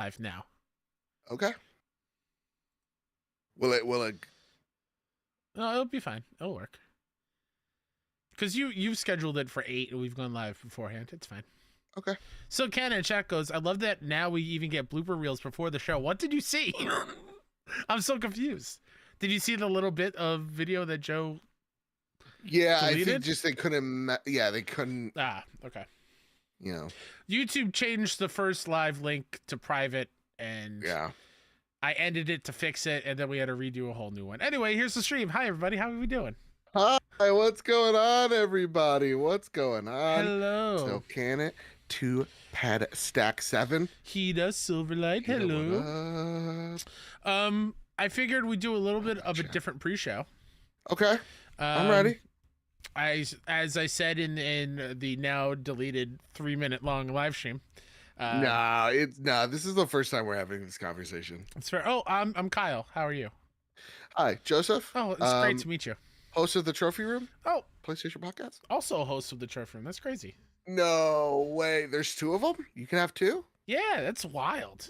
live now. Okay. Will it? No, it'll be fine. It'll work. Because you've scheduled it for 8 and we've gone live beforehand. It's fine. Okay. So Ken in chat goes, I love that now we even get blooper reels before the show. What did you see? I'm so confused. Did you see the little bit of video that Joe Yeah, deleted? I think just they couldn't. They couldn't. Ah, okay. You know. YouTube changed the first live link to private, and Yeah. I ended it to fix it, and then we had to redo a whole new one. Anyway, here's the stream. Hi, everybody. How are we doing? Hi, what's going on, everybody? What's going on? Hello. So can it to pad stack 7? He does Silverlight. Hello. I figured we'd do a little bit of a different pre-show. Okay. I'm ready. As I said in the now deleted 3-minute long live stream. This is the first time we're having this conversation. It's fair. Oh, I'm Kyle. How are you? Hi, Joseph. Oh, it's great to meet you. Host of the Trophy Room. Oh, PlayStation Podcast. also a host of the Trophy Room. That's crazy. No way. There's 2 of them? You can have 2? Yeah, that's wild.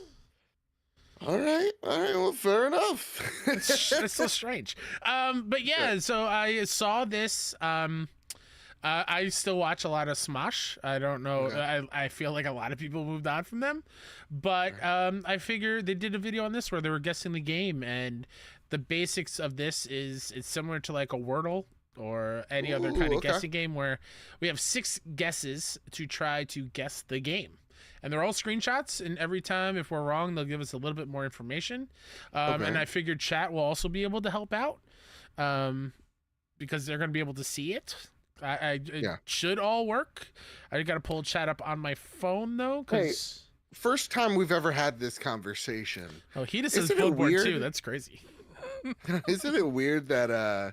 All right. Well, fair enough. It's so strange. But yeah, so I saw this. I still watch a lot of Smosh. I don't know. Okay. I feel like a lot of people moved on from them, but I figure they did a video on this where they were guessing the game, and the basics of this is it's similar to like a Wordle or any other kind of guessing game where we have 6 guesses to try to guess the game. And they're all screenshots, and every time if we're wrong, they'll give us a little bit more information. And I figured chat will also be able to help out because they're going to be able to see it. It should all work. I got to pull chat up on my phone, though. First time we've ever had this conversation. Oh, he just says Billboard, too. That's crazy. Isn't it weird that,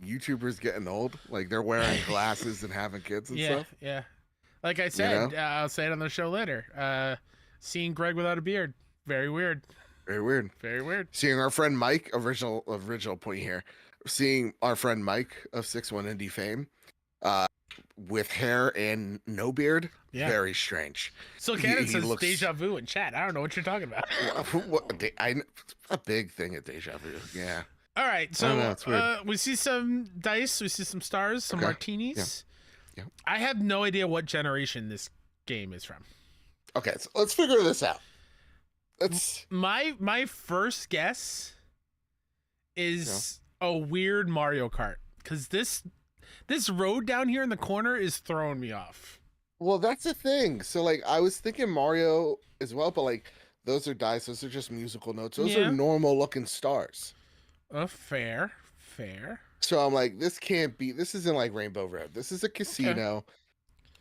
YouTubers getting old? Like, they're wearing glasses and having kids and stuff? Yeah. Like I said, I'll say it on the show later. Seeing Greg without a beard, very weird. Very weird. Very weird. Seeing our friend Mike, original point here. Seeing our friend Mike of 6-1 Indie fame, with hair and no beard, very strange. So Cannon says deja vu in chat. I don't know what you're talking about. A big thing at deja vu. Yeah. All right, so we see some dice, we see some stars, some martinis. Yeah. I have no idea what generation this game is from. Okay, so let's figure this out. My first guess is a weird Mario Kart, because this road down here in the corner is throwing me off. Well, that's the thing. So like I was thinking Mario as well, but like those are dice, those are just musical notes. Those are normal looking stars. Fair. So I'm like, this isn't like Rainbow Road. This is a casino. Okay.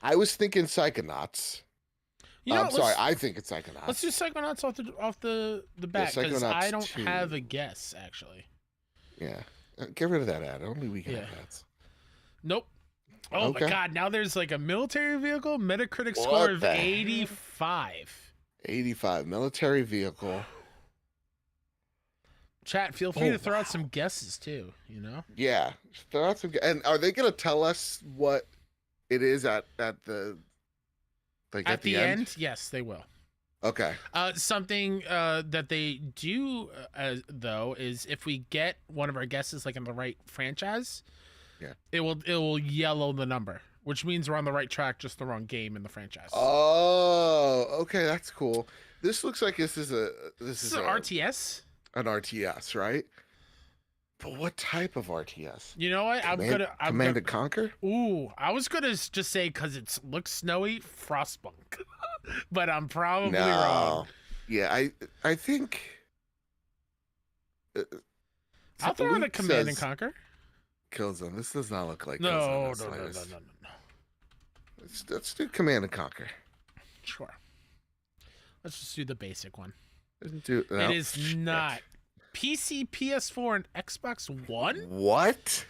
I was thinking Psychonauts. I'm sorry, I think it's Psychonauts. Let's do Psychonauts off the bat, because I don't have a guess, actually. Yeah. Get rid of that ad. Only we can have ads. Nope. Oh my god, now there's like a military vehicle, Metacritic score of 85. 85, military vehicle. Chat, feel free to throw out some guesses too, Yeah, throw out some. And are they gonna tell us what it is at the at the end? Yes, they will. Okay. Something that they do though is if we get one of our guesses like in the right franchise, it will yellow the number, which means we're on the right track, just the wrong game in the franchise. Oh, okay, that's cool. This looks like this is an RTS. An RTS, right? But what type of RTS? You know what? Command and Conquer? Ooh, I was gonna just say because it looks snowy, Frostpunk, but I'm probably wrong. Yeah, I think. I'll throw in a Command and Conquer. Killzone. This does not look like no. Let's do Command and Conquer. Sure. Let's just do the basic one. It is not. PC, PS4, and Xbox One? What?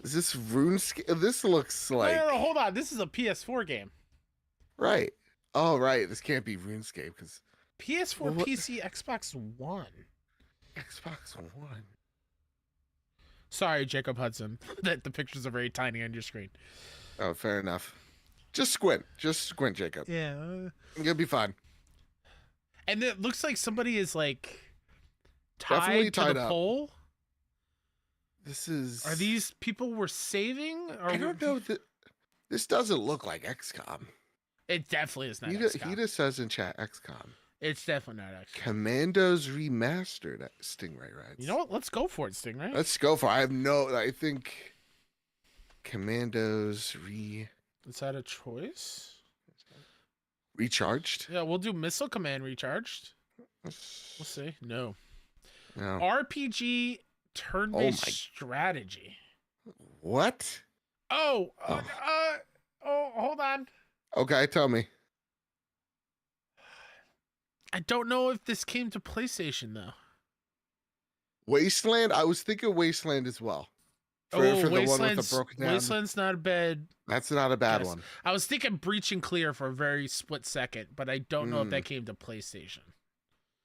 Is this RuneScape? This looks like... No, hold on. This is a PS4 game. Right. Oh, right. This can't be RuneScape because... PS4, PC, Xbox One. Xbox One. Sorry, Jacob Hudson, that the pictures are very tiny on your screen. Oh, fair enough. Just squint, Jacob. Yeah. You'll be fine. And it looks like somebody is like Definitely tied to tied the up. pole. This is. Are these people we're saving? Or I don't know. This doesn't look like XCOM. It definitely is not He XCOM. just says in chat XCOM. It's definitely not XCOM. Commandos remastered Stingray rides. You know what? Let's go for it, Stingray. Let's go for it. I think Commandos Is that a choice? recharged. Yeah, we'll do Missile Command recharged. We'll see. No. RPG turn-based strategy. What? Oh, hold on. Okay, tell me. I don't know if this came to PlayStation though. Wasteland. I was thinking Wasteland as well. For the one with the broken down. Wasteland's not a bad. That's not a bad one. I was thinking Breach and Clear for a very split second, but I don't know if that came to PlayStation.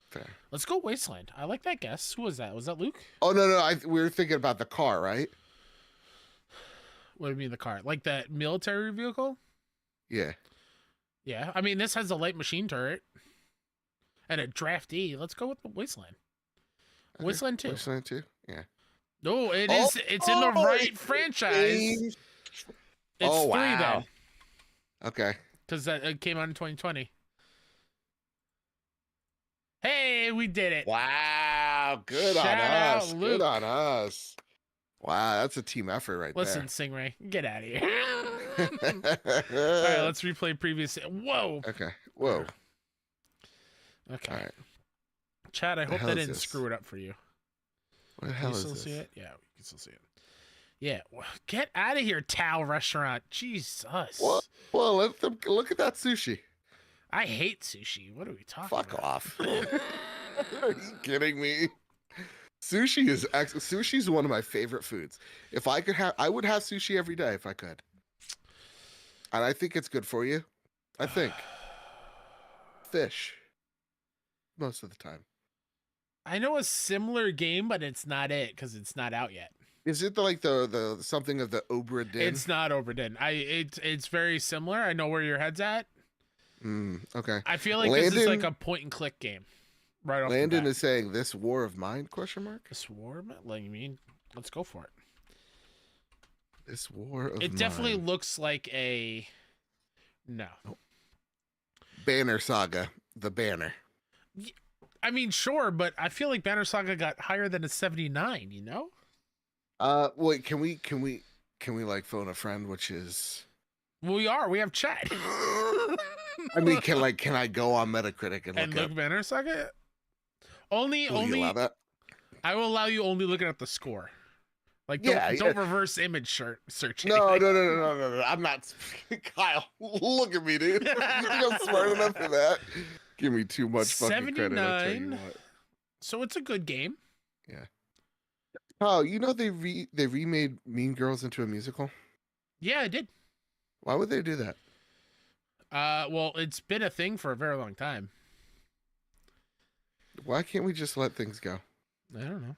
Fair. Let's go Wasteland. I like that guess. Who was that? Was that Luke? Oh no, we were thinking about the car, right? What do you mean the car? Like that military vehicle? Yeah. Yeah. I mean, this has a light machine turret and a draftee. Let's go with the Wasteland. Wasteland 2. Wasteland 2? Yeah. No, it's in the right franchise. It's 3 then. Okay. Because it came out in 2020. Hey, we did it. Wow. Good Shout on out, us. Luke. Good on us. Wow, that's a team effort right Listen, Stingray, get out of here. All right, let's replay previous. Whoa. Okay. Whoa. Okay. All right. Chad, I hope that didn't this? screw it up for you. What the hell Can you is still this? see it? Yeah, we can still see it. Yeah, get out of here, Tao Restaurant. Jesus. What? Well, look at that sushi. I hate sushi. What are we talking Fuck about? off. Are you kidding me? Sushi's one of my favorite foods. If I could I would have sushi every day if I could. And I think it's good for you. I think. Fish. Most of the time. I know a similar game, but it's not it because it's not out yet. Is it the something of the Obra Dinn? It's not Obra Dinn. It's very similar. I know where your head's at. Okay. I feel like this is like a point and click game. Right off Landon the bat. is saying this war of mine? ? This war? Like, you mean? Let's go for it. This war of mine. It definitely looks like a. No. Banner Saga. The banner. I mean, sure, but I feel like Banner Saga got higher than a 79. You know? Wait. Can we like phone a friend? Which is. We have chat. I mean, can I go on Metacritic and look Banner Saga? Only. You allow that? I will allow you only looking at the score. Like, don't reverse image search. No. I'm not. Kyle, look at me, dude. You think I'm smart enough for that? Give me too much fucking credit. I tell you what. So it's a good game. Yeah. Oh, you know they remade Mean Girls into a musical? Yeah, I did. Why would they do that? Well, it's been a thing for a very long time. Why can't we just let things go? I don't know.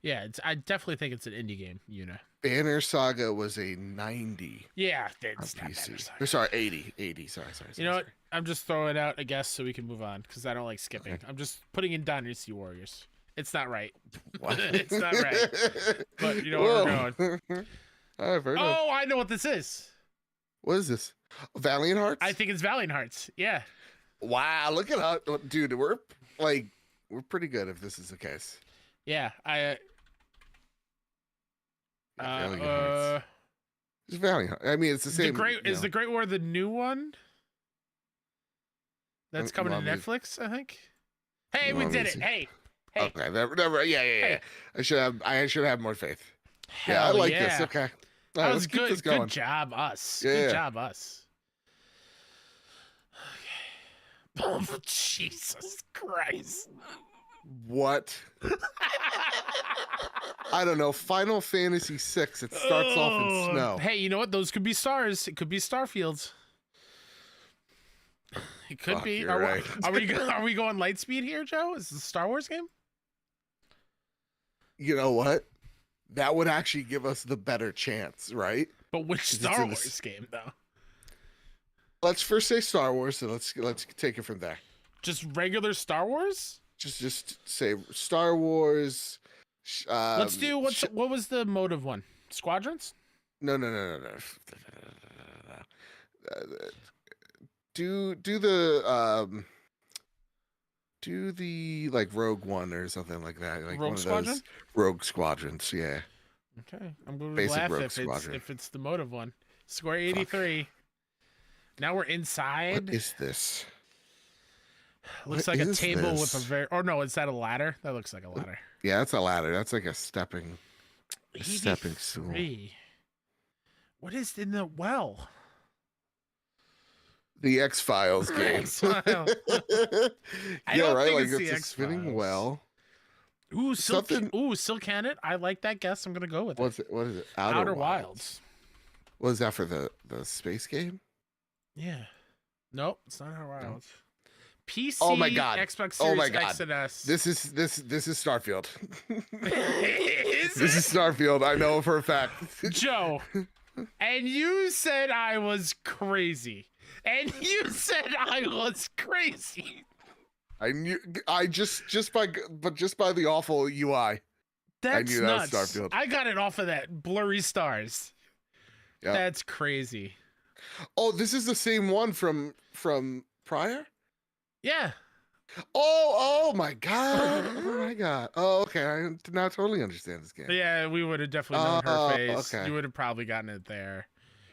Yeah, I definitely think it's an indie game, you know. Banner Saga was a 90. Yeah, on it's not PC. Banner Saga. Or sorry, 80. Sorry. You know what? I'm just throwing out a guess so we can move on because I don't like skipping. Okay. I'm just putting in Dynasty Warriors. It's not right. What? It's not right. But you know where we're going. I've heard of. Oh, I know what this is. What is this? Valiant Hearts? I think it's Valiant Hearts. Yeah. Wow, look at how, dude, we're pretty good if this is the case. Yeah, Valiant Hearts. It's Valiant Hearts. I mean, it's the same. Is the Great War the new one? That's coming to me- Netflix, I think. Hey, You we want me did to it. see? Hey. Okay, never. Yeah. Hey. I should have more faith. Hell I like yeah. this. Okay. All That right, was let's keep good. this going. Good job, us. Yeah. Good job, us. Okay. Oh, Jesus Christ. What? I don't know. Final Fantasy VI. It starts off in snow. Hey, you know what? Those could be stars. It could be Starfields. It could Fuck, be. you're Are, right. are we going light speed here, Joe? Is this a Star Wars game? You know what? That would actually give us the better chance, right? But which 'Cause it's Star in Wars this- game though? Let's first say Star Wars, and let's take it from there. Just regular Star Wars? Just say Star Wars. Let's do what was the motive one? Squadrons? No. Do the like Rogue One or something like that. Like Rogue one Squadron? of those Rogue Squadrons, yeah. Okay, I'm going to Basic laugh Rogue if Squadron. it's the motive one. Square 83. Now we're inside. What is this? Looks what like a is table with a this? very. Or no, is that a ladder? That looks like a ladder. Yeah, that's a ladder. That's like a stepping stool. 83. What is in the well? The X-Files game. X-Files. I yeah, don't right. think Like it's the it's a spinning X-Files. well. Ooh, Silk. Something- Ooh, Silk Cannon. I like that guess. I'm gonna go with What's it? What is it? Outer Wilds. What is that for the space game? Yeah. Nope, it's not Outer Wilds. PC. Oh my God. Xbox Series Oh my God. X and S. This is Starfield. Is This it? is Starfield. I know for a fact. Joe, and you said I was crazy. And you said I was crazy. I knew. I just by the awful UI. That's knew that was nuts. Starfield. I got it off of that blurry stars. Yeah. That's crazy. Oh, this is the same one from prior. Yeah. Oh my God. Oh my God. Oh, okay. I now totally understand this game. Yeah, we would have definitely known her Oh, face. okay. You would have probably gotten it there.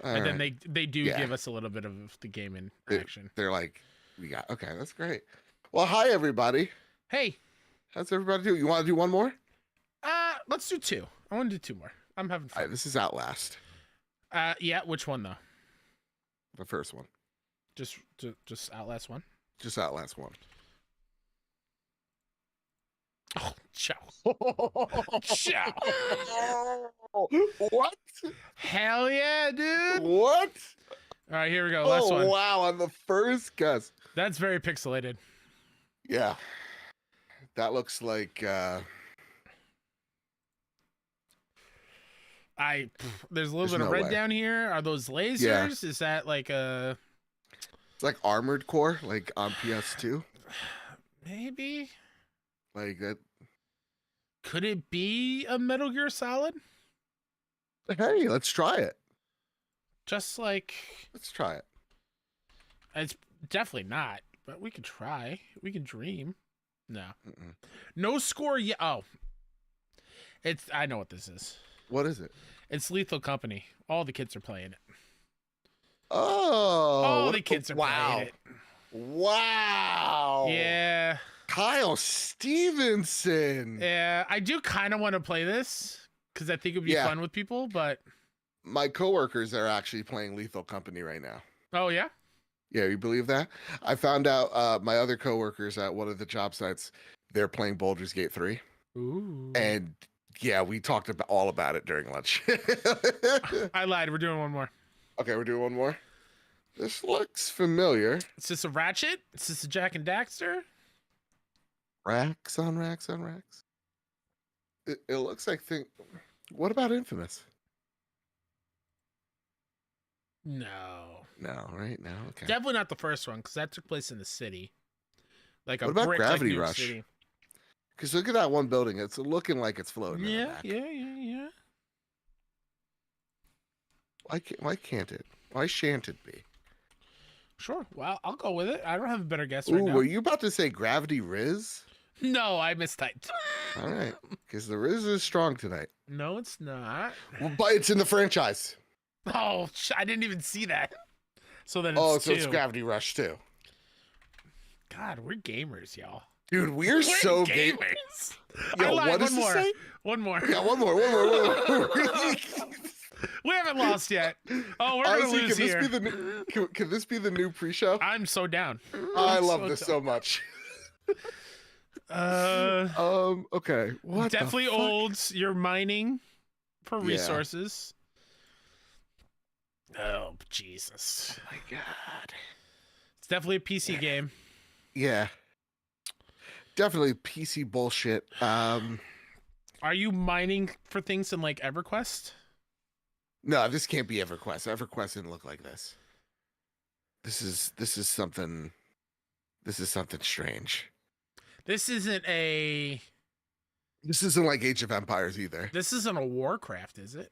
All and then right. they do Yeah. give us a little bit of the game in They- action. They're like, we got. Okay, that's great. Well, hi everybody. Hey, How's everybody doing? You want to do one more? let's do two. I want to do two more. I'm having All right, fun. this is Outlast, Yeah, which one though? the first one. Just Outlast one. Just Outlast one. Oh, ciao. Ciao. What? Hell yeah, dude. What? All right, here we go. Last Oh one. wow! On the first guess. That's very pixelated. Yeah, that looks like. There's a little There's bit of no red way. down here. Are those lasers? Yeah. Is that like a It's like Armored Core, like on PS2. maybe? Like that. Could it be a Metal Gear Solid? Hey, let's try it. Just like Let's try it. it's definitely not, but we could try. We can dream. No, Mm-mm. no score yet. Oh, I know what this is. What is it? It's Lethal Company. All the kids are playing it. Oh, All what the a- kids are wow. playing it. Wow. Yeah, Kyle Stevenson. yeah. I do kind of want to play this because I think it'd be Yeah. fun with people. But My coworkers are actually playing Lethal Company right now. oh yeah, Yeah, you believe that? I found out my other coworkers at one of the job sites, they're playing Baldur's Gate 3. ooh. And yeah, we talked all about it during lunch. I lied. We're doing one more. Okay, we're doing one more. This looks familiar. Is this a Ratchet? Is this a Jack and Daxter? Racks on racks on racks. It looks like What about Infamous? No. No, right? No, okay. Definitely not the first one because that took place in the city. Like a What about brick, Gravity like, New York Rush? City. Because look at that one building. It's looking like it's floating. in the Yeah, back. yeah. Why can't it? Why shan't it be? Sure. Well, I'll go with it. I don't have a better guess Ooh, right now. were you about to say Gravity Riz? No, I mistyped. All right, because the Riz is strong tonight. No, it's not. Well, but it's in the franchise. Oh, I didn't even see that. So then it's Oh, so two. it's Gravity Rush too. God, we're gamers, y'all. Dude, we're so gamers. gamers. Yo, I lied. what does One this more. say? One more. Yeah, one more. We haven't lost yet. Oh, we're Honestly, gonna lose can here. this be the new? Can this be the new pre-show? I'm so down. I I'm love so this down. so much. Okay. What? the Definitely fuck? olds. You're mining for Yeah. resources. Oh Jesus! Oh my God. It's definitely a PC game. Yeah. Definitely PC bullshit. Are you mining for things in like EverQuest? No, this can't be EverQuest. EverQuest didn't look like this. This is something. This is something strange. This isn't a. This isn't like Age of Empires either. This isn't a Warcraft, is it?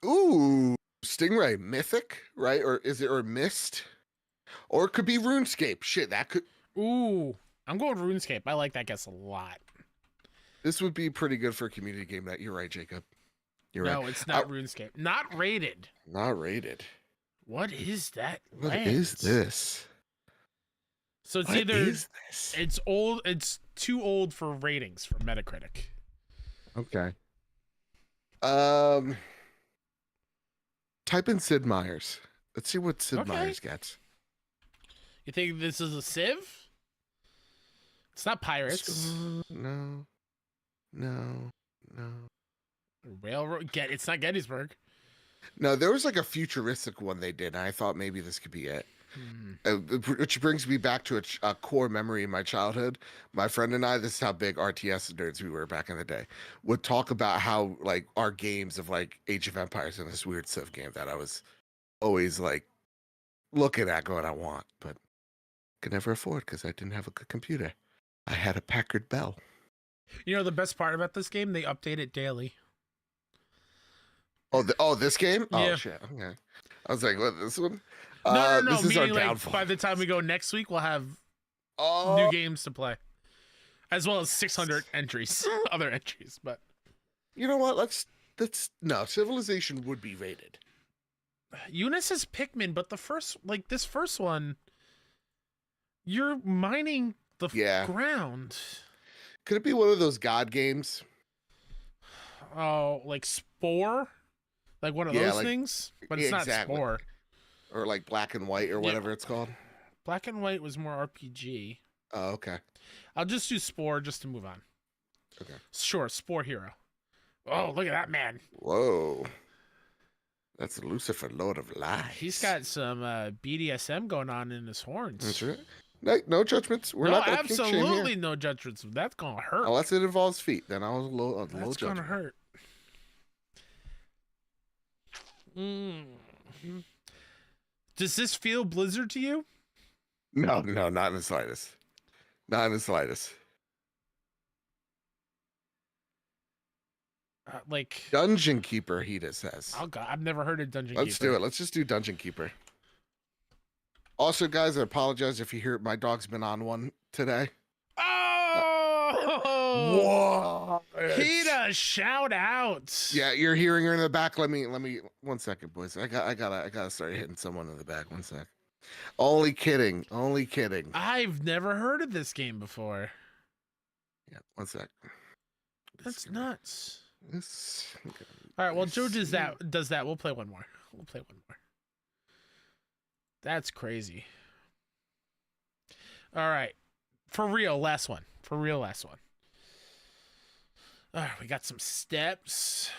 Ooh, Stingray, Mythic, right? Or is it or Mist? Or it could be RuneScape. Shit, that could. Ooh, I'm going RuneScape. I like that guess a lot. This would be pretty good for a community game. That you're right, Jacob. You're right. No, it's not RuneScape. Not rated. Not rated. What is that? What is this? So it's what either is this? it's old. It's too old for ratings for Metacritic. Okay. Type in Sid Meier's. Let's see what Sid Meier's gets. You think this is a Civ? It's not Pirates. No. Railroad. It's not Gettysburg. No, there was like a futuristic one they did, and I thought maybe this could be it. Which brings me back to a core memory in my childhood. My friend and I, this is how big RTS nerds we were back in the day, would talk about how like our games of like Age of Empires and this weird Civ game that I was always like looking at going, I want, but could never afford because I didn't have a good computer. I had a Packard Bell. You know the best part about this game? They update it daily. Oh, this game? Yeah. Oh shit. Okay. I was like, what, this one? No. This is our Meaning, like, downfall. by the time we go next week, we'll have new games to play, as well as 600 entries, other entries. But you know what? Let's no. Civilization would be rated. Eunice is Pikmin, but this first one, you're mining the ground. Could it be one of those God games? Oh, like Spore, like one of those things, but it's not Spore. Or like Black and White or whatever it's called. Black and White was more RPG. Oh, okay. I'll just do Spore just to move on. Okay. Sure, Spore Hero. Oh, look at that man. Whoa. That's Lucifer, Lord of Lies. He's got some BDSM going on in his horns. That's right. No judgments. We're not going to kink shame here. Absolutely no judgments. That's going to hurt. Unless it involves feet. Then I was a little That's going to hurt. Does this feel Blizzard to you? No, not in the slightest. Not in the slightest. Like Dungeon Keeper, Hita says. Oh God, I've never heard of Dungeon Keeper. Let's do it. Let's just do Dungeon Keeper. Also, guys, I apologize if you hear my dog's been on one today. Oh! What? Hita, shout outs. Yeah, you're hearing her in the back. Let me 1 second, boys. I gotta start hitting someone in the back. 1 sec. Only kidding. I've never heard of this game before. Yeah, 1 sec. That's nuts. All right, well, Joe does that. We'll play one more. That's crazy. All right. For real, last one. All right, we got some steps.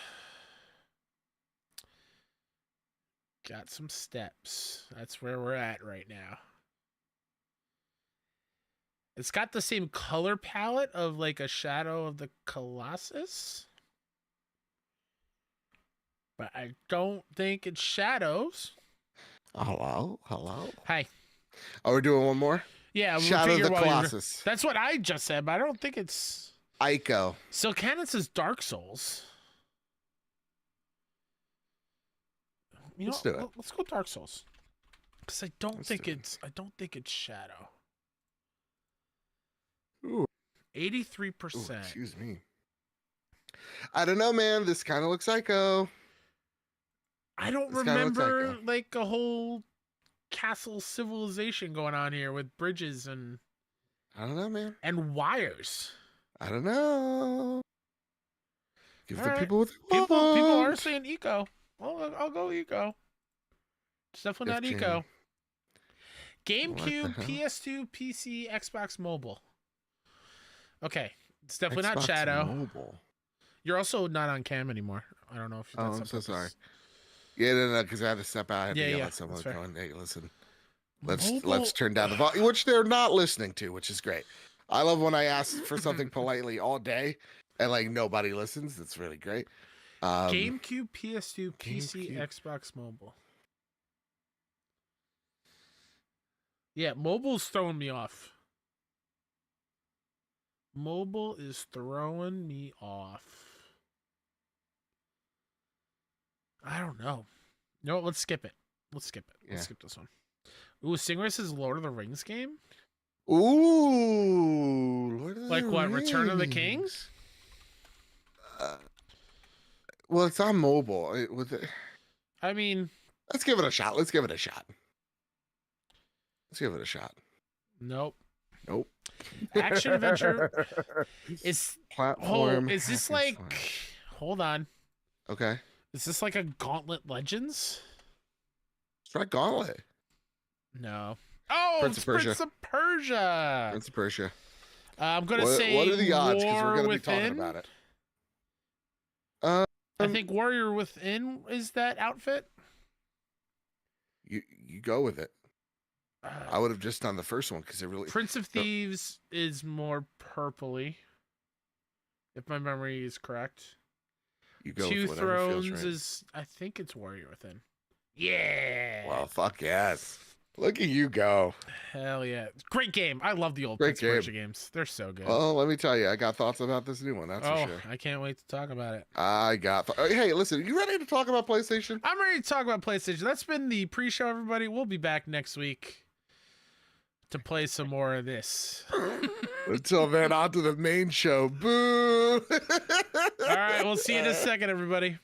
That's where we're at right now. It's got the same color palette of like a Shadow of the Colossus. But I don't think it's Shadows. Hello. Hi. Oh, we're doing one more? Yeah, Shadow of the Colossus. That's what I just said, but I don't think it's Ico. So Canon says Dark Souls. Let's do it. Let's go Dark Souls. Because I don't think it's Shadow. Ooh. 83%. Excuse me. I don't know, man. This kind of looks Ico. I don't remember like a whole castle civilization going on here with bridges and I don't know, man. And wires. I don't know. Give the people what they want. People are saying eco. Well, I'll go eco. It's definitely not eco. GameCube, PS2, PC, Xbox Mobile. Okay, it's definitely not Shadow. Mobile. You're also not on cam anymore. I don't know if you're I'm so sorry. Yeah, no, because I had to step out. I had to yell at someone going, hey, listen, let's turn down the volume, which they're not listening to, which is great. I love when I ask for something politely all day and like nobody listens. It's really great. GameCube, PS2, PC, GameCube. Xbox Mobile. Yeah, mobile's throwing me off. Mobile is throwing me off. I don't know. No, let's skip it. Let's skip it. Let's skip this one. Ooh, Stingrace's Lord of the Rings game? Ooh, Lord of the Like what, Rings. Return of the King? Well, it's on mobile. I mean, let's give it a shot. Let's give it a shot. nope. Nope. Action adventure. It's platform. is this like? Hold on. Okay. Is this like a Gauntlet Legends? It's not Gauntlet. No. Oh, Prince of Persia. Prince of Persia. Prince of Persia. I'm gonna say. What are the odds? Because we're War gonna be talking Within? about it. I think Warrior Within is that outfit. You go with it. I would have just done the first one because it really. Prince of Thieves is more purpley, if my memory is correct. You go Two with whatever feels Thrones right. is, I think it's Warrior Within. Yeah. Well, fuck yes. Look at you go. Hell yeah. Great game. I love the old Great Prince of Persia games. They're so good. Well, let me tell you, I got thoughts about this new one. That's for sure. I can't wait to talk about it. Hey, listen, you ready to talk about PlayStation? I'm ready to talk about PlayStation. That's been the pre-show, everybody. We'll be back next week to play some more of this. Until then, on to the main show. Boo! All right, we'll see you in a second, everybody.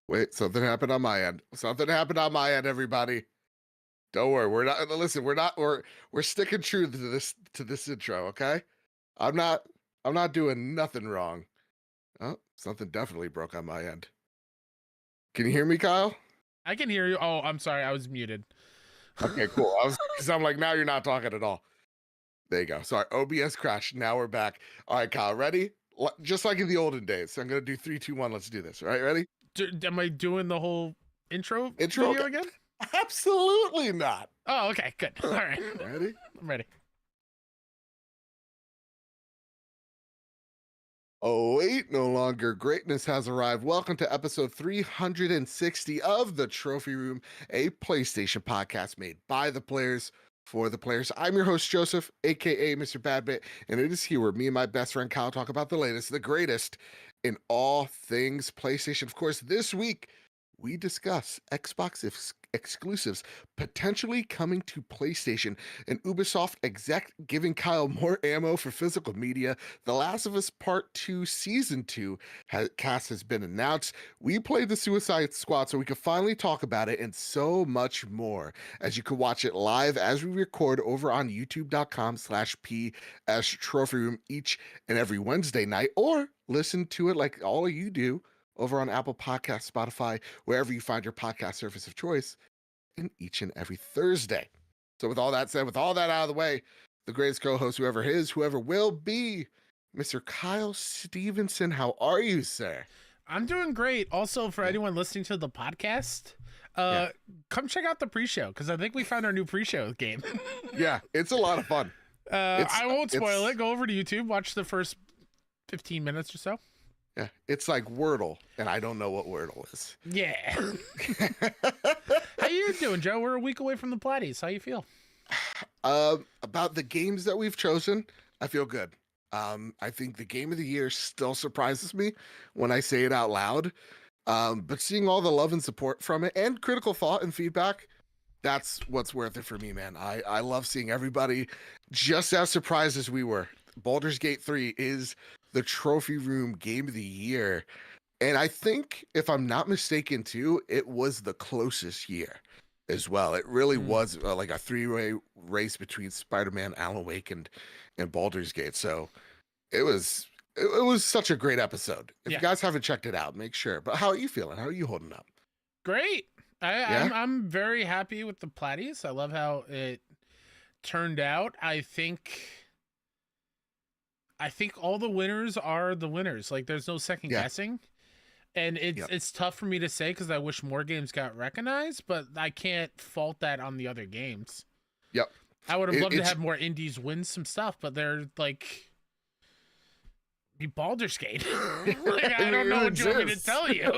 Wait, something happened on my end. Everybody. Don't worry. We're sticking true to this intro, okay? I'm not doing nothing wrong. Oh, something definitely broke on my end. Can you hear me, Kyle? I can hear you. Oh, I'm sorry. I was muted. Okay, cool. Because I'm like, now you're not talking at all. There you go. Sorry, OBS crashed. Now we're back. All right, Kyle, ready? Just like in the olden days. So I'm going to do 3, 2, 1. Let's do this. All right, ready? Am I doing the whole intro Okay. video again? Absolutely not. Oh, okay, good. All right. Ready? I'm ready. Oh, wait, no longer. Greatness has arrived. Welcome to episode 360 of The Trophy Room, a PlayStation podcast made by the players for the players. I'm your host, Joseph, aka Mr. Badbit, and it is here where me and my best friend Kyle talk about the latest, the greatest in all things PlayStation. Of course, this week we discuss Xbox exclusives potentially coming to PlayStation, an Ubisoft exec giving Kyle more ammo for physical media. The Last of Us Part 2 Season 2 cast has been announced. We played the Suicide Squad so we could finally talk about it, and so much more, as you can watch it live as we record over on youtube.com/PS Trophy Room each and every Wednesday night, or listen to it like all of you do over on Apple Podcasts, Spotify, wherever you find your podcast service of choice, and each and every Thursday. So with all that said, with all that out of the way, the greatest co-host, whoever will be, Mr. Kyle Stevenson. How are you, sir? I'm doing great. Also, for anyone listening to the podcast, come check out the pre-show, because I think we found our new pre-show game. Yeah, it's a lot of fun. I won't spoil it. Go over to YouTube, watch the first 15 minutes or so. Yeah, it's like Wordle, and I don't know what Wordle is. Yeah. How you doing, Joe? We're a week away from the Platties. How you feel? About the games that we've chosen, I feel good. I think the game of the year still surprises me when I say it out loud. But seeing all the love and support from it and critical thought and feedback, that's what's worth it for me, man. I love seeing everybody just as surprised as we were. Baldur's Gate 3 is the Trophy Room Game of the Year. And I think, if I'm not mistaken, too, it was the closest year as well. It really was like a three-way race between Spider-Man, Alan Wake, and Baldur's Gate. So it was such a great episode. If you guys haven't checked it out, make sure. But how are you feeling? How are you holding up? Great. I'm very happy with the Platties. I love how it turned out. I think I think all the winners are the winners. Like, there's no second guessing. And it's tough for me to say because I wish more games got recognized, but I can't fault that on the other games. Yep. I would have loved to have more indies win some stuff, but they're like Baldur's Gate. Like, I don't know what you want me to tell you.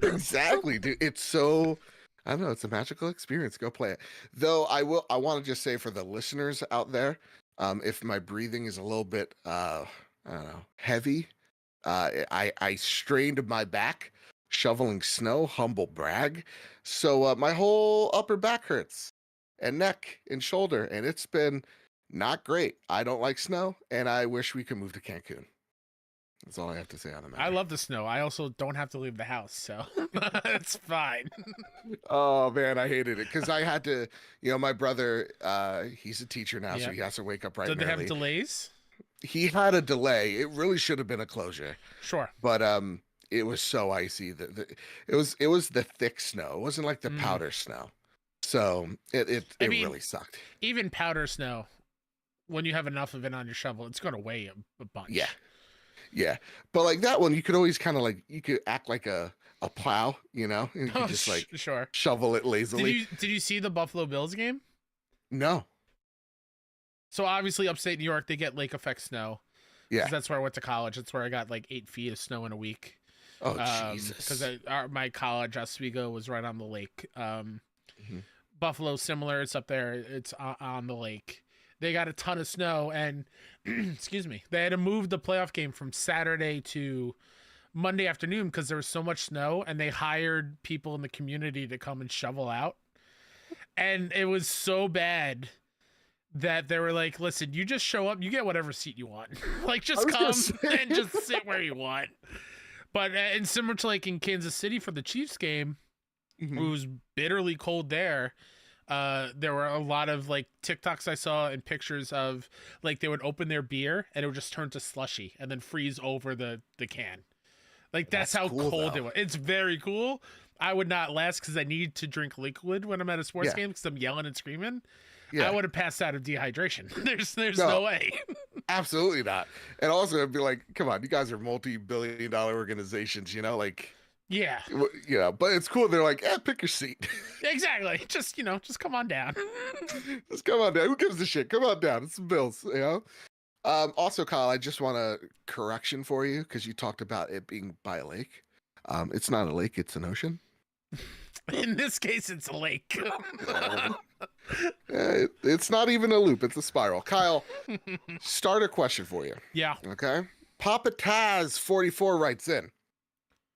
Exactly, dude. It's so, I don't know, it's a magical experience. Go play it. Though I want to just say for the listeners out there, if my breathing is a little bit I don't know, heavy, I strained my back shoveling snow, humble brag. So my whole upper back hurts and neck and shoulder, and it's been not great. I don't like snow, and I wish we could move to Cancun. That's all I have to say on the matter. I love the snow. I also don't have to leave the house, so it's fine. Oh man, I hated it because I had to, my brother, he's a teacher now, so he has to wake up right Did early. they have delays? He had a delay. It really should have been a closure. Sure. But it was so icy that it was the thick snow. It wasn't like the powder snow. So it really sucked. Even powder snow, when you have enough of it on your shovel, it's going to weigh a bunch. Yeah. But like that one, you could always kind of like, you could act like a plow, and you could just like shovel it lazily. Did you see the Buffalo Bills game? No. So obviously upstate New York, they get lake effect snow. Yeah. That's where I went to college. That's where I got like 8 feet of snow in a week. Oh, Jesus. Because my college, Oswego, was right on the lake. Buffalo, similar. It's up there. It's on the lake. They got a ton of snow, and excuse me, they had to move the playoff game from Saturday to Monday afternoon because there was so much snow, and they hired people in the community to come and shovel out. And it was so bad that they were like, listen, you just show up, you get whatever seat you want. Like, just come and just sit where you want. But and similar to like in Kansas City for the Chiefs game, it was bitterly cold there. There were a lot of like TikToks I saw and pictures of like they would open their beer and it would just turn to slushy and then freeze over the can. Like that's how cool, cold though. it was. It's very cool. I would not last because I need to drink liquid when I'm at a sports game because I'm yelling and screaming. Yeah. I would have passed out of dehydration. There's no way. Absolutely not. And also it'd be like, come on, you guys are multi-billion-dollar organizations, like. Yeah. But it's cool. They're like, pick your seat. Exactly. Just come on down. Just come on down. Who gives a shit? Come on down. It's some bills, Also, Kyle, I just want a correction for you because you talked about it being by a lake. It's not a lake. It's an ocean. In this case, it's a lake. It's not even a loop. It's a spiral. Kyle, start a question for you. Yeah. Okay. Papa Taz 44 writes in,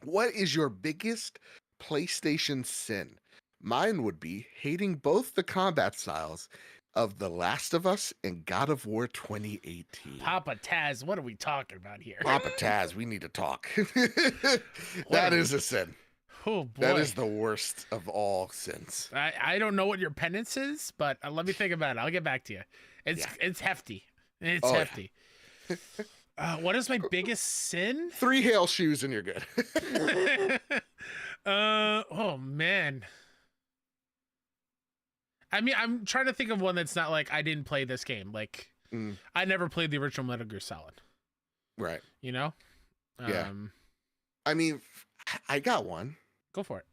what is your biggest PlayStation sin? Mine would be hating both the combat styles of The Last of Us and God of War 2018. Papa Taz, what are we talking about here? Papa Taz, we need to talk. That is a sin. Oh boy. That is the worst of all sins. I don't know what your penance is, but let me think about it. I'll get back to you. It's hefty. It's hefty. Yeah. What is my biggest sin? 3 hail shoes and you're good. Oh man. I mean, I'm trying to think of one that's not like I didn't play this game. Like I never played the original Metal Gear Solid. Right. Yeah. I mean, I got one. Go for it.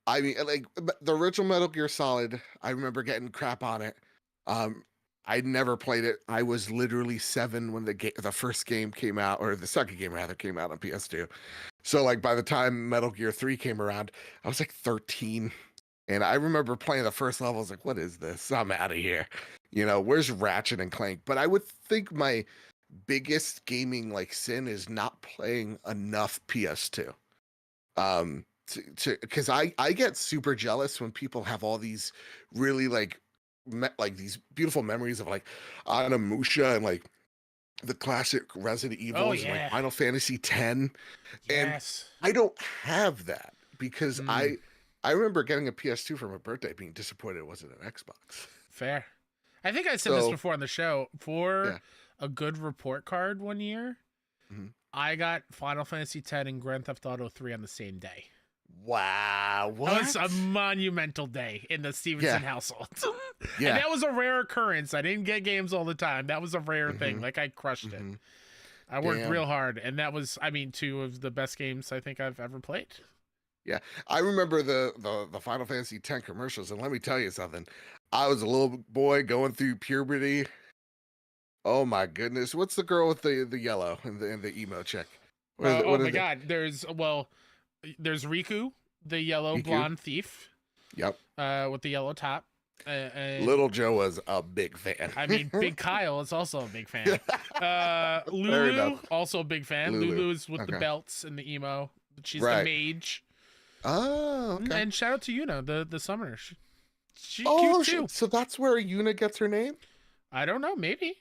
I mean, like the original Metal Gear Solid, I remember getting crap on it. I never played it. I was literally 7 when the first game came out, or the second game rather came out on PS2. So like by the time Metal Gear 3 came around, I was like 13. And I remember playing the first level. I was like, what is this? I'm out of here. Where's Ratchet and Clank? But I would think my biggest gaming like sin is not playing enough PS2. Because I get super jealous when people have all these really like these beautiful memories of like Onimusha and like the classic Resident Evils and like Final Fantasy X. And I don't have that because I remember getting a PS2 for my birthday, being disappointed it wasn't an Xbox. Fair. I think I said this before on the show. For a good report card one year, I got Final Fantasy X and Grand Theft Auto 3 on the same day. Wow. what? That was a monumental day in the Stevenson household. Yeah. And that was a rare occurrence. I didn't get games all the time. That was a rare thing. Like, I crushed it. I worked real hard, and that was, I mean, 2 of the best games I think I've ever played. Yeah, I remember the Final Fantasy X commercials, and let me tell you something. I was a little boy going through puberty. Oh my goodness, what's the girl with the yellow and the emo chick? Oh my God, there's Riku, the yellow blonde thief. Yep. With the yellow top. Little Joe was a big fan. I mean, Big Kyle is also a big fan. Lulu, also a big fan. Lulu is with the belts and the emo. She's the mage. Oh, okay. And shout out to Yuna, the summoner. She's cute too. So that's where Yuna gets her name? I don't know. Maybe.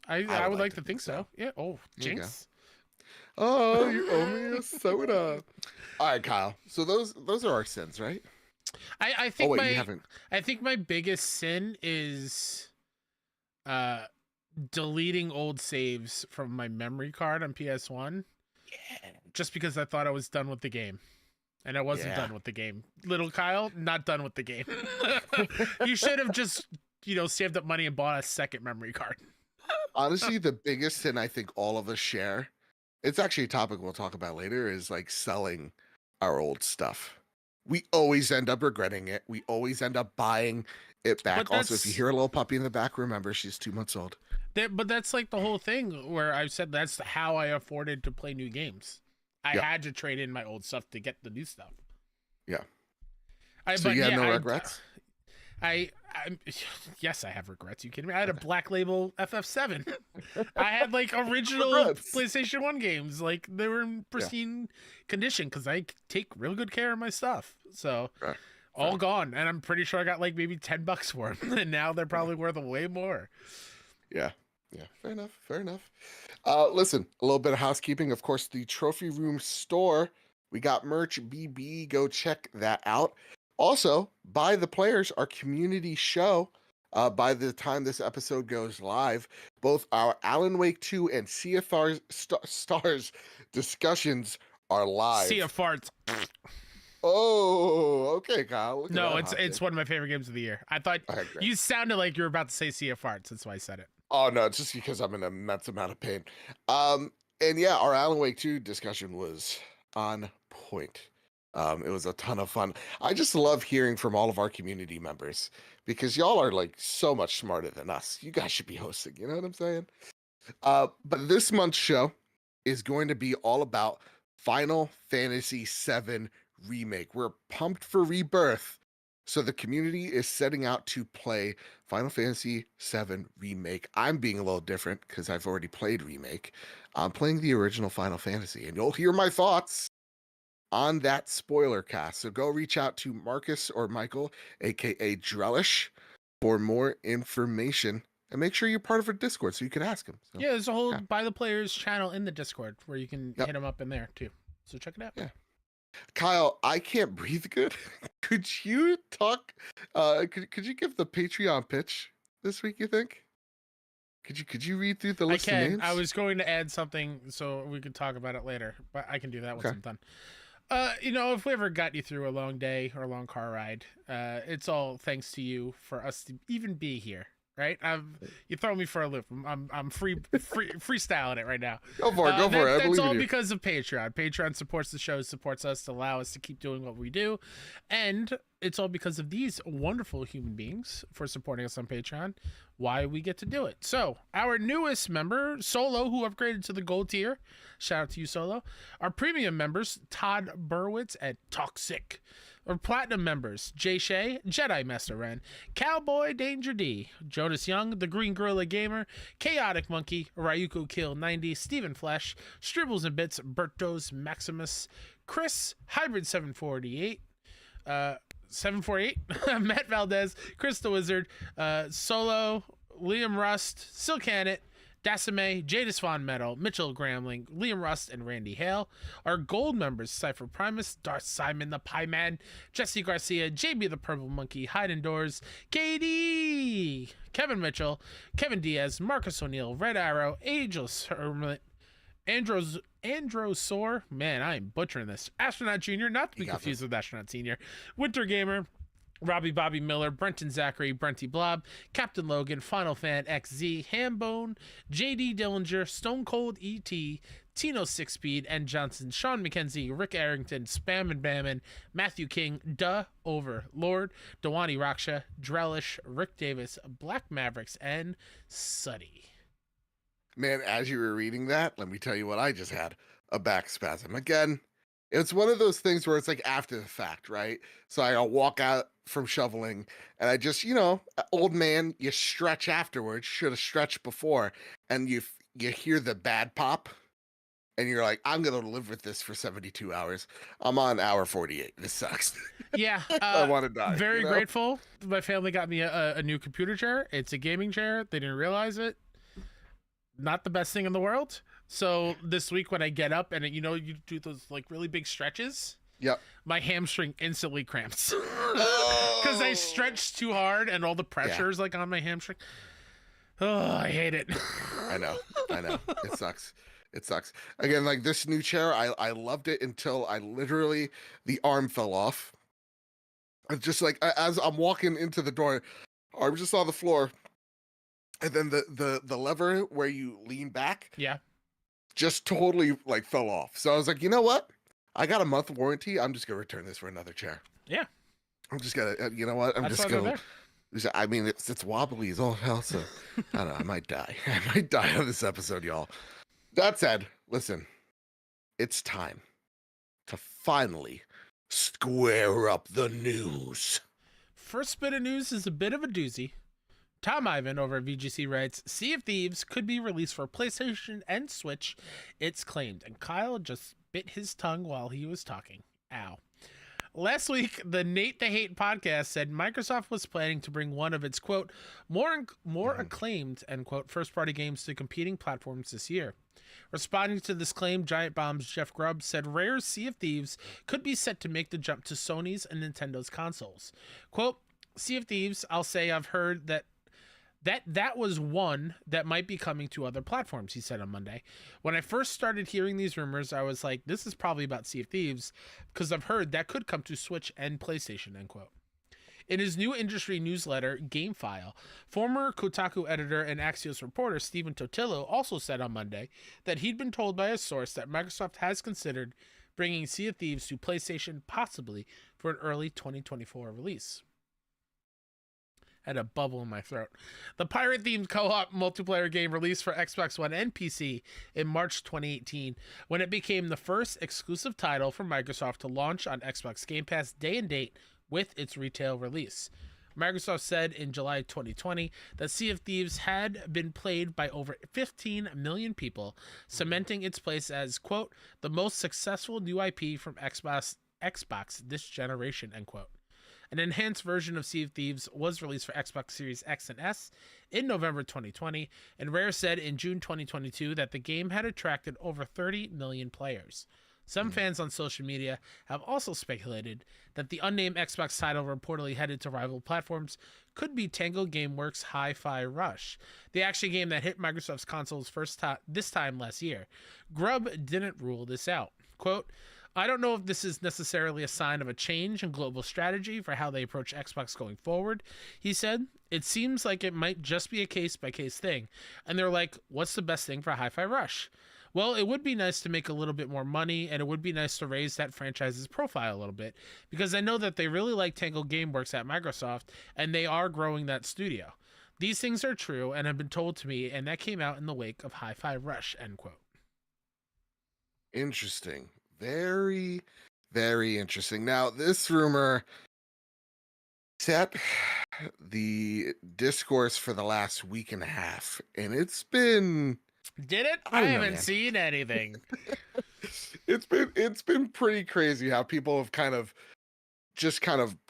I would like to think so. Yeah. Oh, jinx. Oh, you owe me a soda. All right, Kyle. So those are our sins, right? I think you haven't. I think my biggest sin is deleting old saves from my memory card on PS1. Yeah. Just because I thought I was done with the game. And I wasn't done with the game. Little Kyle, not done with the game. You should have just, saved up money and bought a second memory card. Honestly, the biggest sin I think all of us share, it's actually a topic we'll talk about later, is like selling our old stuff. We always end up regretting it. We always end up buying it back. Also, if you hear a little puppy in the back, remember she's 2 months old. But that's like the whole thing where I've said that's how I afforded to play new games. I had to trade in my old stuff to get the new stuff. Yeah. So you have no regrets? Yes, I have regrets. You kidding me? I had a Black Label FF7. I had like original PlayStation 1 games. Like they were in pristine condition because I take real good care of my stuff. So all gone. And I'm pretty sure I got like maybe $10 for them. And now they're probably worth way more. Yeah. Yeah. Fair enough. Listen, a little bit of housekeeping. Of course, the Trophy Room store. We got merch, BB. Go check that out. Also, By the Players, our community show. By the time this episode goes live, both our Alan Wake 2 and Sea of Stars discussions are live. Sea of Farts. Oh, okay, Kyle. No, it's one of my favorite games of the year. I thought you sounded like you were about to say Sea of Farts. That's why I said it. Oh, no, it's just because I'm in an immense amount of pain. And yeah, our Alan Wake 2 discussion was on point. It was a ton of fun. I just love hearing from all of our community members because y'all are like so much smarter than us. You guys should be hosting, you know what I'm saying? But this month's show is going to be all about Final Fantasy VII Remake. We're pumped for Rebirth. So the community is setting out to play Final Fantasy VII Remake. I'm being a little different because I've already played Remake. I'm playing the original Final Fantasy, and you'll hear my thoughts on that spoiler cast. So go reach out to Marcus or Michael, aka Drellish, for more information. And make sure you're part of our Discord so you can ask him. So, there's a whole By the Players channel in the Discord where you can hit them up in there too. So check it out. Yeah. Kyle, I can't breathe good. Could you talk? Could you give the Patreon pitch this week? You think? Could you read through the list of names? I was going to add something so we could talk about it later, but I can do that once I'm done. If we ever got you through a long day or a long car ride, it's all thanks to you for us to even be here. Right? You throw me for a loop. I'm freestyling it right now. Go for it. That's all because of Patreon. Patreon supports the show, supports us to allow us to keep doing what we do. And it's all because of these wonderful human beings for supporting us on Patreon, why we get to do it. So our newest member, Solo, who upgraded to the gold tier. Shout out to you, Solo. Our premium members, Todd Burwitz and Toxic. Our platinum members, Jay Shea, Jedi Master Ren, Cowboy Danger D, Jonas Young, The Green Gorilla Gamer, Chaotic Monkey, Ryuko Kill 90, Stephen Flesh, Stribbles and Bits, Bertos Maximus, Chris, Hybrid 748, 748, Matt Valdez, Chris the Wizard, Solo, Liam Rust, Silkanet, Dasame, Jadis Von Metal, Mitchell Gramling, Liam Rust, and Randy Hale. Our gold members, Cypher Primus, Darth Simon the Pie Man, Jesse Garcia, JB the Purple Monkey, Hide Indoors, KD, Kevin Mitchell, Kevin Diaz, Marcus O'Neill, Red Arrow, Angels Hermit, Andros Androsaur, man, I am butchering this. Astronaut Jr., not to be confused with Astronaut Senior. Winter Gamer, Robbie Bobby Miller, Brenton Zachary, Brenty Blob, Captain Logan, Final Fan XZ, Hambone, JD Dillinger, Stone Cold ET, Tino Six Speed, and Johnson, Sean McKenzie, Rick Arrington, Spam and Bammin, Matthew King, Overlord, Dewani Raksha, Drellish, Rick Davis, Black Mavericks, and Suddy. Man, as you were reading that, let me tell you what I just had. A back spasm. Again, it's one of those things where it's like after the fact, right? So I'll walk out from shoveling and I just, old man, you stretch afterwards, should have stretched before, and you hear the bad pop and you're like, I'm going to live with this for 72 hours. I'm on hour 48. This sucks. Yeah. I want to die. Very grateful. My family got me a new computer chair. It's a gaming chair. They didn't realize it. Not the best thing in the world. So this week when I get up and you do those like really big stretches. Yep. My hamstring instantly cramps because I stretched too hard and all the pressure's like on my hamstring. Oh, I hate it. I know. It sucks. Again, like this new chair, I loved it until the arm fell off. It's just like as I'm walking into the door, arm just on the floor. And then the lever where you lean back, just totally like fell off. So I was like, you know what? I got a month warranty. I'm just gonna return this for another chair. Yeah, I'm just gonna. You know what? That's just gonna. I mean, it's wobbly as all hell. So I don't know. I might die. I might die on this episode, y'all. That said, listen, it's time to finally square up the news. First bit of news is a bit of a doozy. Tom Ivan over at VGC writes, Sea of Thieves could be released for PlayStation and Switch, it's claimed. And Kyle just bit his tongue while he was talking. Ow. Last week, the Nate the Hate podcast said Microsoft was planning to bring one of its, quote, more acclaimed, end quote, first-party games to competing platforms this year. Responding to this claim, Giant Bomb's Jeff Grubb said Rare's Sea of Thieves could be set to make the jump to Sony's and Nintendo's consoles. Quote, Sea of Thieves, I'll say I've heard that was one that might be coming to other platforms, he said on Monday. When I first started hearing these rumors, I was like, this is probably about Sea of Thieves, because I've heard that could come to Switch and PlayStation, end quote. In his new industry newsletter, GameFile, former Kotaku editor and Axios reporter Stephen Totillo also said on Monday that he'd been told by a source that Microsoft has considered bringing Sea of Thieves to PlayStation, possibly for an early 2024 release. Had a bubble in my throat. The pirate-themed co-op multiplayer game released for Xbox One and PC in March 2018, when it became the first exclusive title for Microsoft to launch on Xbox Game Pass day and date with its retail release. Microsoft said in July 2020 that Sea of Thieves had been played by over 15 million people, cementing its place as, quote, the most successful new IP from Xbox this generation, end quote. An enhanced version of Sea of Thieves was released for Xbox Series X and S in November 2020, and Rare said in June 2022 that the game had attracted over 30 million players. Some fans on social media have also speculated that the unnamed Xbox title reportedly headed to rival platforms could be Tango Gameworks' Hi-Fi Rush, the action game that hit Microsoft's consoles this time last year. Grubb didn't rule this out. Quote, I don't know if this is necessarily a sign of a change in global strategy for how they approach Xbox going forward, he said. It seems like it might just be a case-by-case thing. And they're like, what's the best thing for Hi-Fi Rush? Well, it would be nice to make a little bit more money, and it would be nice to raise that franchise's profile a little bit, because I know that they really like Tango Gameworks at Microsoft, and they are growing that studio. These things are true and have been told to me, and that came out in the wake of Hi-Fi Rush, end quote. Interesting. Very, very interesting. Now, this rumor set the discourse for the last week and a half, and it's been... Did it? I haven't seen anything. It's been pretty crazy how people have kind of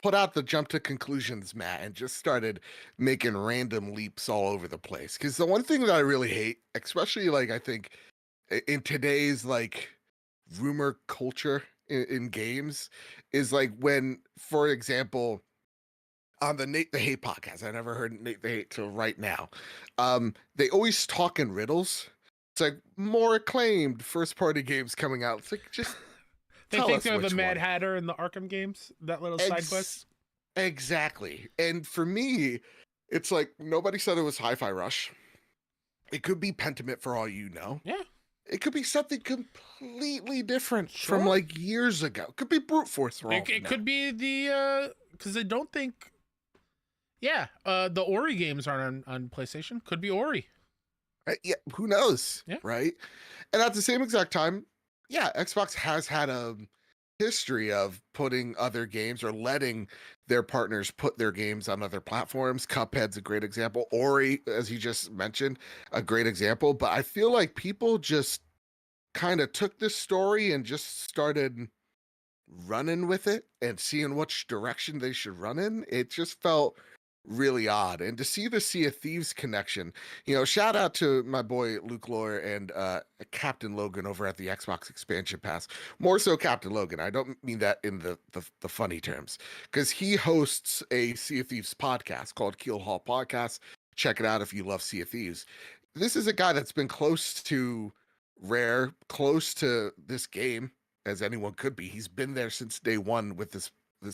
put out the jump to conclusions mat and just started making random leaps all over the place. Because the one thing that I really hate, especially like I think in today's like rumor culture in games, is like when, for example, on the Nate the Hate podcast, I never heard Nate the Hate till right now. They always talk in riddles. It's like more acclaimed first-party games coming out. It's like just They tell think us they're the which Mad one. Hatter in the Arkham games. That little side quest. Exactly. And for me, it's like nobody said it was Hi-Fi Rush. It could be Pentiment for all you know. Yeah, It could be something completely different from sure. like years ago. It could be Brute Force for all It we know. could be the because I don't think. Yeah, the Ori games aren't on PlayStation. Could be Ori. Yeah, who knows? Yeah. Right. And at the same exact time, yeah, Xbox has had a history of putting other games or letting their partners put their games on other platforms. Cuphead's a great example. Ori, as you just mentioned, a great example. But I feel like people just kind of took this story and just started running with it and seeing which direction they should run in. It just felt really odd. And to see the Sea of Thieves connection, shout out to my boy Luke Lawyer and Captain Logan over at the Xbox Expansion Pass. More so Captain Logan. I don't mean that in the funny terms, because he hosts a Sea of Thieves podcast called Keel Hall Podcast. Check it out if you love Sea of Thieves. This is a guy that's been close to Rare, close to this game as anyone could be. He's been there since day one with this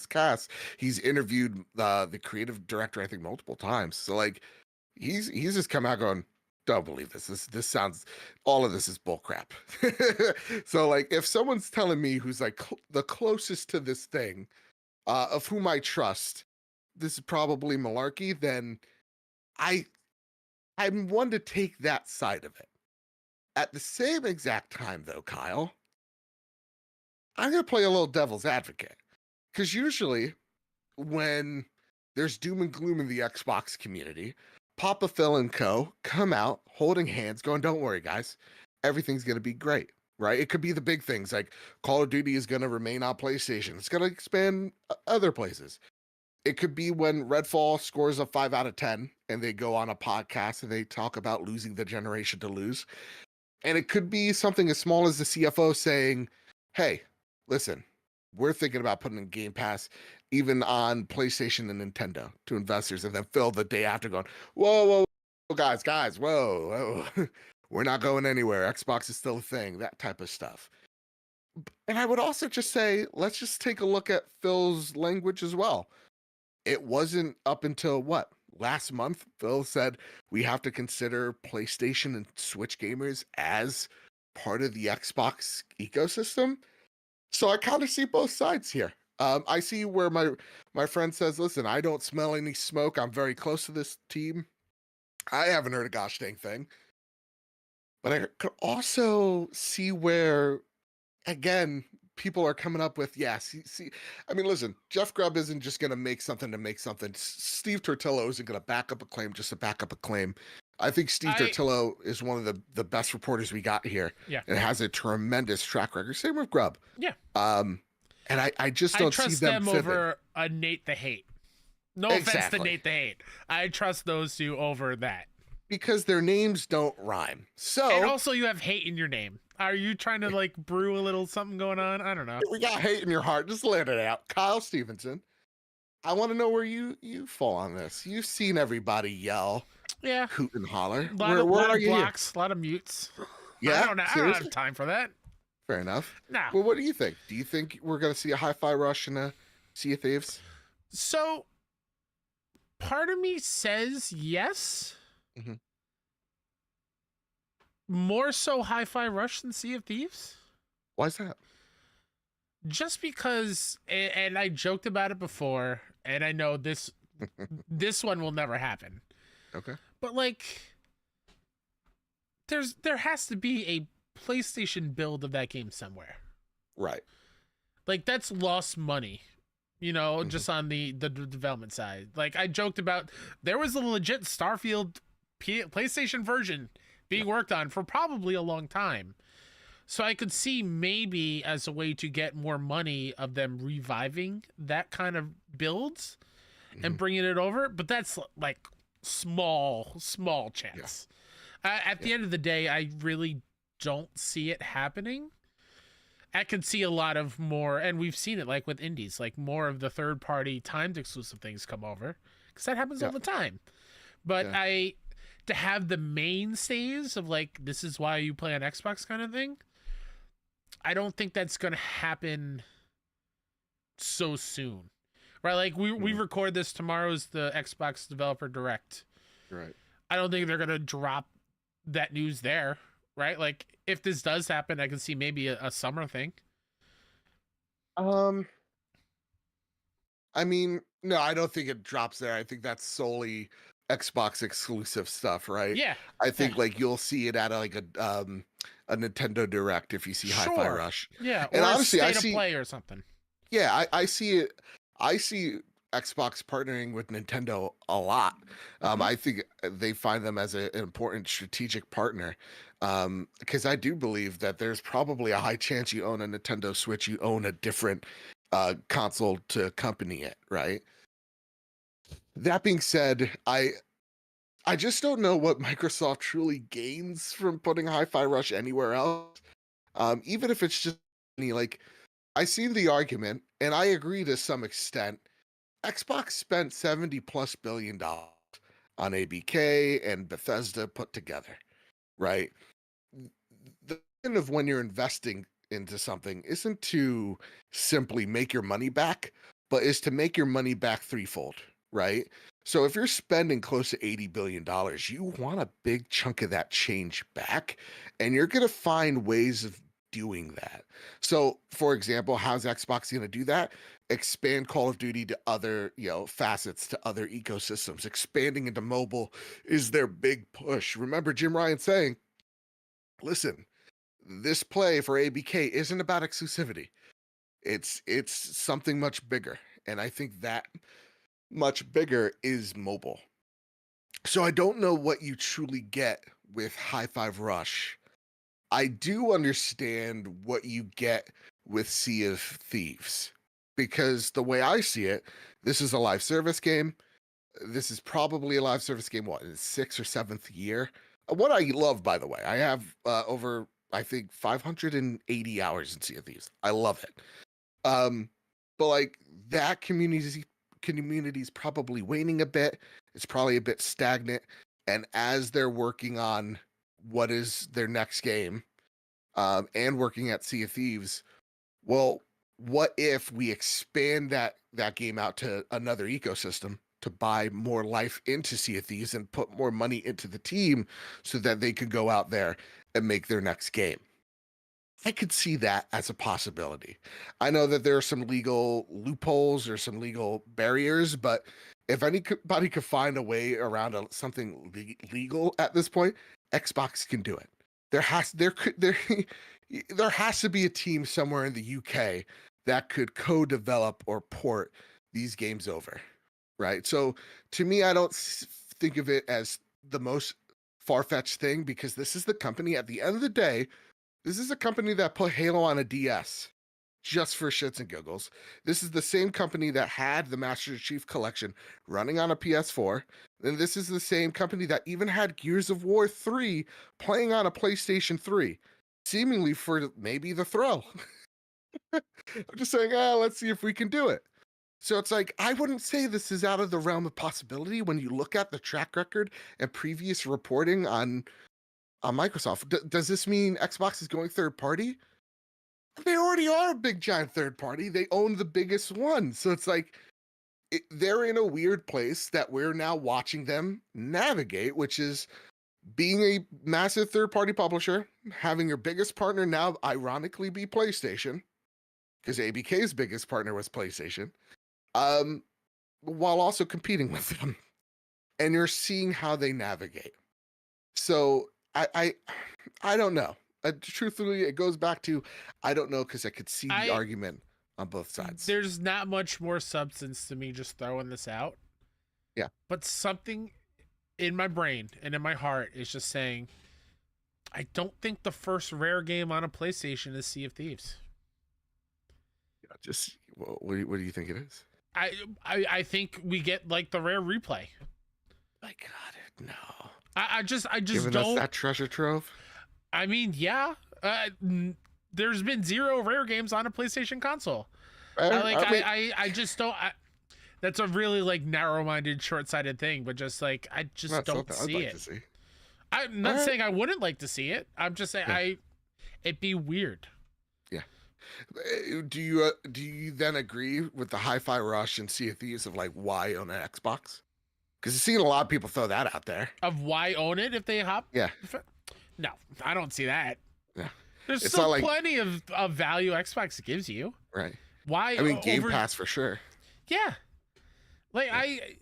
cast. He's interviewed the creative director, I think, multiple times. So like, he's just come out going, "Don't believe this. This sounds, all of this is bullcrap." So like, if someone's telling me who's like the closest to this thing, of whom I trust, this is probably malarkey, then I'm one to take that side of it. At the same exact time, though, Kyle, I'm gonna play a little devil's advocate. Because usually when there's doom and gloom in the Xbox community, Papa Phil and co. come out holding hands going, "Don't worry, guys. Everything's going to be great," right? It could be the big things like Call of Duty is going to remain on PlayStation. It's going to expand other places. It could be when Redfall scores a 5 out of 10 and they go on a podcast and they talk about losing the generation to lose. And it could be something as small as the CFO saying, "Hey, listen, we're thinking about putting in Game Pass even on PlayStation and Nintendo to investors." And then Phil the day after going, "Whoa, whoa, whoa, guys, whoa, whoa. We're not going anywhere. Xbox is still a thing," that type of stuff. And I would also just say, let's just take a look at Phil's language as well. It wasn't up until last month, Phil said we have to consider PlayStation and Switch gamers as part of the Xbox ecosystem. So I kind of see both sides here. I see where my friend says, "Listen, I don't smell any smoke. I'm very close to this team. I haven't heard a gosh dang thing." But I could also see where, again, people are coming up with, see, I mean, listen, Jeff Grubb isn't just going to make something to make something. Steve Tortillo isn't going to back up a claim just to back up a claim. I think Steve Tortillo is one of the best reporters we got here. Yeah. And has a tremendous track record. Same with Grubb. Yeah. And I just don't trust see them over a Nate the Hate. No offense to Nate the Hate. I trust those two over that. Because their names don't rhyme. So, and also you have hate in your name. Are you trying to like brew a little something going on? I don't know. We got hate in your heart. Just let it out. Kyle Stevenson, I want to know where you fall on this. You've seen everybody yell, hoot and holler. Where are you blocks, here? A lot of mutes. Yeah, I don't have time for that. Fair enough. Nah. Well, what do you think? Do you think we're going to see a Hi-Fi Rush and a Sea of Thieves? So, part of me says yes. Mm-hmm. More so Hi-Fi Rush than Sea of Thieves. Why is that? Just because, and I joked about it before, and I know this one will never happen. Okay. But like, there has to be a PlayStation build of that game somewhere. Right. Like, that's lost money, just on the development side. Like, I joked about, there was a legit Starfield PlayStation version being worked on for probably a long time. So I could see maybe as a way to get more money of them reviving that kind of builds and bringing it over. But that's like small chance. Yeah. At the end of the day, I really don't see it happening. I can see a lot of more, and we've seen it like with indies, like more of the third-party timed exclusive things come over, because that happens all the time. But to have the mainstays of like, this is why you play on Xbox kind of thing. I don't think that's going to happen so soon. Right? Like we record this, tomorrow's the Xbox Developer Direct. Right. I don't think they're going to drop that news there, right? Like if this does happen, I can see maybe a summer thing. I mean, no, I don't think it drops there. I think that's solely Xbox exclusive stuff, right? Yeah. I think like you'll see it at like a Nintendo Direct if you see Hi-Fi Rush. Yeah, and or honestly, a I state see of play or something. Yeah, I see it. I see Xbox partnering with Nintendo a lot. I think they find them as an important strategic partner. Because I do believe that there's probably a high chance you own a Nintendo Switch, you own a different console to accompany it, right? That being said, I just don't know what Microsoft truly gains from putting Hi-Fi Rush anywhere else. Even if it's just like, I see the argument, and I agree to some extent. Xbox spent $70+ billion on ABK and Bethesda put together, right? The end of when you're investing into something isn't to simply make your money back, but is to make your money back threefold, right? So if you're spending close to $80 billion, you want a big chunk of that change back, and you're going to find ways of doing that. So, for example, how's Xbox going to do that? Expand Call of Duty to other, facets, to other ecosystems. Expanding into mobile is their big push. Remember Jim Ryan saying, listen, this play for ABK isn't about exclusivity. It's something much bigger. And I think that much bigger is mobile. So I don't know what you truly get with Hi-Fi Rush. I do understand what you get with Sea of Thieves, because the way I see it, this is a live service game. This is probably a live service game, in its 6th or 7th year. What I love, by the way, I have over, I think, 580 hours in Sea of Thieves. I love it. But like that community's probably waning a bit. It's probably a bit stagnant. And as they're working on what is their next game, and working at Sea of Thieves, well, what if we expand that game out to another ecosystem to buy more life into Sea of Thieves and put more money into the team so that they could go out there and make their next game? I could see that as a possibility. I know that there are some legal loopholes or some legal barriers, but if anybody could find a way around something legal at this point, Xbox can do it. There has to be a team somewhere in the UK that could co-develop or port these games over, right? So to me, I don't think of it as the most far-fetched thing, because this is the company, at the end of the day, this is a company that put Halo on a DS just for shits and giggles. This is the same company that had the Master Chief Collection running on a PS4. And this is the same company that even had Gears of War 3 playing on a PlayStation 3, seemingly for maybe the thrill. I'm just saying, let's see if we can do it. So it's like, I wouldn't say this is out of the realm of possibility when you look at the track record and previous reporting on Microsoft. Does this mean Xbox is going third party? They already are a big giant third party. They own the biggest one. So it's like, they're in a weird place that we're now watching them navigate, which is being a massive third party publisher, having your biggest partner now ironically be PlayStation, because ABK's biggest partner was PlayStation, while also competing with them. And you're seeing how they navigate. So I don't know. Truthfully, it goes back to, I don't know, because I could see the argument on both sides. There's not much more substance to me just throwing this out. Yeah. But something in my brain and in my heart is just saying, I don't think the first Rare game on a PlayStation is Sea of Thieves. Just what do you think it is? I think we get like the Rare replay. My God, no. I just Giving don't. Us that treasure trove. I mean, yeah. There's been 0 Rare games on a PlayStation console. I just don't. That's a really like narrow-minded, short-sighted thing, but just like I just don't see it. I'm not saying I wouldn't like to see it. I'm just saying it'd be weird. Yeah. Do you then agree with the Hi-Fi Rush and Sea of Thieves of like why own an Xbox? Because I've seen a lot of people throw that out there. Of why own it if they hop? Yeah. No, I don't see that. Yeah. There's It's still not like, plenty of value Xbox gives you. right. Why? I mean, Game Pass for sure. Yeah. Like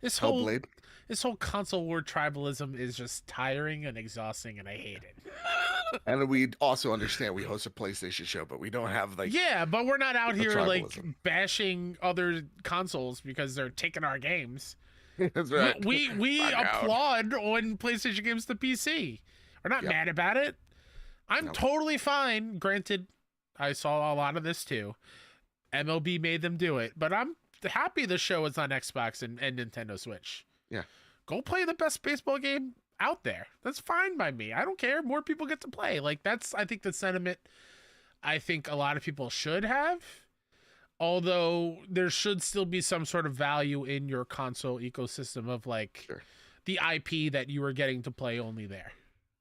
this whole Hellblade. this whole console war tribalism is just tiring and exhausting, and I hate it. And we also understand we host a PlayStation show, but we don't have like but we're not out here like tribalism. bashing other consoles because they're taking our games. That's right. We applaud when PlayStation games to PC. We're not mad about it. I'm totally fine. Granted, I saw a lot of this too. MLB made them do it, but I'm happy the show is on Xbox and Nintendo Switch. Yeah. Go play the best baseball game out there. That's fine by me. I don't care. More people get to play. Like that's I think the sentiment I think a lot of people should have. Although there should still be some sort of value in your console ecosystem of like the IP that you are getting to play only there.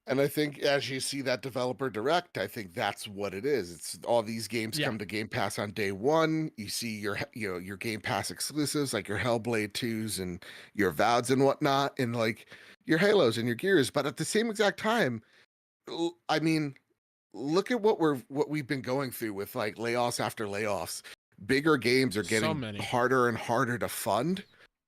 And I think as you see that developer direct, I think that's what it is. It's all these games come to Game Pass on day one. You see your Game Pass exclusives like your Hellblade 2s and your Vouds and whatnot, and like your Halos and your Gears. But at the same exact time, I mean, look at what we've been going through with like layoffs after layoffs. Bigger games are getting harder and harder to fund.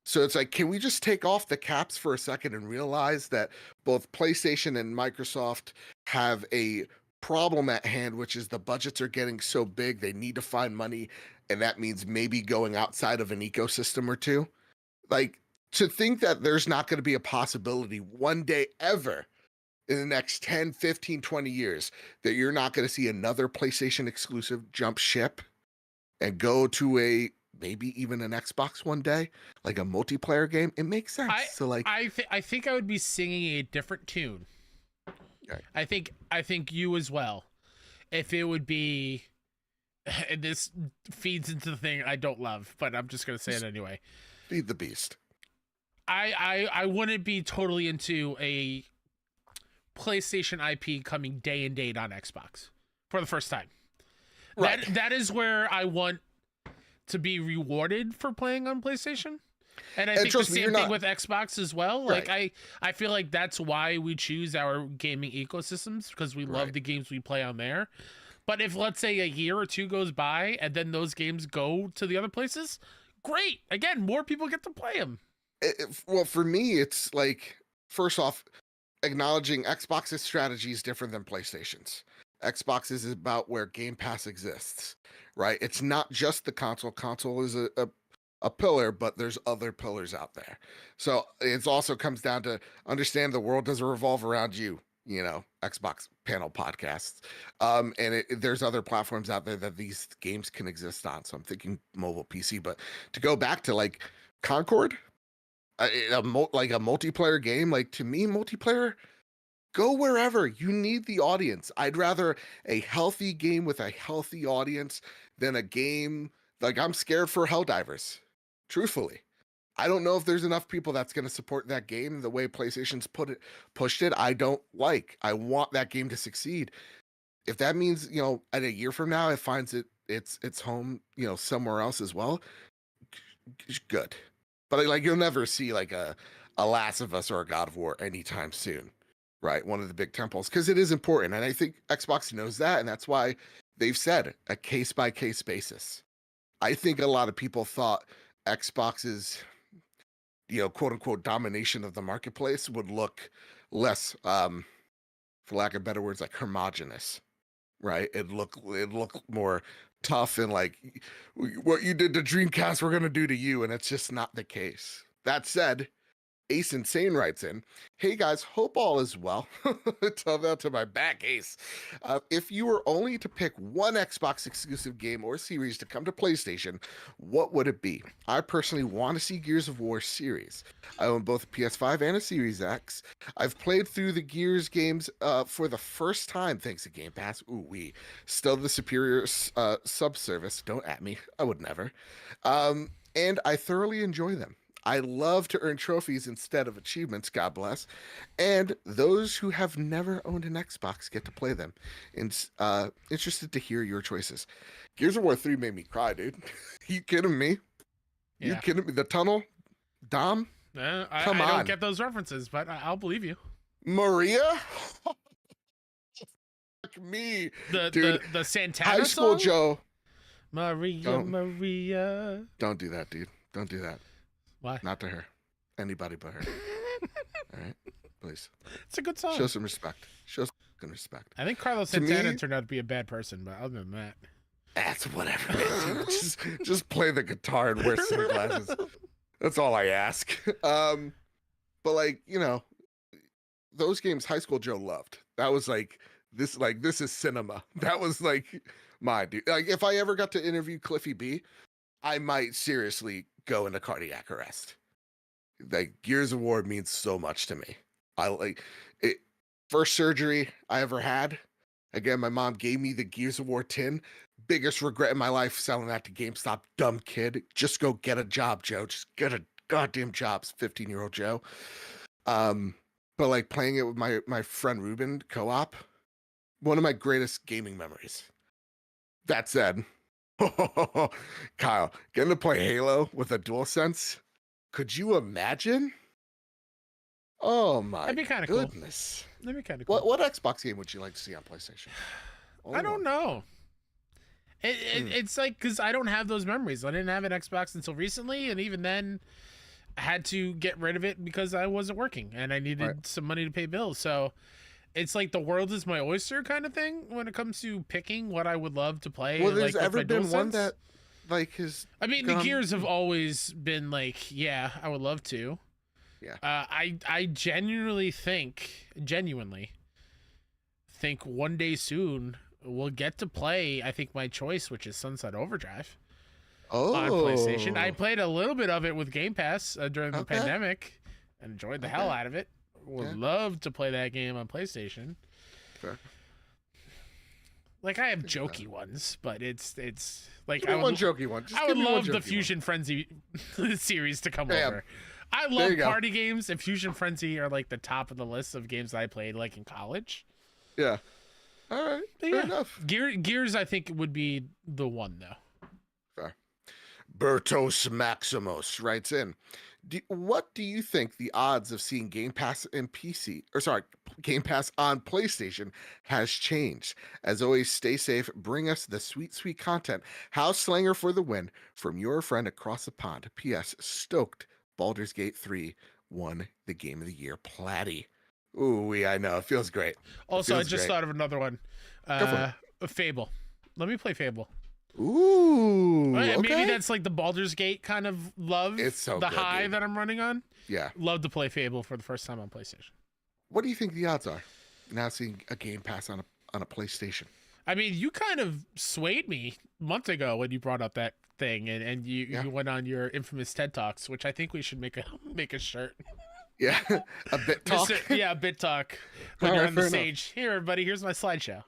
So it's like, can we just take off the caps for a second and realize that both PlayStation and Microsoft have a problem at hand, which is the budgets are getting so big, they need to find money. And that means maybe going outside of an ecosystem or two. Like to think that there's not going to be a possibility one day ever in the next 10, 15, 20 years that you're not going to see another PlayStation exclusive jump ship and go to a maybe even an Xbox one day, like a multiplayer game, it makes sense. I think I would be singing a different tune. Right. I think you as well. If it would be, and this feeds into the thing I don't love, but I'm just gonna say it anyway. Feed the beast. I wouldn't be totally into a PlayStation IP coming day and date on Xbox for the first time. Right. That is where I want to be rewarded for playing on PlayStation. And I think the same thing with Xbox as well. Like I feel like that's why we choose our gaming ecosystems, because we love the games we play on there. But if let's say a year or two goes by and then those games go to the other places, great. Again, more people get to play them. Well, for me, it's like, first off, acknowledging Xbox's strategy is different than PlayStation's. Xbox is about where Game Pass exists, right? It's not just the console. Console is a pillar, but there's other pillars out there. So it also comes down to understand the world doesn't revolve around you, you know, Xbox panel podcasts. And there's other platforms out there that these games can exist on. So I'm thinking mobile PC, but to go back to like Concord, like a multiplayer game, like to me, multiplayer, go wherever. You need the audience. I'd rather a healthy game with a healthy audience than a game like I'm scared for Helldivers. Truthfully, I don't know if there's enough people that's going to support that game the way PlayStation's pushed it. I don't like. I want that game to succeed. If that means, you know, at a year from now it finds its home, you know, somewhere else as well, good. But like you'll never see like a Last of Us or a God of War anytime soon. Right, one of the big temples, because it is important, and I think Xbox knows that, and that's why they've said a case-by-case basis. I think a lot of people thought Xbox's, you know, quote-unquote domination of the marketplace would look less, for lack of better words, like homogenous, right? It'd look more tough and like what you did to Dreamcast, we're gonna do to you, and it's just not the case. That said, Ace Insane writes in, "Hey guys, hope all is well." Tell that to my back, Ace. If you were only to pick one Xbox exclusive game or series to come to PlayStation, what would it be? I personally want to see Gears of War series. I own both a PS5 and a Series X. I've played through the Gears games for the first time thanks to Game Pass. Ooh-wee. Still the superior subservice. Don't at me. I would never. And I thoroughly enjoy them. I love to earn trophies instead of achievements, God bless. And those who have never owned an Xbox get to play them. And interested to hear your choices. Gears of War 3 made me cry, dude. You kidding me? You Yeah. kidding me? The tunnel? Dom? I Come don't on. get those references, but I'll believe you. Maria? Fuck me. Dude, The Santana High School song? Joe. Maria, Maria. Don't do that, dude. Don't do that. Why? Not to her. Anybody but her. All right? Please. It's a good song. Show some respect. Show some respect. I think Carlos To Santana me- turned out to be a bad person, but other than that. That's whatever. Man. just play the guitar and wear sunglasses. That's all I ask. But like, you know, those games High School Joe loved. That was like this is cinema. That was like my dude. Like if I ever got to interview Cliffy B, I might seriously go into cardiac arrest. Like Gears of War means so much to me. I like it. First surgery I ever had. Again, my mom gave me the Gears of War tin. Biggest regret in my life selling that to GameStop. Dumb kid. Just go get a job, Joe. Just get a goddamn job, 15-year-old Joe. But like playing it with my friend Ruben co-op, one of my greatest gaming memories. That said, Kyle, getting to play Halo with a DualSense, could you imagine? Oh my That'd be kind of cool. goodness. That'd be kind of cool. What Xbox game would you like to see on PlayStation? I don't know. It's like, because I don't have those memories. I didn't have an Xbox until recently, and even then I had to get rid of it because I wasn't working and I needed some money to pay bills. So it's like the world is my oyster kind of thing when it comes to picking what I would love to play. Well, there's like, ever with my been one DualSense. that like has I mean, gone- the Gears have always been like, yeah, I would love to. Yeah. I genuinely think one day soon we'll get to play, I think, my choice, which is Sunset Overdrive on PlayStation. I played a little bit of it with Game Pass during the Okay. pandemic and enjoyed the hell out of it. Would love to play that game on PlayStation. Fair. Like, I have jokey ones, but it's like Give me one jokey one. Just I give would me one love the jokey one. Fusion Frenzy series to come Bam. over. I There love you go. party games, and Fusion Frenzy are like the top of the list of games that I played like in college. Yeah. All right. But Fair yeah. enough. Gears, I think, would be the one though. Fair. Bertos Maximus writes in. What do you think the odds of seeing Game Pass on PlayStation has changed? As always, stay safe. Bring us the sweet, sweet content. House Slanger for the win from your friend across the pond. P.S. Stoked Baldur's Gate 3 won the Game of the Year Platty. Ooh, I know. It feels great. Also, I feels just great. thought of another one. for Fable. Let me play Fable. Ooh, Maybe okay. that's like the Baldur's Gate kind of love. It's so the good, high dude. that I'm running on. Yeah. Love to play Fable for the first time on PlayStation. What do you think the odds are now seeing a Game Pass on a PlayStation? I mean, you kind of swayed me a month ago when you brought up that thing, and you went on your infamous TED Talks, which I think we should make a shirt. Yeah, a bit talk. Yeah, a bit talk when All you're right, on the fair stage. Here, everybody, here's my slideshow.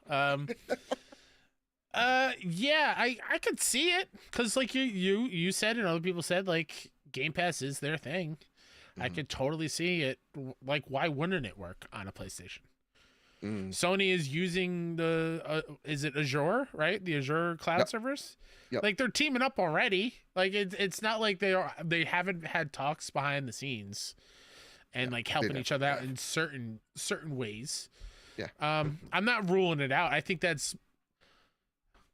Yeah, I could see it because like you said and other people said, like Game Pass is their thing. I could totally see it. Like, why wouldn't it work on a PlayStation? Sony is using the is it Azure, right? The Azure cloud servers. Yep. Like, they're teaming up already. Like, it's not like they haven't had talks behind the scenes and like helping each other out in certain ways. Yeah. I'm not ruling it out. I think that's,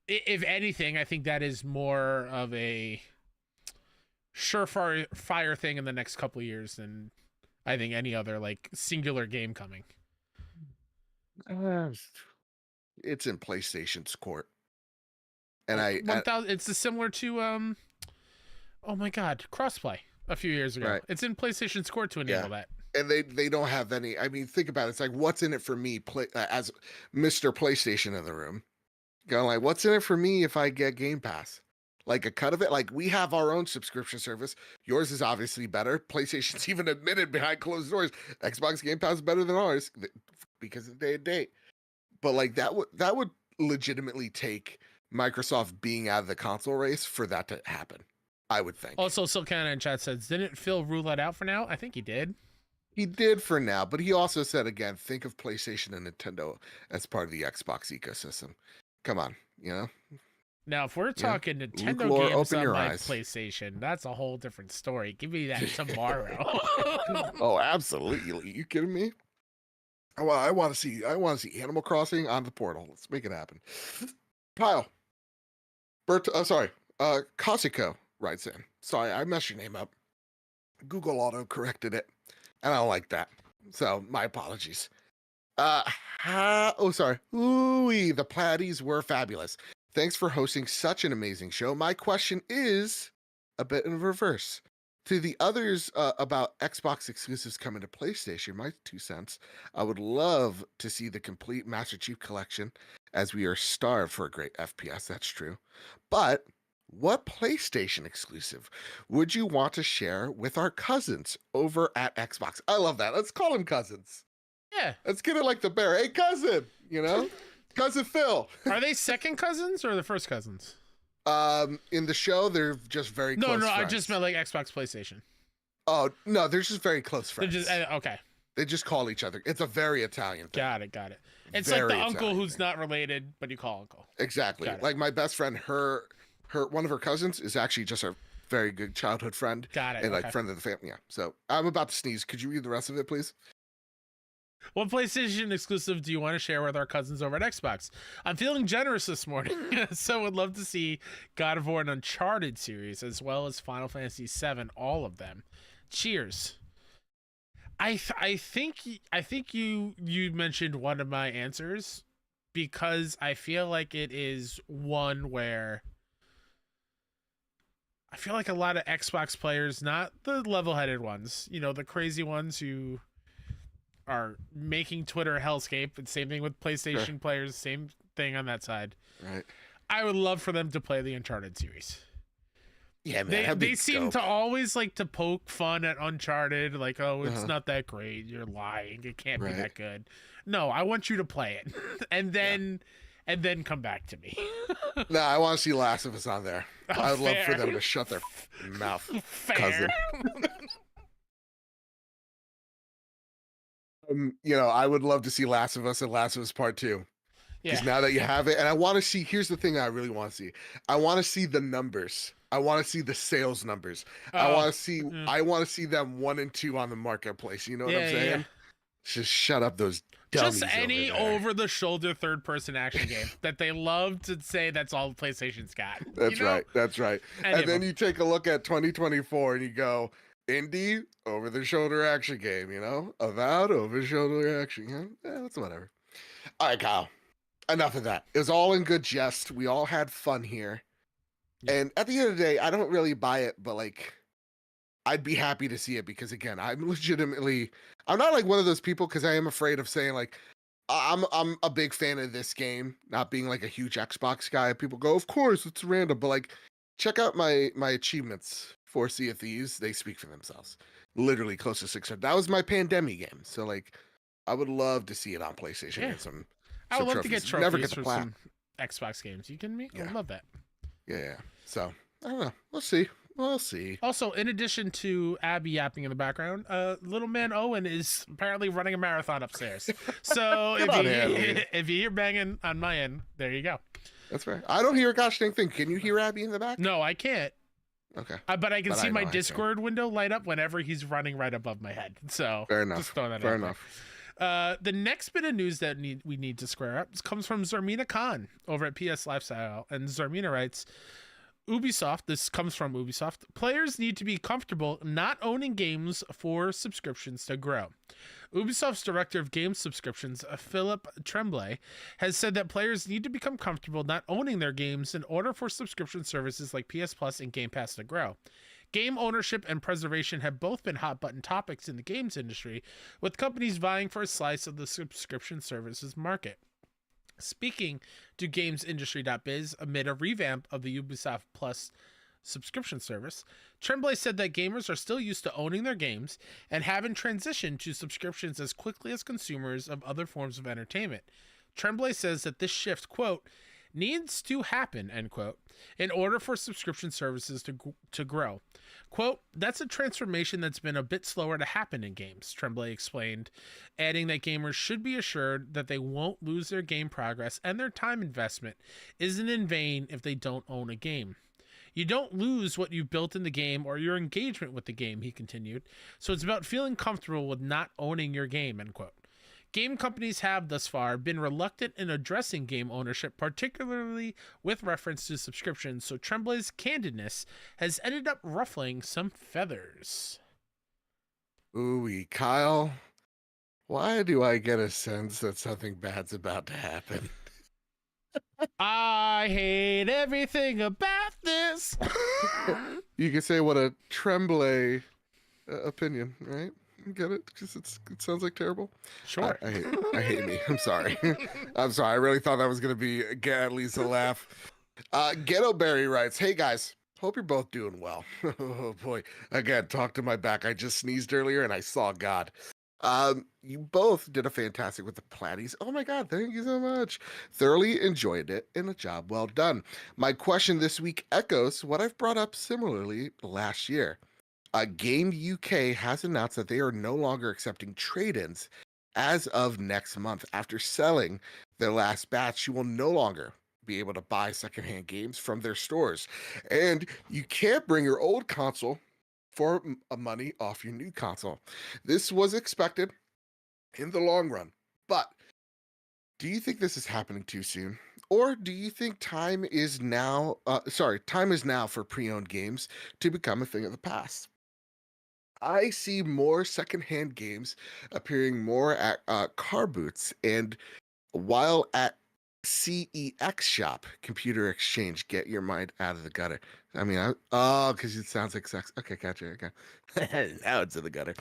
if anything, I think that is more of a surefire thing in the next couple of years than I think any other like singular game coming. It's in PlayStation's court, and 1000. It's similar to oh my god, crossplay a few years ago. Right. It's in PlayStation's court to enable that. and they don't have any. I mean, think about it. It's like, what's in it for me? As Mr. PlayStation in the room, going like, what's in it for me if I get Game Pass? Like a cut of it. Like, we have our own subscription service. Yours is obviously better. PlayStation's even admitted behind closed doors, Xbox Game Pass is better than ours because of day to day. But like that would legitimately take Microsoft being out of the console race for that to happen. I would think. Also, Silkana in chat says, didn't Phil rule that out for now? I think he did. He did for now, but he also said again, think of PlayStation and Nintendo as part of the Xbox ecosystem. Come on, you know? Now, if we're talking Nintendo Lore, games open on your my eyes. PlayStation, that's a whole different story. Give me that tomorrow. Oh, absolutely. You kidding me? Oh, well, I want to see Animal Crossing on the Portal. Let's make it happen. Kyle. Cosico writes in. Sorry, I messed your name up. Google auto corrected it, and I don't like that. So my apologies. Sorry. Ooh, the Platties were fabulous. Thanks for hosting such an amazing show. My question is a bit in reverse. To the others about Xbox exclusives coming to PlayStation, my 2 cents, I would love to see the complete Master Chief Collection, as we are starved for a great FPS, that's true. But what PlayStation exclusive would you want to share with our cousins over at Xbox? I love that. Let's call them cousins. Yeah. Let's get it like the bear. Hey, cousin, you know? Cousin Phil. Are they second cousins or the first cousins? In the show, they're just very close friends. I just meant like Xbox, PlayStation. Oh, no, they're just very close friends. They're just, okay. They just call each other. It's a very Italian thing. Got it. It's Very like the uncle Italian who's thing. not related, but you call uncle. Exactly. Like my best friend, one of her cousins is actually just a very good childhood friend. Got it. And like okay. friend of the family. Yeah. So I'm about to sneeze. Could you read the rest of it, please? What PlayStation exclusive do you want to share with our cousins over at Xbox? I'm feeling generous this morning, so would love to see God of War and Uncharted series, as well as Final Fantasy VII, all of them. Cheers. I think you mentioned one of my answers, because I feel like it is one where I feel like a lot of Xbox players, not the level-headed ones, you know, the crazy ones who are making Twitter a hellscape, and same thing with PlayStation players, same thing on that side. Right. I would love for them to play the Uncharted series. Yeah, man. They seem to always like to poke fun at Uncharted, like, oh, it's not that great. You're lying. It can't be that good. No, I want you to play it, and then come back to me. No, I want to see Last of Us on there. Oh, I'd love for them to shut their mouth, Fair. cousin. You know, I would love to see Last of Us and Last of Us Part 2. Because now that you have it, and I want to see, here's the thing I really want to see. I want to see the numbers. I want to see the sales numbers. I want to see them 1 and 2 on the marketplace. You know what I'm saying? Yeah. Just shut up those dummies. Just any over-the-shoulder third-person action game that they love to say that's all PlayStation's got. That's right. That's right. And then you take a look at 2024 and you go, indie, over-the-shoulder action game, you know? Avowed, over-the-shoulder action game. Yeah, that's whatever. All right, Kyle. Enough of that. It was all in good jest. We all had fun here. Yeah. And at the end of the day, I don't really buy it, but like, I'd be happy to see it because again, I'm not like one of those people, because I am afraid of saying like, I'm a big fan of this game, not being like a huge Xbox guy. People go, of course, it's random, but like, check out my achievements for Sea of Thieves. They speak for themselves. Literally close to 600. That was my pandemic game. So like, I would love to see it on PlayStation and some. I would love to get trophies Never get for some Xbox games. You kidding me? I would love that. Yeah. So, I don't know. We'll see. Also, in addition to Abby yapping in the background, little man Owen is apparently running a marathon upstairs. So, if you hear banging on my end, there you go. That's right. I don't hear a gosh dang thing. Can you hear Abby in the back? No, I can't. Okay. But I can see my Discord window light up whenever he's running right above my head. So, fair enough. Just throwing that fair out enough. The next bit of news that we need to square up comes from Zarmina Khan over at PS Lifestyle, and Zarmina writes, this comes from Ubisoft, players need to be comfortable not owning games for subscriptions to grow. Ubisoft's director of game subscriptions, Philip Tremblay, has said that players need to become comfortable not owning their games in order for subscription services like PS Plus and Game Pass to grow. Game ownership and preservation have both been hot-button topics in the games industry, with companies vying for a slice of the subscription services market. Speaking to GamesIndustry.biz amid a revamp of the Ubisoft Plus subscription service, Tremblay said that gamers are still used to owning their games and haven't transitioned to subscriptions as quickly as consumers of other forms of entertainment. Tremblay says that this shift, quote, needs to happen, end quote, in order for subscription services to grow. Quote, that's a transformation that's been a bit slower to happen in games, Tremblay explained, adding that gamers should be assured that they won't lose their game progress and their time investment isn't in vain if they don't own a game. You don't lose what you built in the game or your engagement with the game, he continued. So it's about feeling comfortable with not owning your game, end quote. Game companies have thus far been reluctant in addressing game ownership, particularly with reference to subscriptions, so Tremblay's candidness has ended up ruffling some feathers. Ooh, Kyle, why do I get a sense that something bad's about to happen? I hate everything about this. You could say what a Tremblay opinion, right? Get it? Because it sounds like terrible. Sure. I hate me. I'm sorry. I'm sorry. I really thought that was gonna be at least a laugh. Ghetto Berry writes, "Hey guys, hope you're both doing well." Oh boy, again, talk to my back. I just sneezed earlier and I saw God. You both did a fantastic with the Platties. Oh my God, thank you so much. Thoroughly enjoyed it and a job well done. My question this week echoes what I've brought up similarly last year. Game UK has announced that they are no longer accepting trade-ins as of next month. After selling their last batch, you will no longer be able to buy secondhand games from their stores. And you can't bring your old console for money off your new console. This was expected in the long run. But do you think this is happening too soon? Or do you think time is now for pre-owned games to become a thing of the past? I see more secondhand games appearing more at car booths and while at CEX shop, Computer Exchange. Get your mind out of the gutter. I mean, because it sounds like sex. Okay, gotcha. Okay, now it's in the gutter.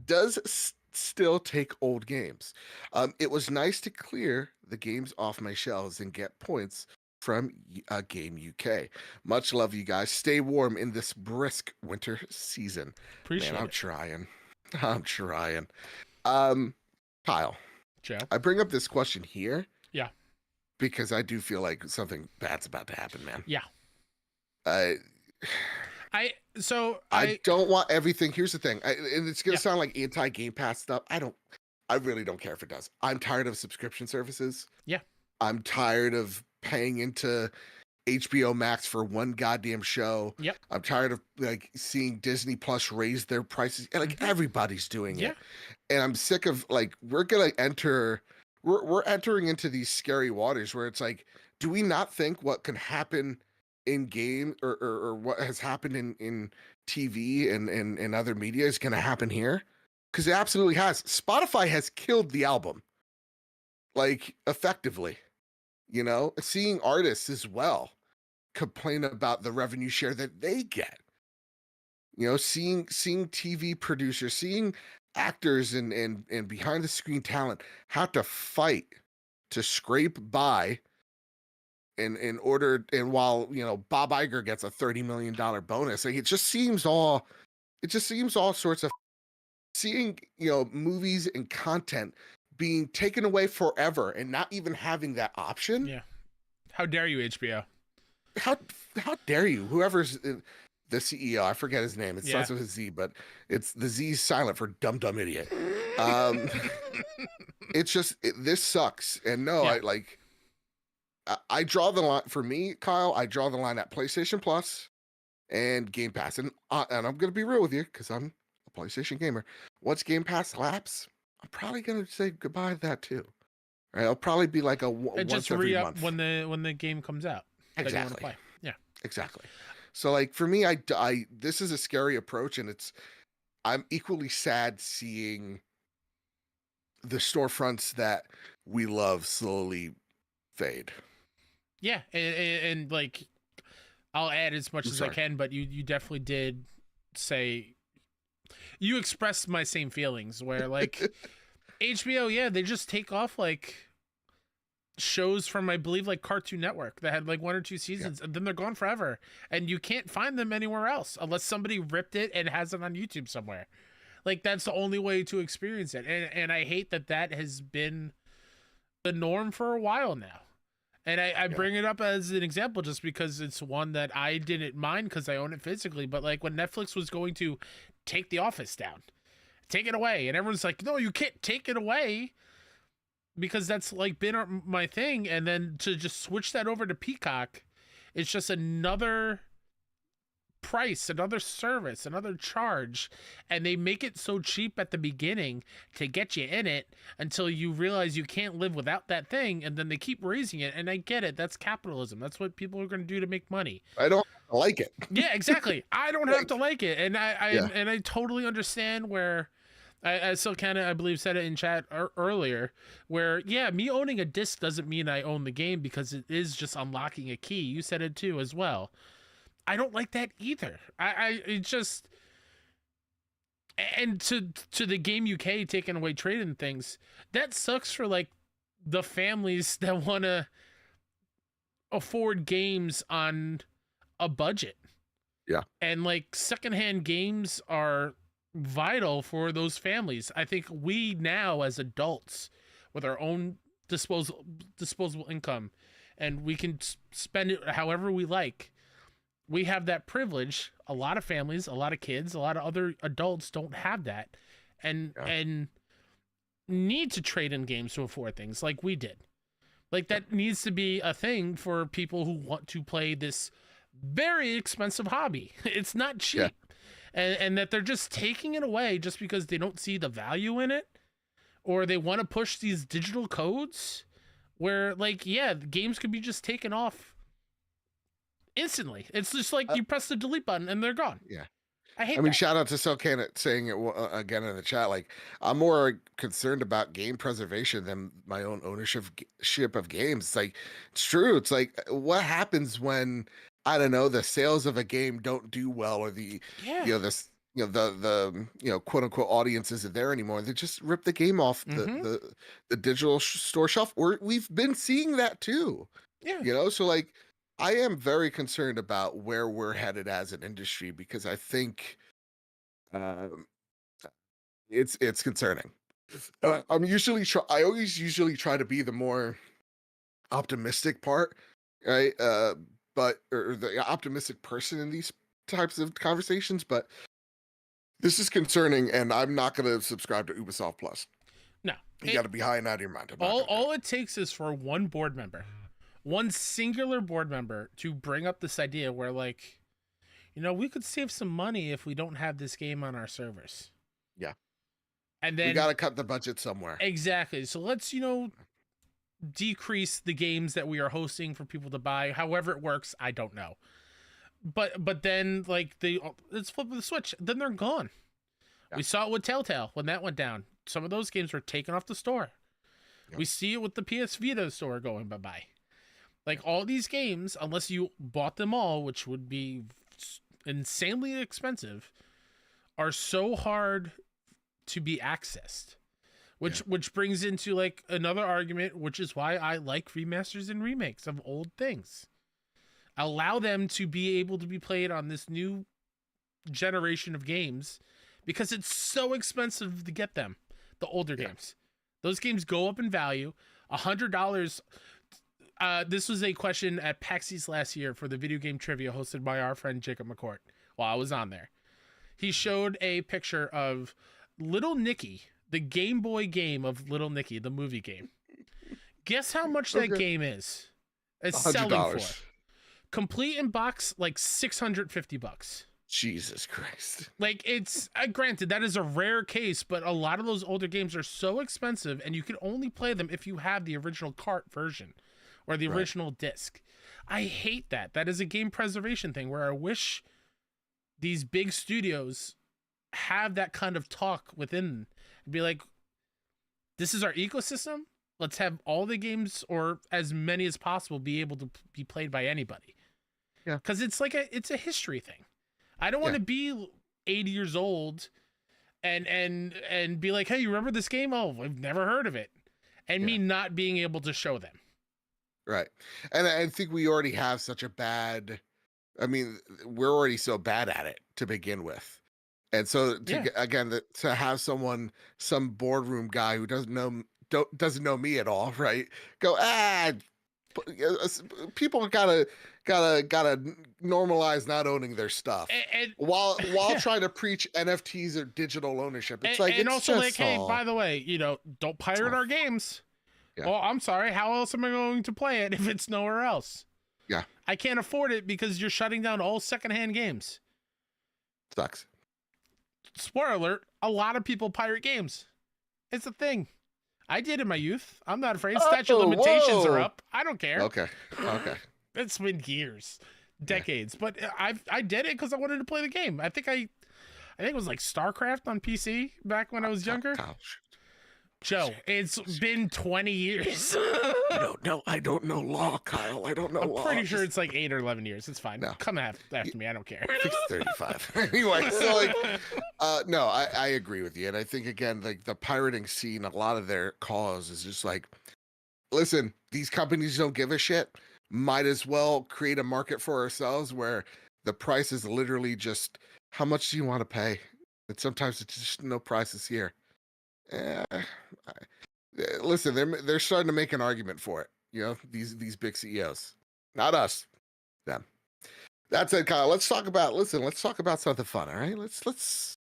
Does still take old games. It was nice to clear the games off my shelves and get points from Game UK. Much love, you guys. Stay warm in this brisk winter season. Appreciate Man, it. I'm trying. Kyle, Joe? I bring up this question here. Yeah. Because I do feel like something bad's about to happen, man. Yeah. I I don't want everything. Here's the thing, and it's gonna sound like anti-Game Pass stuff. I really don't care if it does. I'm tired of subscription services. Yeah. I'm tired of paying into HBO Max for one goddamn show. Yep. I'm tired of like seeing Disney Plus raise their prices. And like everybody's doing it. And I'm sick of like we're entering into these scary waters where it's like, do we not think what can happen in game or what has happened in TV and other media is going to happen here? Because it absolutely has. Spotify has killed the album, like effectively. You know, seeing artists as well complain about the revenue share that they get. You know, seeing TV producers, seeing actors and behind the screen talent have to fight to scrape by in order, and while, you know, Bob Iger gets a $30 million bonus. Like, it just seems all sorts of seeing, you know, movies and content being taken away forever and not even having that option. Yeah. How dare you, HBO? How dare you? Whoever's the CEO, I forget his name. It starts with a Z, but it's the Z's silent for dumb idiot. It's just this sucks. And no, I draw the line for me, Kyle. I draw the line at PlayStation Plus and Game Pass, and I'm gonna be real with you because I'm a PlayStation gamer. Once Game Pass lapse, I'm probably gonna say goodbye to that too. Right? I'll probably be like once every month when the game comes out. Exactly. That you want to play. Yeah. Exactly. So like for me, I this is a scary approach, and I'm equally sad seeing the storefronts that we love slowly fade. Yeah, and like I'll add as much as I can, but you definitely did say you expressed my same feelings where like HBO, they just take off like shows from I believe like Cartoon Network that had like 1 or 2 seasons and then they're gone forever and you can't find them anywhere else unless somebody ripped it and has it on YouTube somewhere. Like that's the only way to experience it, and I hate that has been the norm for a while now. And I Yeah. bring it up as an example just because it's one that I didn't mind because I own it physically. But like when Netflix was going to take The Office down, take it away, and everyone's like, no, you can't take it away because that's like been my thing. And then to just switch that over to Peacock, it's just another price, another service, another charge, and they make it so cheap at the beginning to get you in it until you realize you can't live without that thing, and then they keep raising it. And I get it, that's capitalism, that's what people are going to do to make money. I don't like it. Yeah, exactly. I don't have to like it, and Yeah. I totally understand where I still kind of, I believe, said it in chat earlier, where, yeah, me owning a disc doesn't mean I own the game because it is just unlocking a key. You said it too as well. I don't like that either. It just, and to the Game UK taking away trade-in things, that sucks for like the families that want to afford games on a budget. Yeah. And like secondhand games are vital for those families. I think we now as adults with our own disposable income, and we can spend it however we like, we have that privilege. A lot of families, a lot of kids, a lot of other adults don't have that, and need to trade in games to afford things like we did. Like that needs to be a thing for people who want to play this very expensive hobby. It's not cheap. Yeah. And that they're just taking it away just because they don't see the value in it, or they want to push these digital codes where, like, yeah, games could be just taken off instantly. It's just like you press the delete button and they're gone. Yeah. I hate I mean, that. shout out to Silcan saying it again in the chat. Like, I'm more concerned about game preservation than my own ownership of games. It's like, it's true. It's like, what happens when, I don't know, the sales of a game don't do well, or the, Yeah. the quote unquote audience isn't there anymore. They just rip the game off the digital store shelf. We've been seeing that too. Yeah. So like, I am very concerned about where we're headed as an industry, because I think it's concerning. I always usually try to be the more optimistic part, right? Or the optimistic person in these types of conversations, but this is concerning, and I'm not going to subscribe to Ubisoft Plus. No, You got to be high and out of your mind. All it takes is for one board member, one singular board member, to bring up this idea where, like, we could save some money if we don't have this game on our servers. Yeah. And then we got to cut the budget somewhere. Exactly. So let's, decrease the games that we are hosting for people to buy. However it works, I don't know. But then, like, let's flip the switch. Then they're gone. Yeah. We saw it with Telltale when that went down. Some of those games were taken off the store. Yeah. We see it with the PS Vita store going bye-bye. Like, all these games, unless you bought them all, which would be insanely expensive, are so hard to be accessed. Which brings into, like, another argument, which is why I like remasters and remakes of old things. Allow them to be able to be played on this new generation of games, because it's so expensive to get them, the older games. Those games go up in value. $100. This was a question at PAX East last year for the video game trivia hosted by our friend Jacob McCourt while I was on there. He showed a picture of Little Nicky, the Game Boy game of Little Nicky, the movie game. Guess how much that game is? It's selling for. Complete in box, like $650. Jesus Christ. Like, it's granted, that is a rare case, but a lot of those older games are so expensive, and you can only play them if you have the original cart version or the original disc. I hate that. That is a game preservation thing where I wish these big studios have that kind of talk within and be like, this is our ecosystem. Let's have all the games, or as many as possible, be able to be played by anybody. Yeah. Because it's like it's a history thing. I don't want to be 80 years old and be like, hey, you remember this game? Oh, I've never heard of it. And me not being able to show them. Right. And I think we already have such a bad, we're already so bad at it to begin with. And so to have some boardroom guy who doesn't know me at all, right? Go, People gotta normalize not owning their stuff while trying to preach NFTs or digital ownership. It's like, and it's also just like, hey, all, by the way, don't pirate our games. Yeah. Well, I'm sorry. How else am I going to play it if it's nowhere else? Yeah. I can't afford it because you're shutting down all secondhand games. Sucks. Spoiler alert, a lot of people pirate games. It's a thing. I did in my youth. I'm not afraid. Statute of limitations are up. I don't care. Okay. It's been years, decades, but I did it because I wanted to play the game. I think it was like StarCraft on PC back when I was younger. Joe, it's been 20 years. I don't know law, Kyle. I don't know law. I'm pretty sure it's like 8 or 11 years. It's fine. No. Come after me. I don't care. I think it's 35. Anyway, so like, no, I agree with you. And I think, again, like the pirating scene, a lot of their cause is just like, listen, these companies don't give a shit. Might as well create a market for ourselves where the price is literally just, how much do you want to pay? And sometimes it's just no prices here. Listen, they're starting to make an argument for it. These big CEOs, not us, them. That said, Kyle, let's talk about something fun. All right, let's.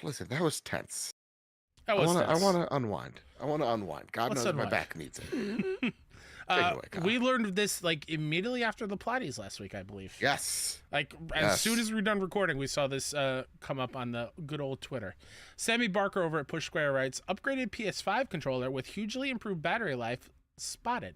Listen, that was tense. I want to unwind. God knows my back needs it. We learned of this like immediately after the Pilates last week, I believe. Yes. As soon as we were done recording, we saw this come up on the good old Twitter. Sammy Barker over at Push Square writes, upgraded PS5 controller with hugely improved battery life spotted.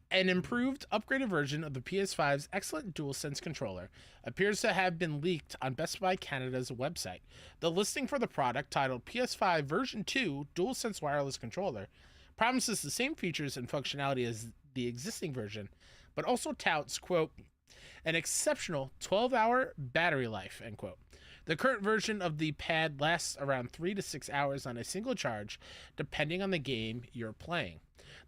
An improved, upgraded version of the PS5's excellent DualSense controller appears to have been leaked on Best Buy Canada's website. The listing for the product, titled PS5 version 2 DualSense wireless controller, promises the same features and functionality as the existing version, but also touts, quote, an exceptional 12-hour battery life, end quote. The current version of the pad lasts around 3 to 6 hours on a single charge, depending on the game you're playing.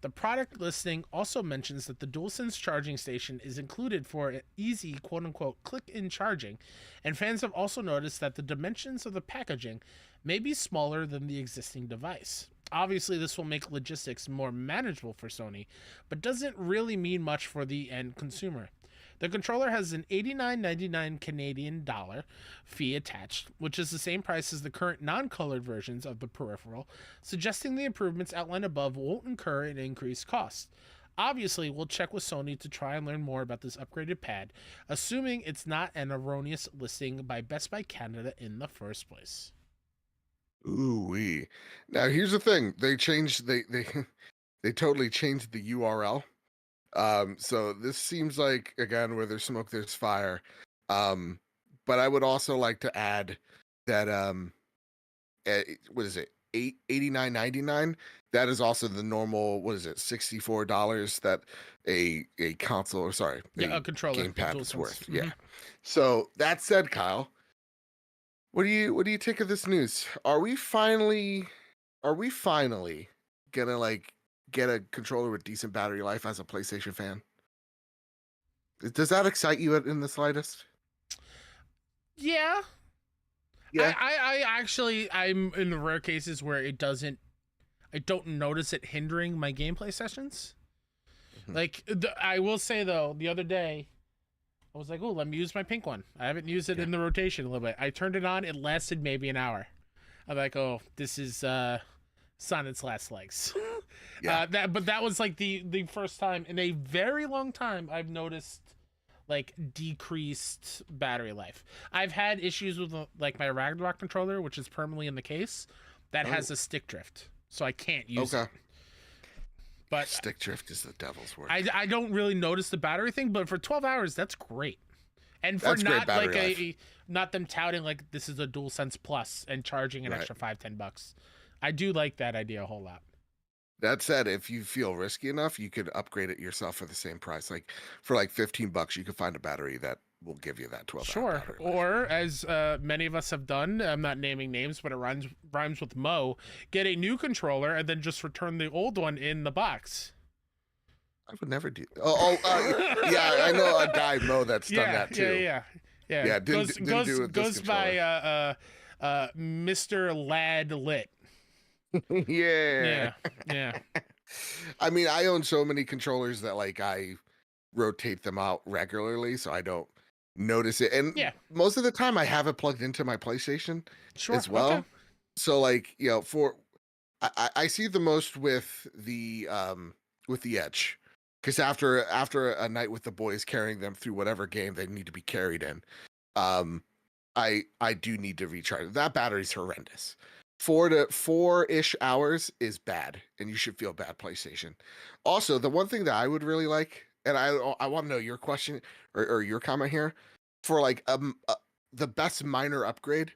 The product listing also mentions that the DualSense charging station is included for easy, quote-unquote, click-in charging, and fans have also noticed that the dimensions of the packaging may be smaller than the existing device. Obviously, this will make logistics more manageable for Sony, but doesn't really mean much for the end consumer. The controller has an $89.99 Canadian dollar fee attached, which is the same price as the current non-colored versions of the peripheral, suggesting the improvements outlined above won't incur an increased cost. Obviously, we'll check with Sony to try and learn more about this upgraded pad, assuming it's not an erroneous listing by Best Buy Canada in the first place. Ooh-wee. Now, here's the thing. They totally changed the URL. So this seems like, again, where there's smoke, there's fire. But I would also like to add that, what is it? $89.99. That is also the normal, what is it? $64 that a console, or sorry, a controller gamepad is worth. Mm-hmm. Yeah. So that said, Kyle, what do you think of this news? Are we finally gonna like get a controller with decent battery life as a PlayStation fan? Does that excite you in the slightest? Yeah. I actually, I'm in the rare cases where I don't notice it hindering my gameplay sessions. Mm-hmm. Like, I will say though, the other day, I was like, oh, let me use my pink one. I haven't used it in the rotation a little bit. I turned it on. It lasted maybe an hour. I'm like, oh, this is it's on its last legs. Yeah. But that was like the first time in a very long time I've noticed like decreased battery life. I've had issues with like my Ragnarok controller, which is permanently in the case, that has a stick drift, so I can't use it. But stick drift is the devil's work. I don't really notice the battery thing, but for 12 hours, that's great. And for not like not them touting like this is a DualSense Plus and charging an extra $5-10. I do like that idea a whole lot. That said, if you feel risky enough, you could upgrade it yourself for the same price. Like for like $15, you could find a battery that will give you that 12 Sure. battery life. Or as many of us have done, I'm not naming names, but it rhymes with Mo, get a new controller and then just return the old one in the box. I would never do. Yeah, I know a guy, Mo, that's done that too. Yeah. Didn't do it. Goes by Mr. Lad Lit. Yeah. I mean, I own so many controllers that like I rotate them out regularly, so I don't notice it. And Yeah, most of the time, I have it plugged into my PlayStation sure. as Okay. well. So like, for I see the most with the Edge, because after a night with the boys carrying them through whatever game they need to be carried in, um, I do need to recharge. That battery's horrendous. 4 ish hours is bad, and you should feel bad, PlayStation. Also, the one thing that I would really like, and I want to know your question or your comment here, for like the best minor upgrade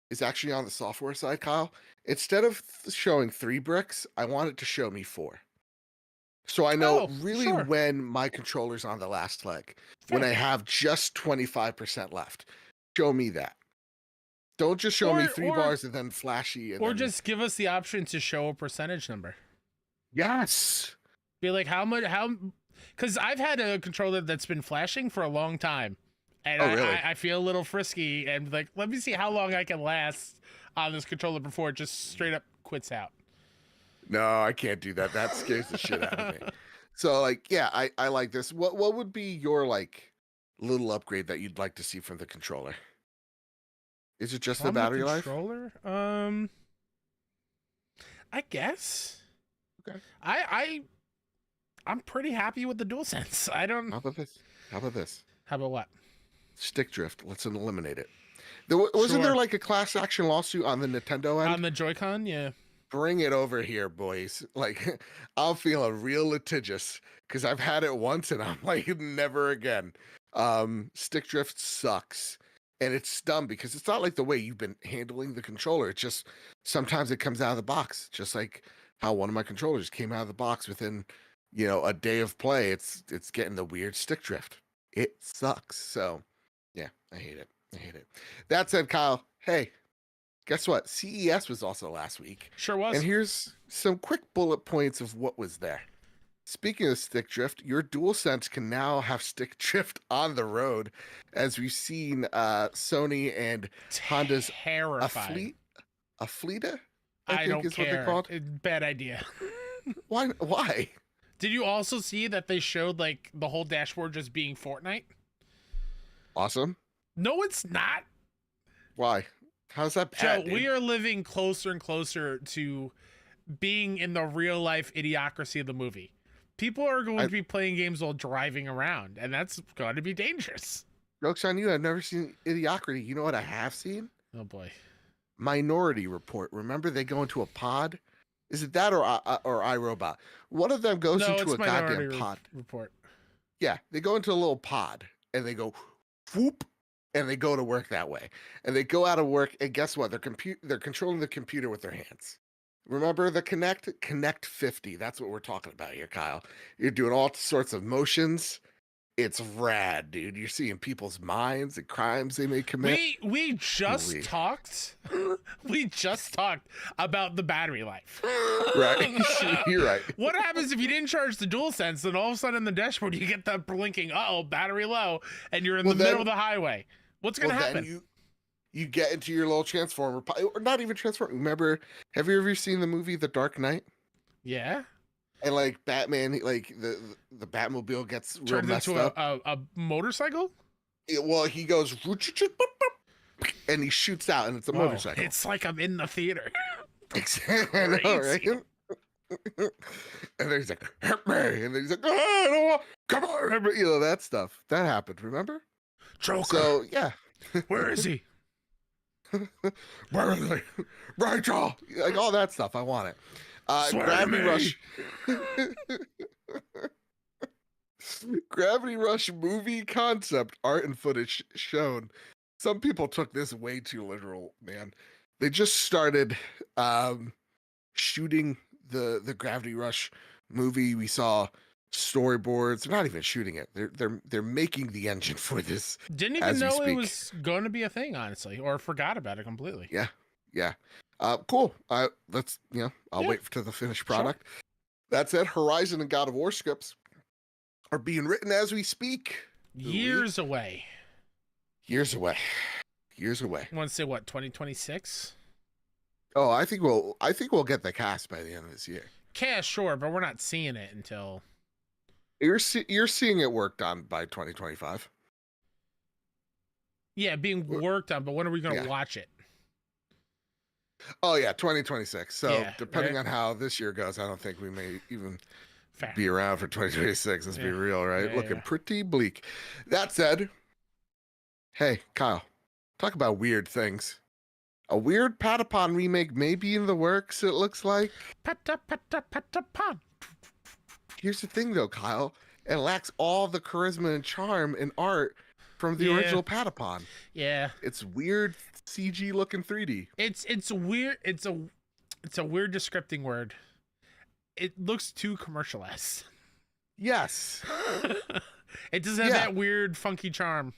is actually on the software side, Kyle. Instead of showing 3 bricks, I want it to show me 4. So I know Oh, really sure. when my controller's on the last leg, when Fair. I have just 25% left. Show me that. Don't just show me Or 3 bars and then flashy and or then just give us the option to show a percentage number. yes. Be like, how much? How? Because I've had a controller that's been flashing for a long time, and Oh, really? I feel a little frisky and like, let me see how long I can last on this controller before it just straight up quits out. No, I can't do that. That scares the shit out of me. So like, yeah, I like this. What would be your like little upgrade that you'd like to see from the controller? Is it just the From the battery life? controller, I guess. Okay. I'm pretty happy with the DualSense. I don't. How about this? How about this? How about what? Stick drift. Let's eliminate it. Wasn't there Sure. like a class action lawsuit on the Nintendo end? On the Joy-Con, yeah. Bring it over here, boys. Like, I'm feeling real litigious because I've had it once and I'm like, never again. Stick drift sucks. And it's dumb because it's not like the way you've been handling the controller. It's just sometimes it comes out of the box, just like how one of my controllers came out of the box within, a day of play. It's getting the weird stick drift. It sucks. So, yeah, I hate it. I hate it. That said, Kyle, hey, guess what? CES was also last week. Sure was. And here's some quick bullet points of what was there. Speaking of stick drift, your DualSense can now have stick drift on the road, as we've seen Sony and Honda's Terrifying. Afleeta, I think don't is care. what they're called. Bad idea. Why? Why? Did you also see that they showed like the whole dashboard just being Fortnite? Awesome. No, it's not. Why? How's that Joe, bad, dude? we are living closer and closer to being in the real life idiocracy of the movie. People are going to be playing games while driving around, and that's going to be dangerous. Joke's on you. I've never seen Idiocracy. You know what I have seen? Oh boy. Minority Report. Remember they go into a pod? Is it that or iRobot? One of them goes into a goddamn pod. Report. Yeah, they go into a little pod and they go whoop and they go to work that way. And they go out of work and guess what? They're controlling the computer with their hands. Remember the Connect 50. That's what we're talking about here, Kyle. You're doing all sorts of motions. It's rad, dude. You're seeing people's minds and crimes they may commit. We just talked. We just talked about the battery life. Right. You're right. What happens if you didn't charge the DualSense and all of a sudden in the dashboard you get that blinking, battery low, and you're in the middle of the highway? What's going to happen? Then you get into your little transformer, or not even transformer. Remember, have you ever seen the movie The Dark Knight? Yeah. And like Batman, like the Batmobile gets real Turns messed into up. a motorcycle? Well, he goes and he shoots out, and it's a motorcycle. It's like I'm in the theater. I know, right? And then he's like, "Help me!" And then he's like, "Oh, I don't want. Come on!" Remember, that stuff that happened. Remember? Joker. So yeah, where is he? Where is he? Rachel, like all that stuff. I want it. Gravity Rush. Gravity Rush movie concept art and footage shown. Some people took this way too literal, man. They just started shooting the Gravity Rush movie. We saw storyboards. They're not even shooting it. They're making the engine for this. Didn't even know it was going to be a thing, honestly, or forgot about it completely. Yeah. Cool. Let's I'll wait for the finished product. Sure. That said, Horizon and God of War scripts are being written as we speak. Years away. You want to say what? 2026? Oh, I think we'll get the cast by the end of this year. cast, sure, but we're not seeing it until. You're seeing it worked on by 2025. Yeah, being worked on, but when are we going to watch it? Oh yeah, 2026. So Yeah, depending right? on how this year goes, I don't think we may even Fair. be around for 2026. Let's be real, right? Yeah, Looking yeah. pretty bleak. That said, hey Kyle, talk about weird things. A weird Patapon remake may be in the works. It looks like. Patapon. Here's the thing, though, Kyle. It lacks all the charisma and charm and art from the original Patapon. Yeah. It's weird CG looking 3D. It's weird. It's a weird descripting word. It looks too commercialized. Yes. It doesn't have that weird funky charm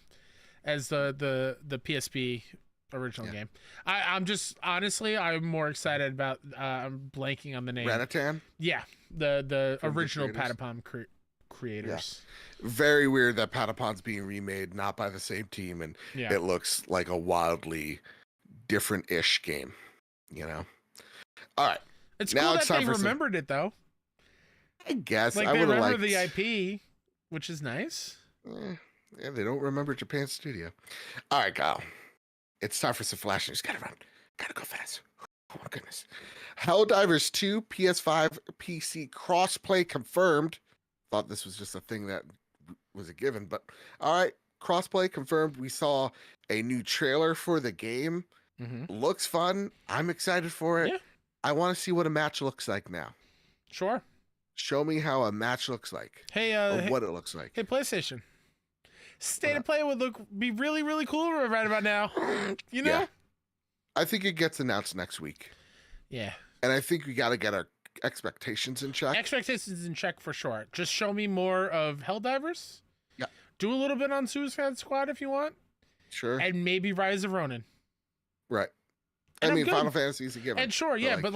as the PSP original game. I'm just honestly I'm more excited about I'm blanking on the name. Ranatan? Yeah. The From the original creators? Patapon creators. Very weird that Patapon's being remade, not by the same team, and it looks like a wildly different-ish game, you know? All right. It's now cool it's that time they for remembered it, though. I guess. Like, I they would have remember liked... the IP, which is nice. Yeah, they don't remember Japan Studio. All right, Kyle. It's time for some flash news. Gotta run. Gotta go fast. Oh, my goodness. Helldivers 2 PS5 PC crossplay confirmed. Thought this was just a thing that was a given, but all right. Crossplay confirmed. We saw a new trailer for the game. Looks fun. I'm excited for it. Yeah. I want to see what a match looks like now. Sure. Show me how a match looks like. Hey, what it looks like. Hey, PlayStation. State of Play would be really, really cool right about now. You know? Yeah. I think it gets announced next week. Yeah. And I think we got to get our expectations in check. Expectations in check for sure. Just show me more of Helldivers. Yeah. Do a little bit on Suicide Squad if you want. Sure. And maybe Rise of Ronin. Right. And I mean, Final Fantasy is a given. And sure, but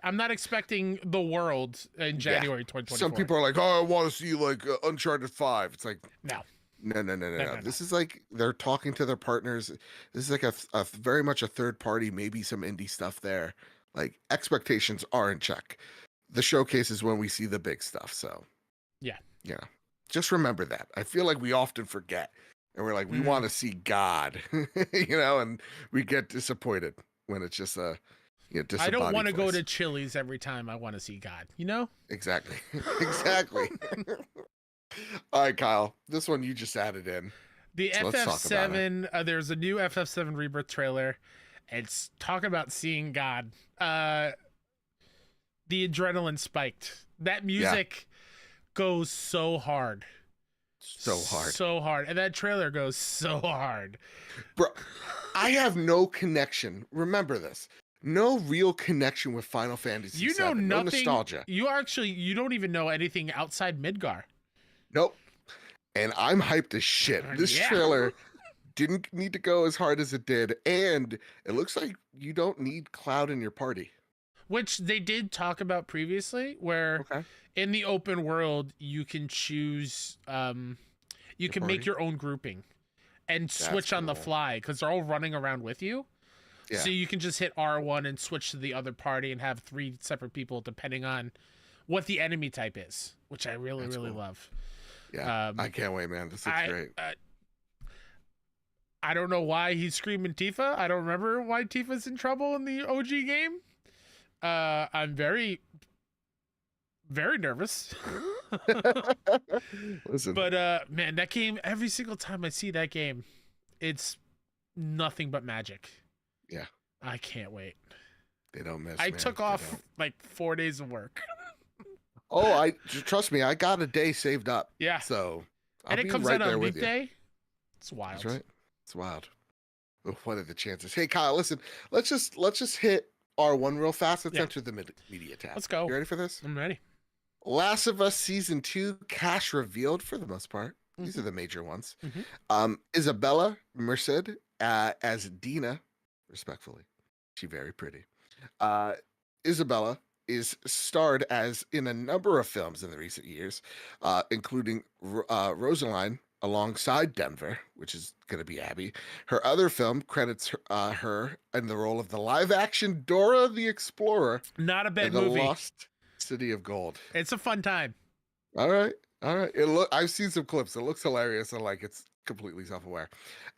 I'm not expecting the world in January 2024. Some people are like, oh, I want to see like Uncharted 5. It's like, no. No. This is like they're talking to their partners. This is like a very much a third party, maybe some indie stuff there. Like expectations are in check. The showcase is when we see the big stuff. So just remember that. I feel like we often forget, and we're like, we want to see God, and we get disappointed when it's just a. I don't want to go to Chili's every time I want to see God, Exactly. All right, Kyle. This one you just added in. The FF7, there's a new FF7 Rebirth trailer. It's talking about seeing God. The adrenaline spiked. That music goes so hard. So hard. And that trailer goes so hard. Bro, I have no connection. Remember this. No real connection with Final Fantasy VII. Nothing. No nostalgia. You don't even know anything outside Midgar. Nope. And I'm hyped as shit. This trailer didn't need to go as hard as it did. And it looks like you don't need Cloud in your party. Which they did talk about previously, where in the open world, you can choose, you can make your own grouping and switch on the fly because they're all running around with you. Yeah. So you can just hit R1 and switch to the other party and have 3 separate people depending on what the enemy type is, which I really love. Yeah, I can't wait, man. This looks great. I don't know why he's screaming Tifa. I don't remember why Tifa's in trouble in the OG game. I'm very, very nervous. Listen. But man, that game, every single time I see that game, it's nothing but magic. Yeah. I can't wait. They don't miss. I took off like 4 days of work. Oh, trust me, I got a day saved up. Yeah. So and it comes out on weekday. It's wild. That's right. It's wild. Oh, what are the chances? Hey Kyle, listen, let's just hit R1 real fast. Let's enter the media tab. Let's go. You ready for this? I'm ready. Last of Us Season 2 cast revealed for the most part. These are the major ones. Isabella Merced as Dina, respectfully. She's very pretty. Isabella is starred as in a number of films in the recent years, including Rosaline, alongside Denver, which is going to be Abby. Her other film credits her in the role of the live-action Dora the Explorer Not a in bad the movie. Lost City of Gold. It's a fun time. All right. I've seen some clips. It looks hilarious and like it's completely self-aware,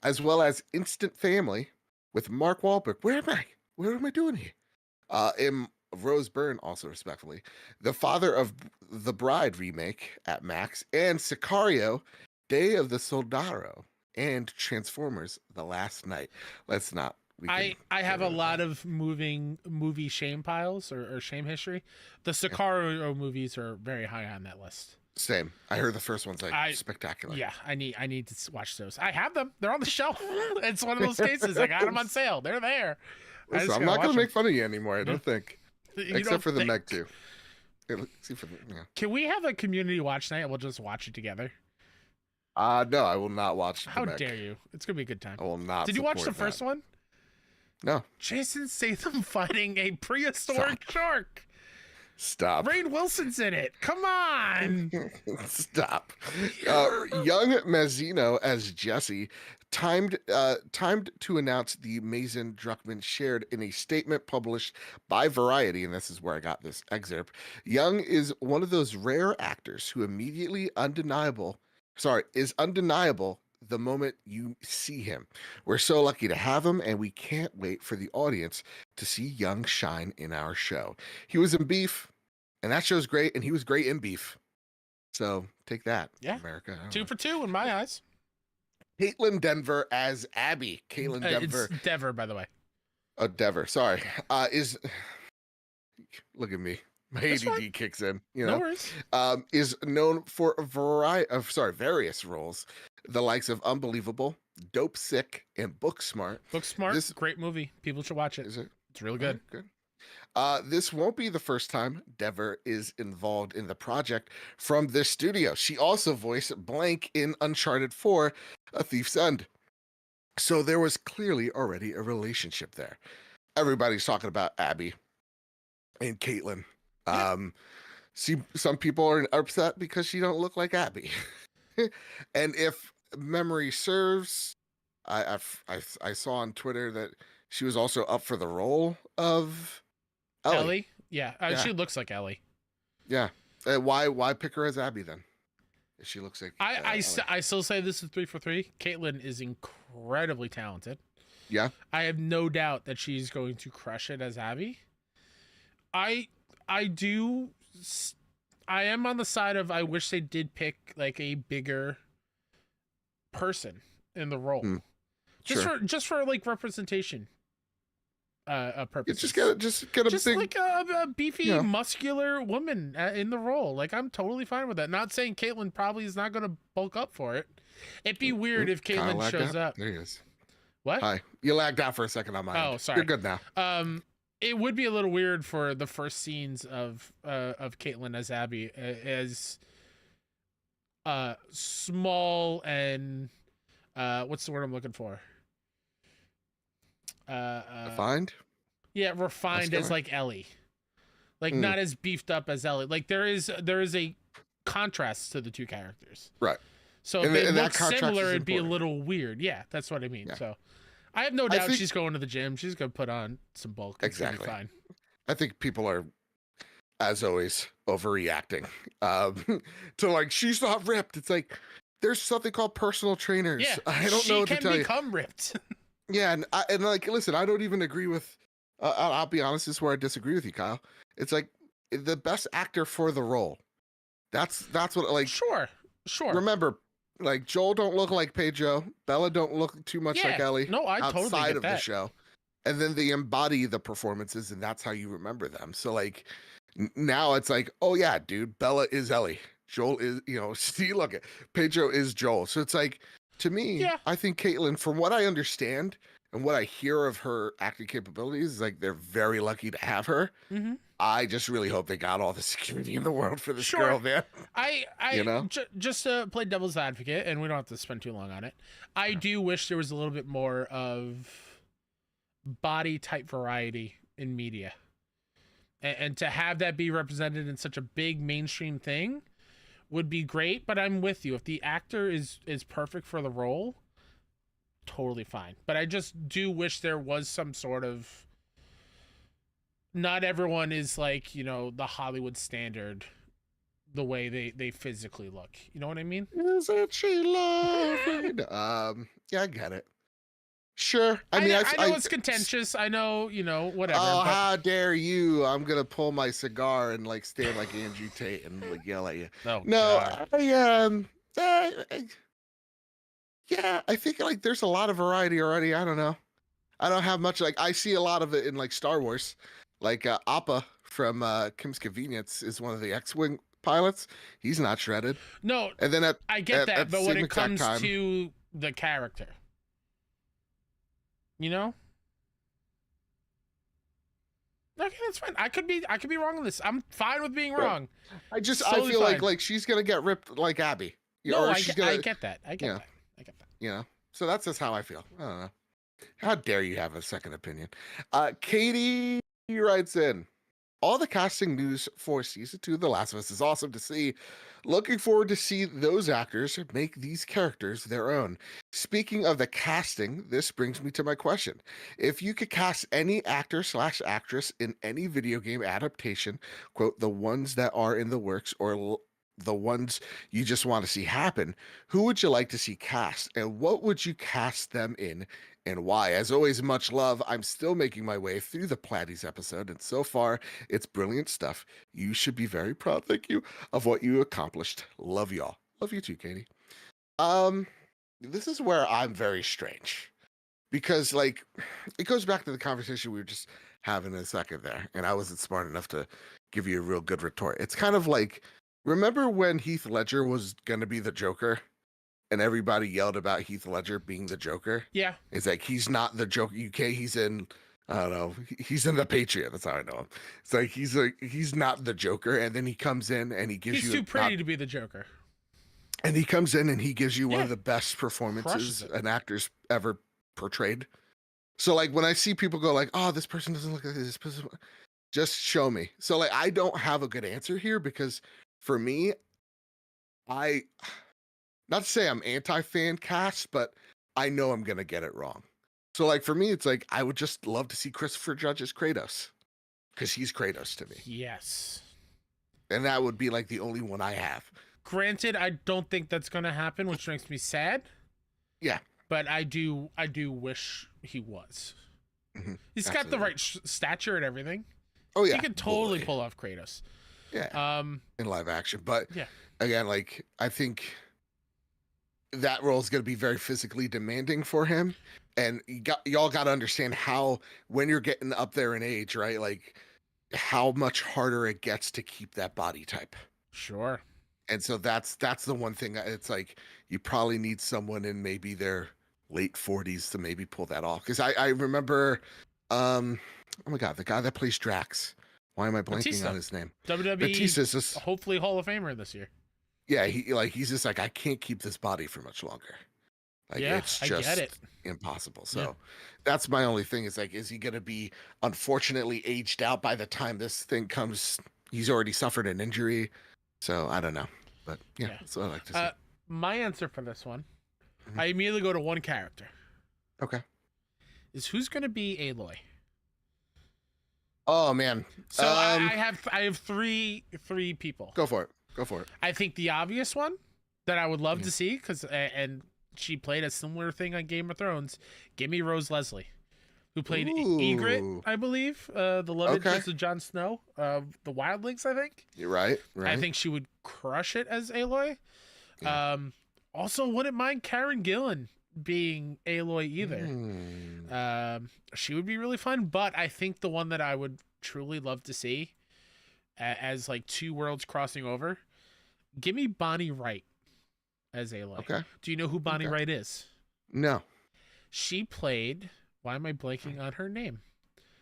as well as Instant Family with Mark Wahlberg. Where am I? What am I doing here? In Rose Byrne, also respectfully, the father of the Bride remake at Max, and Sicario, Day of the Soldado, and Transformers: The Last Night. Let's not. I have a lot of movie shame piles or shame history. The Sicario movies are very high on that list. Same. I heard the first one's like spectacular. Yeah, I need to watch those. I have them. They're on the shelf. It's one of those cases. I got them on sale. They're there. Listen, I'm not going to make fun of you anymore. I don't think. Except for the Meg 2. Can we have a community watch night and we'll just watch it together? No, I will not watch How dare you? It's going to be a good time. I will not. Did you watch the first one? No. Jason Statham fighting a prehistoric shark. Stop. Rainn Wilson's in it. Come on. Stop. Young Mazzino as Jesse, timed to announce the Mason Druckmann shared in a statement published by Variety, and this is where I got this excerpt. Young is one of those rare actors who is undeniable the moment you see him. We're so lucky to have him, and we can't wait for the audience to see Young shine in our show. He was in Beef, and that show's great, and he was great in Beef. So take that, America. 2 for 2 in my eyes. Caitlin Denver as Abby. Caitlin Denver. It's Dever, by the way. Oh, Dever. Sorry. Look at me. My ADD kicks in. No worries. Is known for a various roles, the likes of Unbelievable, Dope Sick, and Booksmart. Booksmart, great movie. People should watch it. Is it? It's really good. Good. This won't be the first time Dever is involved in the project from this studio. She also voiced Blank in Uncharted 4, A Thief's End. So there was clearly already a relationship there. Everybody's talking about Abby and Caitlin. See, some people are upset because she don't look like Abby. And if memory serves, I saw on Twitter that she was also up for the role of Ellie. Yeah. She looks like Ellie. Yeah. Why pick her as Abby then? If she looks like I still say this is 3 for 3. Caitlin is incredibly talented. Yeah. I have no doubt that she's going to crush it as Abby. I am on the side of I wish they did pick like a bigger person in the role. Just for like representation purposes. Just get a big, like a beefy, muscular woman in the role. Like I'm totally fine with that. Not saying Caitlin probably is not going to bulk up for it. It'd be weird if Caitlin shows up. There he is. What? Hi. You lagged out for a second on my end. Oh, sorry. You're good now. It would be a little weird for the first scenes of Caitlin as Abby as small and what's the word I'm looking for? Refined? Yeah, refined as like Ellie. Like not as beefed up as Ellie. Like there is a contrast to the two characters. Right. So if they look similar, it'd be a little weird. Yeah, that's what I mean. Yeah. So I have no doubt she's going to the gym. She's going to put on some bulk. It's exactly. Gonna be fine. I think people are, as always, overreacting to like, she's not ripped. It's like, there's something called personal trainers. Yeah, I don't know what to tell you. She can become ripped. Yeah, and like, listen, I don't even agree with, I'll be honest, this is where I disagree with you, Kyle. It's like, the best actor for the role. That's what, like. Sure. Remember, like Joel don't look like Pedro, Bella don't look too much like Ellie. No, I totally outside get of the show, and then they embody the performances, and that's how you remember them. So like now it's like, oh yeah, dude, Bella is Ellie, Joel is, see, look at Pedro is Joel. So it's like, to me, I think Caitlin, from what I understand and what I hear of her acting capabilities, is like they're very lucky to have her. Mm-hmm. I just really hope they got all the security in the world for this girl, man. Just to play devil's advocate, and we don't have to spend too long on it. I do wish there was a little bit more of body type variety in media, and to have that be represented in such a big mainstream thing would be great, but I'm with you. If the actor is perfect for the role, totally fine. But I just do wish there was some sort of, not everyone is like, you know, the Hollywood standard, the way they physically look. You know what I mean? Isn't she lovely? Yeah, I get it. Sure. I mean, I know it's contentious. I know, you know, whatever. Oh, but how dare you! I'm gonna pull my cigar and like stand like Andrew Tate and like yell at you. oh, No, God. yeah, I think like there's a lot of variety already. I don't know. I don't have much. Like I see a lot of it in like Star Wars. Like Appa from Kim's Convenience is one of the X-wing pilots. He's not shredded. No, And then I get that, at the but when same it exact comes time- to the character, you know. Okay, that's fine. I could be wrong on this. I'm fine with being wrong. I Totally feel fine. like she's gonna get ripped like Abby. No, or I she's get, I gonna, get that. I get yeah. that. I get that. you know. So that's just how I feel. I don't know. How dare you have a second opinion? Katie writes in, all the casting news for season 2 of The Last of Us is awesome to see. Looking forward to see those actors make these characters their own. Speaking of the casting, this brings me to my question. If you could cast any actor/actress in any video game adaptation, quote, the ones that are in the works or the ones you just want to see happen, who would you like to see cast and what would you cast them in and why? As always, much love. I'm still making my way through the Platties episode, and so far, it's brilliant stuff. You should be very proud, thank you, of what you accomplished. Love y'all. Love you too, Katie. This is where I'm very strange. Because, like, it goes back to the conversation we were just having a second there, and I wasn't smart enough to give you a real good retort. It's kind of like, remember when Heath Ledger was going to be the Joker? And everybody yelled about Heath Ledger being the Joker. Yeah. It's like, he's not the Joker. UK, he's in, I don't know, he's in The Patriot. That's how I know him. It's like, he's not the Joker. And then he comes in and he gives He's you. too pretty to be the Joker. And he comes in and he gives you one Yeah. of the best performances Crushes it. an actor's ever portrayed. So, like, when I see people go, like, oh, this person doesn't look like this person, just show me. So, like, I don't have a good answer here because for me, not to say I'm anti-fan cast, but I know I'm going to get it wrong. So, like, for me, it's like, I would just love to see Christopher Judge as Kratos. Because he's Kratos to me. Yes. And that would be, like, the only one I have. Granted, I don't think that's going to happen, which makes me sad. Yeah. But I do wish he was. Mm-hmm. He's got the right stature and everything. Oh, yeah. He could totally pull off Kratos. Yeah. In live action. But, yeah. Again, like, I think that role is going to be very physically demanding for him. And y'all got to understand how, when you're getting up there in age, right? Like, how much harder it gets to keep that body type. Sure. And so that's the one thing. It's like, you probably need someone in maybe their late 40s to maybe pull that off. Because I remember, oh my God, the guy that plays Drax. Why am I blanking Batista. on his name? WWE, Batista's just, hopefully Hall of Famer this year. yeah, he's just like, I can't keep this body for much longer. Like, Yeah, it's I just get it. impossible. So Yeah. that's my only thing is like, is he going to be unfortunately aged out by the time this thing comes? He's already suffered an injury. So I don't know. But yeah, that's what I like to see. My answer for this one, Mhm. I immediately go to one character. Okay. Is who's going to be Aloy? Oh man. So I have three people. Go for it. Go for it. I think the obvious one that I would love Yeah. to see, because and she played a similar thing on Game of Thrones. Give me Rose Leslie, who played Ygritte, Ooh. I believe, the love Okay. interest of Jon Snow of the Wildlings. I think. You're right. Right. I think she would crush it as Aloy. Yeah. Also, wouldn't mind Karen Gillan being Aloy either. Hmm. She would be really fun, but I think the one that I would truly love to see as like two worlds crossing over, give me Bonnie Wright as Aloy. Okay. Do you know who Bonnie Okay. Wright is? No. She played, why am I blanking on her name?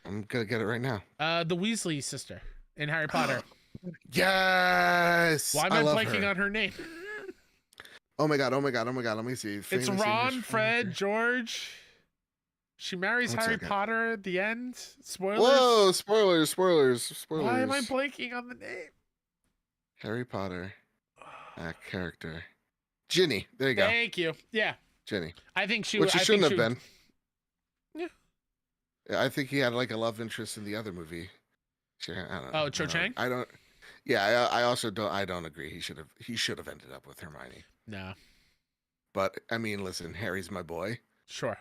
I'm gonna get it right now. The Weasley sister in Harry Potter. Yes. Why am I love blanking her. on her name? Oh my god. Oh my god. Oh my god. Let me see. It's Famous Ron, English Fred, actor. George. She marries One Harry second. Potter at the end. Spoilers. Whoa! Spoilers! Spoilers! Spoilers! Why am I blanking on the name? Harry Potter. Character. Ginny. There you go. Thank you. Yeah. Ginny. I think she Which would. she shouldn't have been. Yeah. I think he had like a love interest in the other movie. I don't know. Oh, Cho Chang? I don't. Yeah, I also don't. I don't agree. He should have ended up with Hermione. No. But I mean, listen, Harry's my boy. Sure.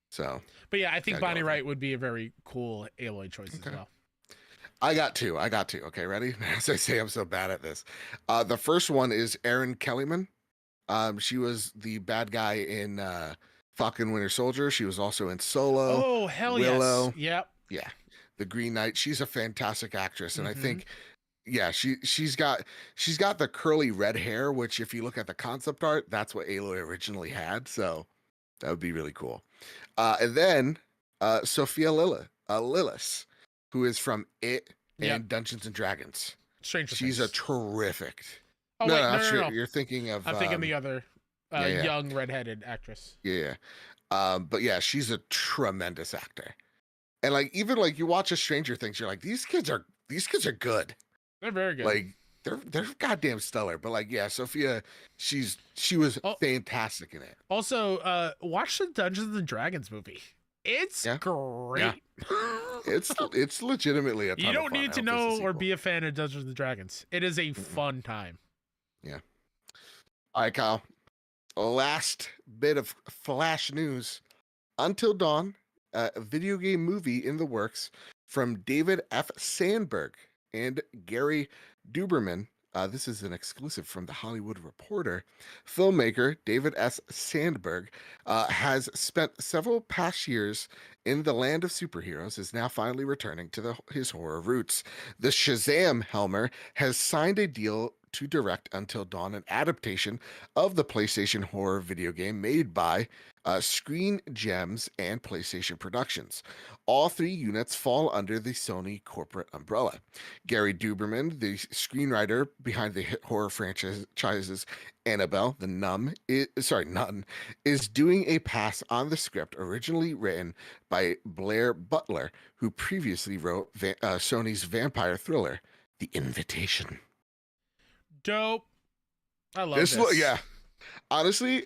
So. But yeah, I think Bonnie Wright would be a very cool Aloy choice as well. I got two. Okay, ready? As I say, I'm so bad at this. The first one is Erin Kellyman. She was the bad guy in Falcon Winter Soldier. She was also in Solo. Oh, hell Willow. yes. Yep. Yeah. The Green Knight. She's a fantastic actress. And I think, yeah, she's got the curly red hair, which if you look at the concept art, that's what Aloy originally had. So that would be really cool. And then Sophia Lillis, who is from It and Dungeons and Dragons. Stranger She's Things. a terrific. Oh, no, wait, no. No. You're thinking of. I'm thinking the other young redheaded actress. Yeah. But yeah, she's a tremendous actor. And like even like you watch a Stranger Things, you're like, these kids are good. They're very good. Like they're goddamn stellar. But like, yeah, Sophia, she was fantastic in it. Also, watch the Dungeons and Dragons movie. It's great. Yeah. It's legitimately a ton You don't of fun. need to know or be a fan of Dungeons and Dragons. It is a fun time. Yeah. All right, Kyle. Last bit of flash news. Until Dawn, a video game movie in the works from David F. Sandberg and Gary Duberman. This is an exclusive from The Hollywood Reporter. Filmmaker David S. Sandberg has spent several past years in the land of superheroes, is now finally returning to his horror roots. The Shazam Helmer has signed a deal to direct Until Dawn, an adaptation of the PlayStation horror video game made by Screen Gems and PlayStation Productions. All three units fall under the Sony corporate umbrella. Gary Duberman, the screenwriter behind the hit horror franchises Annabelle, the Nun, is doing a pass on the script originally written by Blair Butler, who previously wrote Sony's vampire thriller, The Invitation. Dope. I love this. Yeah. Honestly,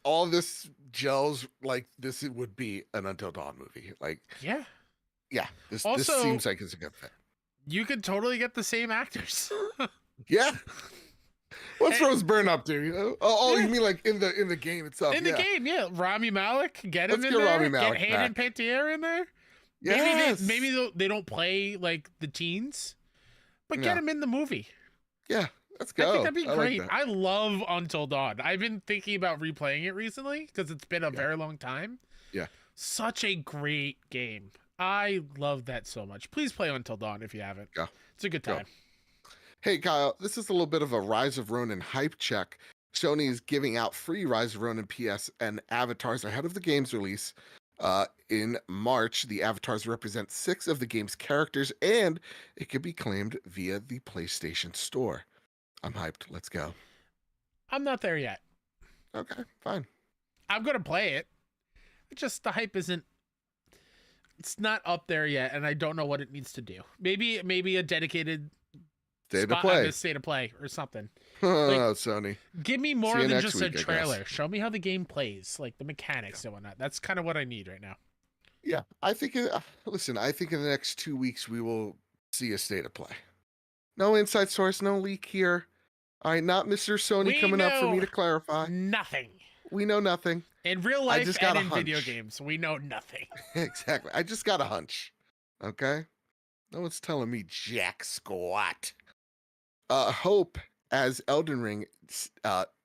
all this gels like this would be an Until Dawn movie. Like, yeah. This seems like it's a good fit. You could totally get the same actors. Yeah. What's Rose Byrne up to? You know? Oh, you mean like in the game itself? In the game, yeah. Rami Malek, get him in there. Rami Malek get Hayden Panettiere in there. Yes. Maybe they don't play like the teens, but get him in the movie. Yeah. Let's go. I think that'd be great. Like I love Until Dawn. I've been thinking about replaying it recently because it's been a very long time. Yeah. Such a great game. I love that so much. Please play Until Dawn if you haven't. Go. It's a good time. Go. Hey, Kyle, this is a little bit of a Rise of Ronin hype check. Sony is giving out free Rise of Ronin PS and avatars ahead of the game's release. In March, the avatars represent 6 of the game's characters, and it can be claimed via the PlayStation Store. I'm hyped. Let's go. I'm not there yet. Okay, fine. I'm going to play it. It's just the hype isn't... It's not up there yet, and I don't know what it needs to do. Maybe a dedicated state of play or something. Oh, Sony. Give me more than just a trailer. Show me how the game plays, like the mechanics and whatnot. That's kind of what I need right now. Yeah, I think... listen, I think in the next 2 weeks, we will see a state of play. No inside source, no leak here. All right, not Mr. Sony coming up for me to clarify. Nothing. We know nothing. In real life and in video games, we know nothing. Exactly. I just got a hunch. Okay? No one's telling me jack squat. Hope as Elden Ring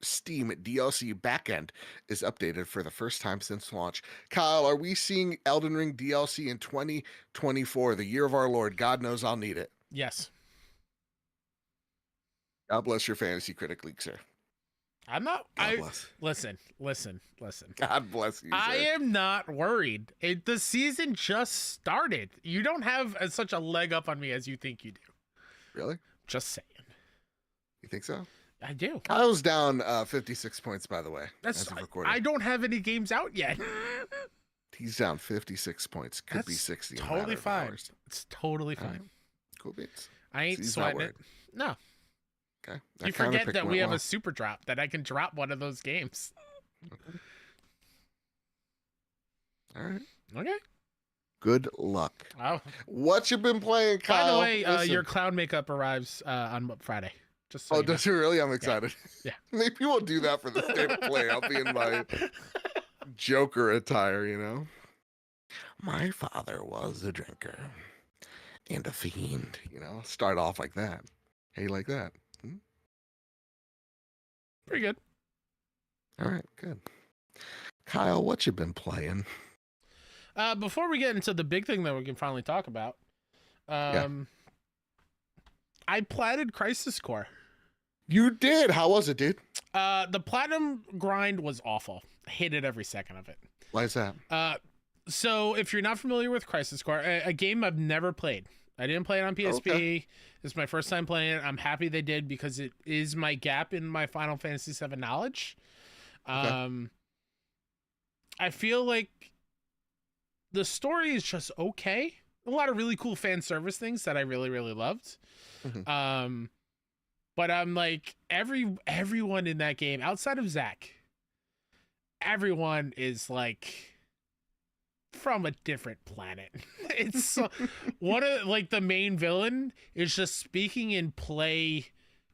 Steam DLC backend is updated for the first time since launch. Kyle, are we seeing Elden Ring DLC in 2024, the year of our Lord? God knows I'll need it. Yes. God bless your fantasy critic league, sir. I'm not. Listen. God bless you, sir. I am not worried. The season just started. You don't have such a leg up on me as you think you do. Really? Just saying. You think so? I do. Kyle's down 56 points, by the way. That's I don't have any games out yet. He's down 56 points. Could be 60. Totally fine. It's totally fine. Cool beats. I ain't sweating it. No. Okay. You forget that we have a super drop, that I can drop one of those games. Okay. All right. Okay. Good luck. Oh. What you been playing, Kyle? By the way, your clown makeup arrives on Friday. Just so does it really? I'm excited. Yeah. Maybe we'll do that for the state of play. I'll be in my Joker attire, you know? My father was a drinker and a fiend, you know? Start off like that. Hey, like that. Pretty good. All right, good. Kyle, what you been playing? Before we get into the big thing that we can finally talk about, I platted Crisis Core. You did? How was it, dude? The platinum grind was awful. I hated every second of it. Why is that? So if you're not familiar with Crisis Core, a game I've never played. I didn't play it on PSP. Okay. This is my first time playing it. I'm happy they did because it is my gap in my Final Fantasy VII knowledge. Okay. I feel like the story is just okay. A lot of really cool fan service things that I really, really loved. Mm-hmm. But I'm like, everyone in that game, outside of Zack, everyone is like from a different planet. It's so, one of like the main villain is just speaking in play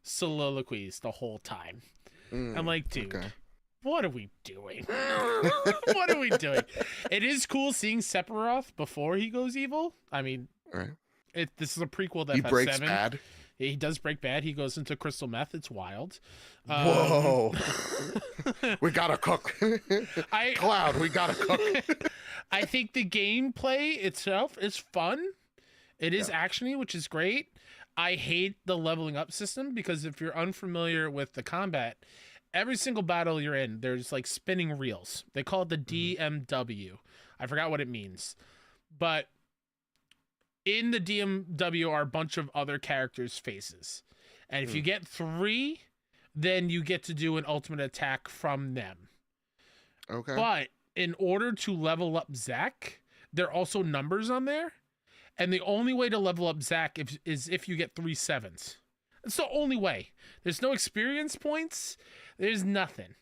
soliloquies the whole time. I'm like, dude, what are we doing? What are we doing? It is cool seeing Sephiroth before he goes evil. I mean, this is a prequel that he breaks bad. He does break bad. He goes into crystal meth. It's wild. Whoa. We gotta cook. Cloud, we gotta cook. I think the gameplay itself is fun. It is actiony, which is great. I hate the leveling up system because if you're unfamiliar with the combat, every single battle you're in, there's like spinning reels. They call it the DMW. I forgot what it means. But in the DMW are a bunch of other characters' faces. And if you get 3, then you get to do an ultimate attack from them. Okay. But in order to level up Zack, there are also numbers on there. And the only way to level up Zack is if you get 3 7s. It's the only way. There's no experience points. There's nothing.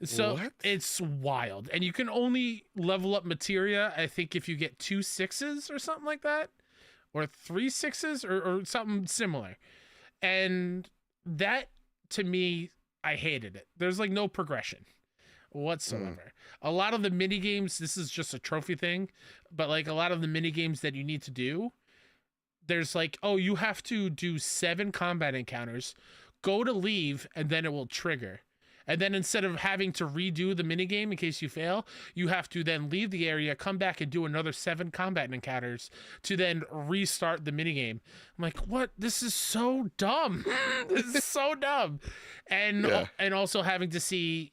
So it's wild. And you can only level up materia, I think, if you get 2 6s or something like that. Or 3 6s or something similar. And that, to me, I hated it. There's like no progression whatsoever. A lot of the mini games, this is just a trophy thing, but like a lot of the mini games that you need to do, there's like, oh, you have to do 7 combat encounters, go to leave, and then it will trigger. And then instead of having to redo the minigame in case you fail, you have to then leave the area, come back and do another 7 combat encounters to then restart the minigame. I'm like, what? This is so dumb. This is so dumb. And also having to see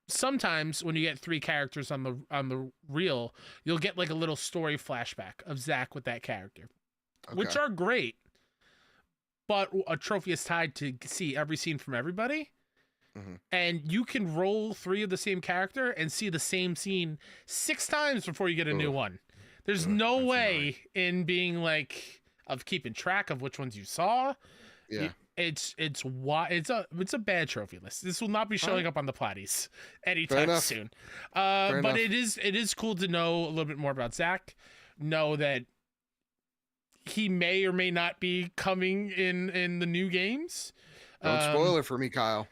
sometimes when you get 3 characters on the reel, you'll get like a little story flashback of Zack with that character, which are great. But a trophy is tied to see every scene from everybody. And you can roll 3 of the same character and see the same scene 6 times before you get a new one. There's no way in being like of keeping track of which ones you saw. Yeah. It's a bad trophy list. This will not be showing up on the Platties anytime soon. But it is cool to know a little bit more about Zack. Know that he may or may not be coming in the new games. Don't spoil it for me, Kyle.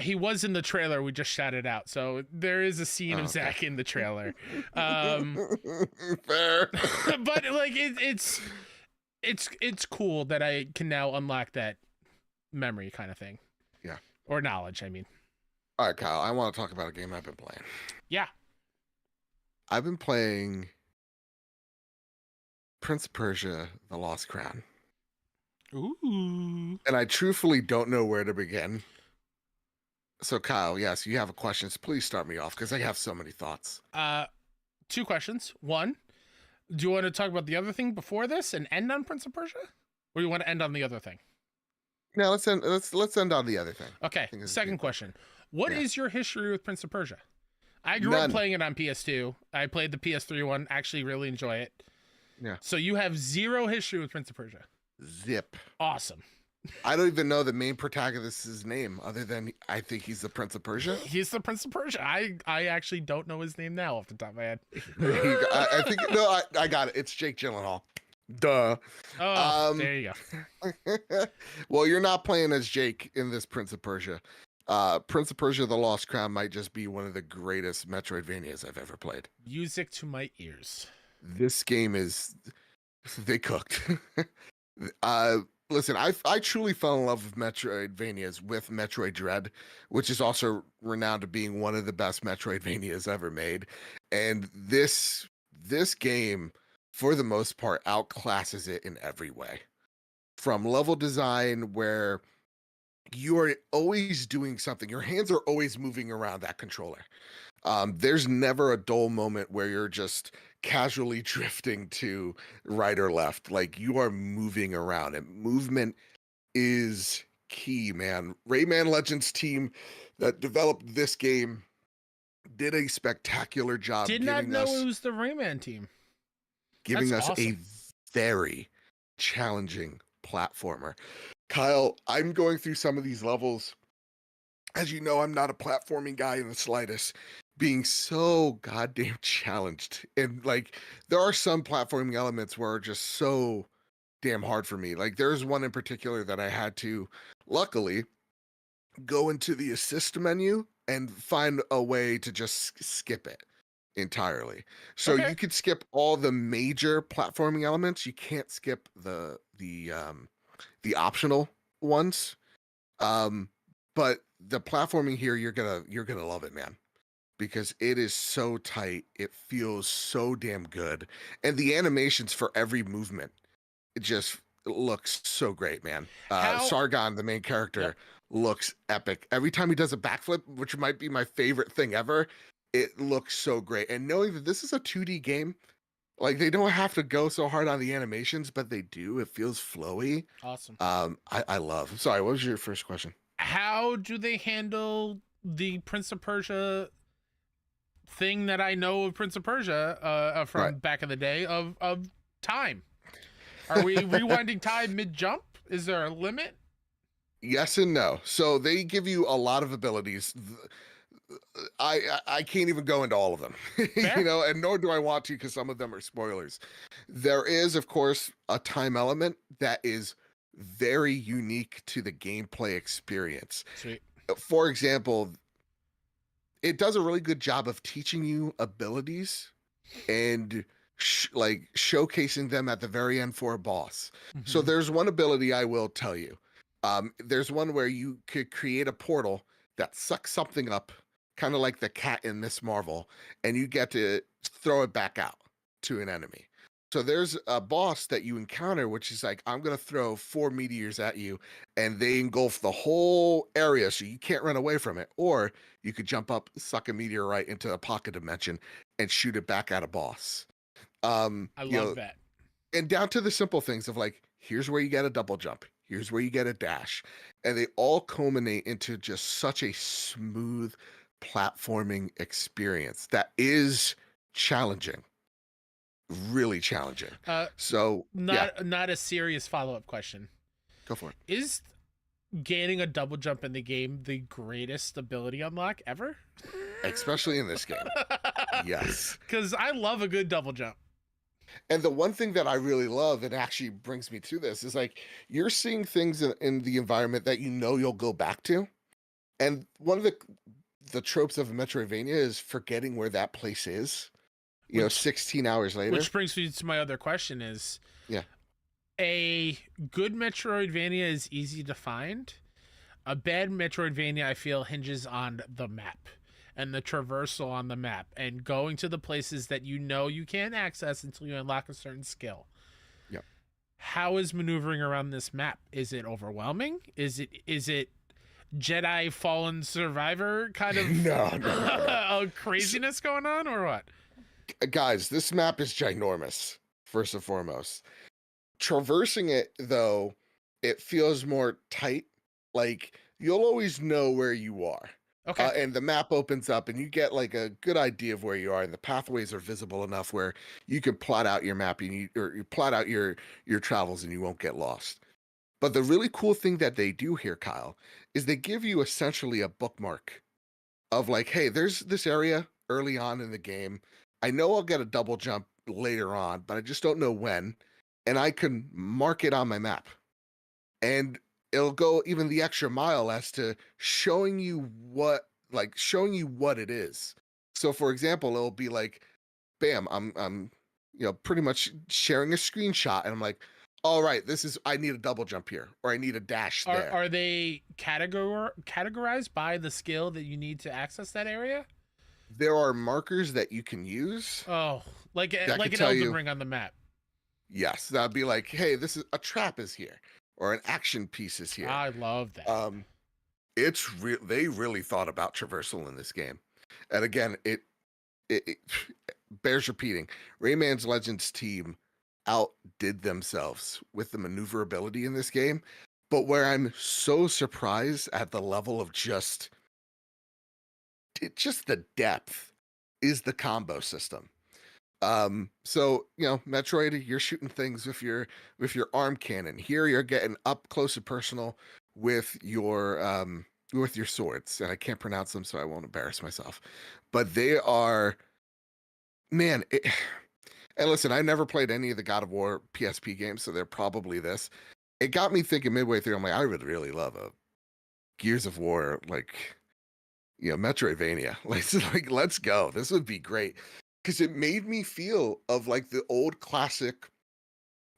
He was in the trailer we just shouted out, so there is a scene of Zack in the trailer. Fair. But like it's cool that I can now unlock that memory kind of thing. Yeah. Or knowledge, I mean. All right, Kyle, I want to talk about a game I've been playing. Yeah. I've been playing Prince of Persia: The Lost Crown. Ooh. And I truthfully don't know where to begin. So, Kyle, yes, you have a question. So please start me off because I have so many thoughts. 2 questions. 1, do you want to talk about the other thing before this and end on Prince of Persia? Or you want to end on the other thing? No, let's end on the other thing. Okay. Second question. What is your history with Prince of Persia? I grew up playing it on PS2. I played the PS3 one. Actually really enjoy it. Yeah. So you have 0 history with Prince of Persia. Zip. Awesome. I don't even know the main protagonist's name other than I think he's the Prince of Persia. He's the Prince of Persia. I actually don't know his name now off the top of my head. I think no, I got it. It's Jake Gyllenhaal. Duh. Oh, there you go. Well, you're not playing as Jake in this Prince of Persia. Prince of Persia: The Lost Crown might just be one of the greatest Metroidvanias I've ever played. Music to my ears. This game is they cooked. Listen, I truly fell in love with Metroidvanias with Metroid Dread, which is also renowned to being one of the best Metroidvanias ever made. And this game, for the most part, outclasses it in every way. From level design, where you are always doing something, your hands are always moving around that controller. There's never a dull moment where you're just casually drifting to right or left. Like, you are moving around, and movement is key, man. Rayman Legends team that developed this game did a spectacular job. Did not know it was the Rayman team. Giving That's us awesome. a very challenging platformer. Kyle, I'm going through some of these levels. As you know, I'm not a platforming guy in the slightest, being so goddamn challenged. And like, there are some platforming elements where are just so damn hard for me. Like, there's one in particular that I had to, luckily, go into the assist menu and find a way to just skip it entirely. So Okay. you could skip all the major platforming elements. You can't skip the optional ones. But the platforming here, you're gonna love it, man, because it is so tight. It feels so damn good, and the animations for every movement, it just looks so great, man. Sargon, the main character, Yep. looks epic. Every time he does a backflip, which might be my favorite thing ever, it looks so great. And knowing that this is a 2D game, like, they don't have to go so hard on the animations, but they do. It feels flowy. Awesome. I love. Sorry, what was your first question? How do they handle the Prince of Persia thing that I know of Prince of Persia from Right. back in the day of time? Are we rewinding time mid jump? Is there a limit? Yes and no. So they give you a lot of abilities. I can't even go into all of them, Fair. you know, and nor do I want to, because some of them are spoilers. There is, of course, a time element that is very unique to the gameplay experience. Sweet. For example, it does a really good job of teaching you abilities and like showcasing them at the very end for a boss. So Mhm. there's one ability I will tell you. There's one where you could create a portal that sucks something up, kind of like the cat in Miss Marvel, and you get to throw it back out to an enemy. So there's a boss that you encounter, which is like, I'm going to throw 4 meteors at you, and they engulf the whole area, so you can't run away from it. Or you could jump up, suck a meteorite into a pocket dimension, and shoot it back at a boss. I love that. And down to the simple things of like, here's where you get a double jump, here's where you get a dash, and they all culminate into just such a smooth platforming experience that is challenging, really challenging. So Not a serious follow-up question. go for it. Is gaining a double jump in the game the greatest ability unlock ever? Especially in this game. Yes. Because I love a good double jump. And the one thing that I really love, and actually brings me to this, is like, you're seeing things in the environment that you know you'll go back to. And one of the tropes of a Metroidvania is forgetting where that place is. You know, 16 hours later. Which brings me to my other question is, Yeah. A good Metroidvania is easy to find. A bad Metroidvania, I feel, hinges on the map and the traversal on the map and going to the places that you know you can't access until you unlock a certain skill. Yep. How is maneuvering around this map? Is it overwhelming? Is it Jedi Fallen Survivor kind of No. craziness going on, or what? Guys, this map is ginormous, first and foremost. Traversing it, though, it feels more tight. Like, you'll always know where you are. Okay. And the map opens up and you get like a good idea of where you are, and the pathways are visible enough where you can plot out your map, or you plot out your travels, and you won't get lost. But the really cool thing that they do here, Kyle, is they give you essentially a bookmark of like, hey, there's this area early on in the game. I know I'll get a double jump later on, but I just don't know when. And I can mark it on my map. And it'll go even the extra mile as to showing you what it is. So for example, it'll be like, bam, I'm pretty much sharing a screenshot and I'm like, all right, I need a double jump here, or I need a dash there. Are they categorized by the skill that you need to access that area? There are markers that you can use. Oh, like an tell Elden you, Ring on the map. Yes, that'd be like, hey, this is a trap is here, or an action piece is here. I love that. They really thought about traversal in this game, and again, it bears repeating. Rayman's Legends team outdid themselves with the maneuverability in this game, but where I'm so surprised at the level of just the depth is the combo system. So Metroid, you're shooting things with your arm cannon. Here you're getting up close and personal with your swords, and I can't pronounce them, so I won't embarrass myself. But they are, man. And listen, I never played any of the God of War PSP games, so they're probably this. It got me thinking midway through. I'm like, I would really love a Gears of War, like, Metroidvania. Like, let's go. This would be great. Because it made me feel of like the old classic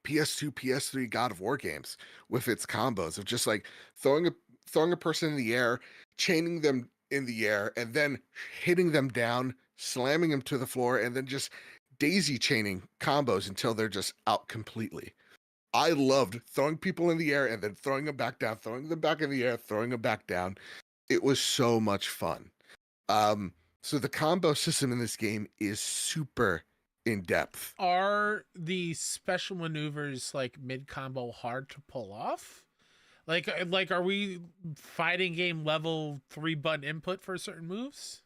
PS2, PS3 God of War games with its combos of just like throwing a person in the air, chaining them in the air, and then hitting them down, slamming them to the floor, and then just daisy chaining combos until they're just out completely. I loved throwing people in the air and then throwing them back down, throwing them back in the air, throwing them back down. It was so much fun. So the combo system in this game is super in depth. Are the special maneuvers like mid combo hard to pull off? Like are we fighting game level 3-button input for certain moves?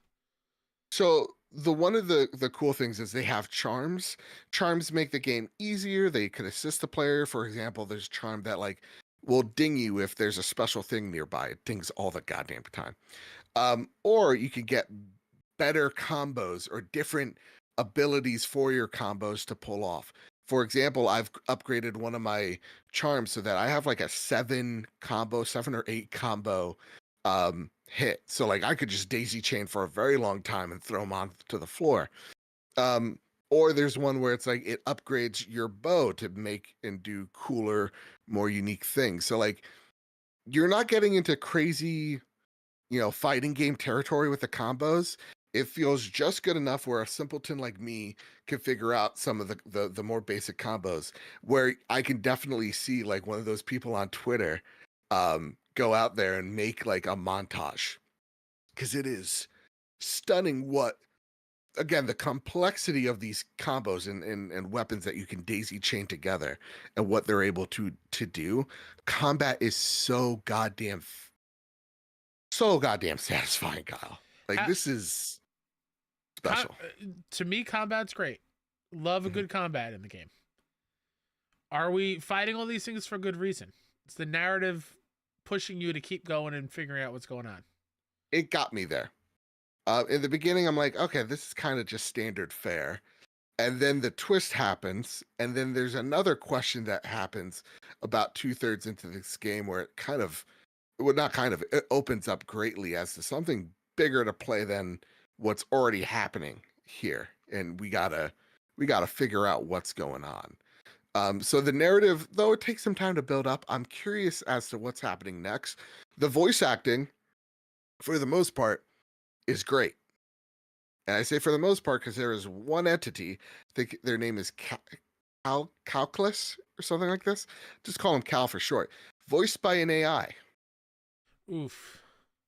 So one of the cool things is they have charms. Charms make the game easier. They can assist the player. For example, there's a charm that like will ding you if there's a special thing nearby. It dings all the goddamn time. Or you can get better combos or different abilities for your combos to pull off. For example, I've upgraded one of my charms so that I have like a 7 or 8 combo hit. So like I could just daisy chain for a very long time and throw them onto the floor. Or there's one where it's like it upgrades your bow to make and do cooler, more unique things. So like you're not getting into crazy, fighting game territory with the combos. It feels just good enough where a simpleton like me can figure out some of the more basic combos, where I can definitely see like one of those people on Twitter go out there and make like a montage, because it is stunning what, again, the complexity of these combos and weapons that you can daisy chain together and what they're able to do. Combat is so goddamn satisfying, Kyle. Like this is special. To me, combat's great. Love a good combat in the game. Are we fighting all these things for good reason? It's the narrative pushing you to keep going and figuring out what's going on. It got me there. In the beginning, I'm like, okay, this is kind of just standard fare. And then the twist happens. And then there's another question that happens about 2/3 into this game where it opens up greatly as to something bigger to play than what's already happening here. And we gotta figure out what's going on. So the narrative, though it takes some time to build up, I'm curious as to what's happening next. The voice acting, for the most part, is great. And I say for the most part because there is one entity, I think their name is Calculus or something like this. Just call him Cal for short. Voiced by an AI. Oof.